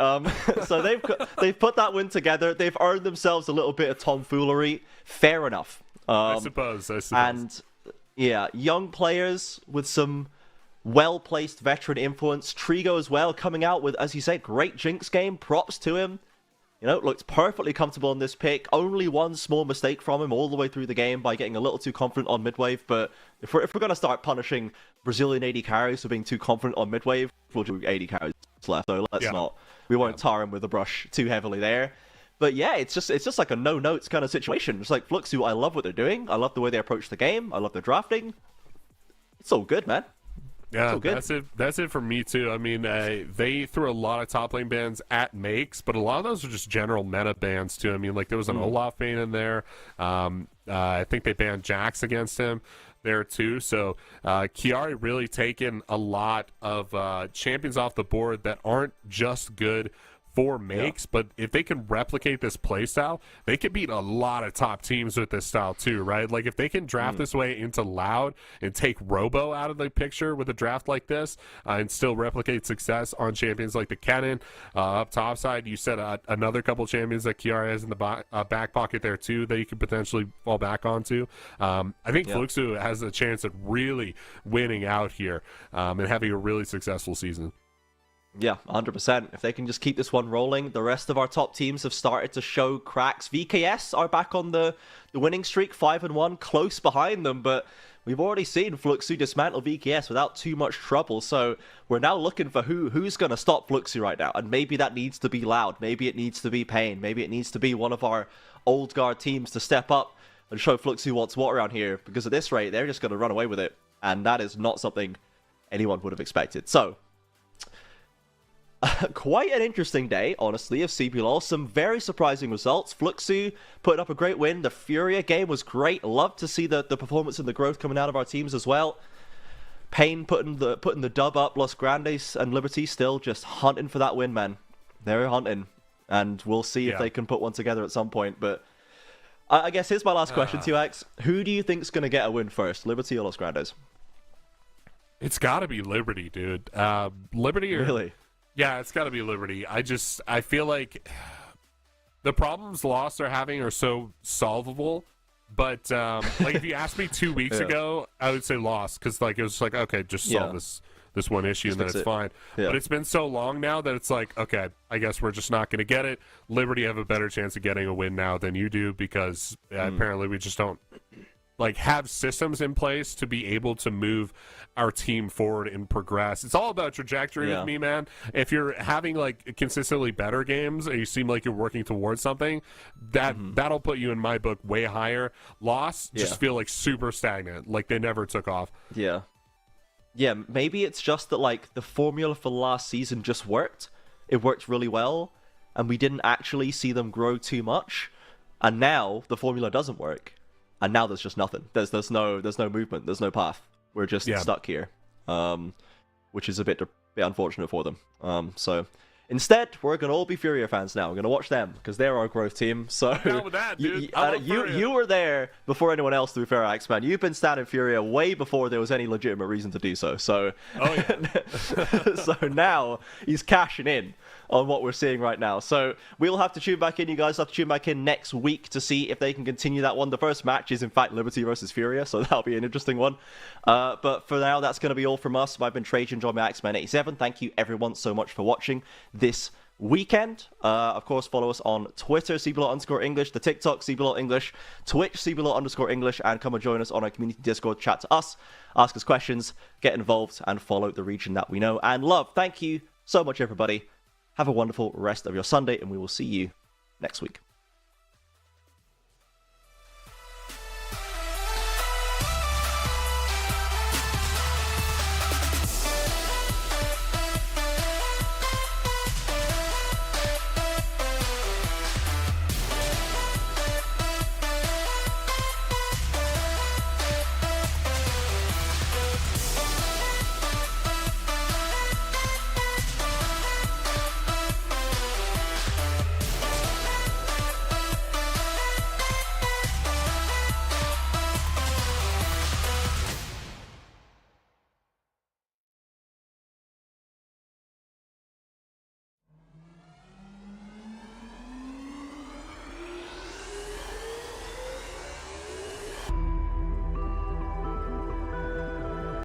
so they've put that win together. They've earned themselves a little bit of tomfoolery. Fair enough. I suppose. And yeah, young players with some well-placed veteran influence. Trigo as well, coming out with, as you said, great Jinx game. Props to him. You know, looks perfectly comfortable in this pick. Only one small mistake from him all the way through the game by getting a little too confident on mid-wave. But if we're going to start punishing Brazilian AD carries for being too confident on mid-wave, we'll do AD carries left. So let's not. We won't tar him with the brush too heavily there. But yeah, it's just like a no-notes kind of situation. It's like, Fluxu, I love what they're doing. I love the way they approach the game. I love their drafting. It's all good, man. Yeah, that's it for me too. I mean, they threw a lot of top lane bans at Makes, but a lot of those are just general meta bans too. I mean, like there was an Olaf ban in there. I think they banned Jax against him there too. So Kiari really taken a lot of champions off the board that aren't just good for Makes, but if they can replicate this playstyle, they can beat a lot of top teams with this style too, right? Like if they can draft this way into Loud and take Robo out of the picture with a draft like this and still replicate success on champions like the Kennen up top side, you said another couple champions that Kiara has in the back pocket there too that you could potentially fall back onto. I think Fluxu has a chance at really winning out here and having a really successful season. Yeah, 100%. If they can just keep this one rolling, the rest of our top teams have started to show cracks. VKS are back on the winning streak, 5-1, close behind them, but we've already seen Fluxu dismantle VKS without too much trouble, so we're now looking for who's going to stop Fluxu right now, and maybe that needs to be Loud, maybe it needs to be Pain, maybe it needs to be one of our old guard teams to step up and show Fluxu what's what around here, because at this rate, they're just going to run away with it, and that is not something anyone would have expected. So, quite an interesting day, honestly, of CBLOL. Some very surprising results. Fluxu putting up a great win. The Furia game was great. Love to see the performance and the growth coming out of our teams as well. Pain putting the dub up. Los Grandes and Liberty still just hunting for that win, man. They're hunting. And we'll see if they can put one together at some point. But I guess here's my last question to you, Axe. Who do you think's going to get a win first, Liberty or Los Grandes? It's got to be Liberty, dude. Liberty or... Really? Yeah, it's got to be Liberty. I feel like the problems Lost are having are so solvable. But like if you asked me 2 weeks ago, I would say Lost because like it was like okay, just solve this one issue and then it's fine. Yeah. But it's been so long now that it's like okay, I guess we're just not going to get it. Liberty have a better chance of getting a win now than you do because apparently we just don't like have systems in place to be able to move our team forward and progress. It's all about trajectory with me, man. If you're having like consistently better games and you seem like you're working towards something, that'll put you in my book way higher. Lost just feel like super stagnant, like they never took off. Yeah, maybe it's just that like the formula for last season just worked. It worked really well, and we didn't actually see them grow too much. And now the formula doesn't work. And now there's just nothing. There's no movement. There's no path. We're just stuck here, which is a bit unfortunate for them. So instead, we're gonna all be Furia fans now. We're gonna watch them because they're our growth team. So down with that, dude. you were there before anyone else through Fair Axe, man. You've been standing Furia way before there was any legitimate reason to do so. So so now he's cashing in on what we're seeing right now. So we'll have to tune back in. You guys have to tune back in next week to see if they can continue that one. The first match is, in fact, Liberty versus Furia, so that'll be an interesting one. But for now, that's going to be all from us. I've been Trajan, joined by Axeman87. Thank you, everyone, so much for watching this weekend. Of course, follow us on Twitter, CBLOL_English, the TikTok, CBLOL English, Twitch, CBLOL_English, and come and join us on our community Discord, chat to us, ask us questions, get involved, and follow the region that we know and love. Thank you so much, everybody. Have a wonderful rest of your Sunday, and we will see you next week.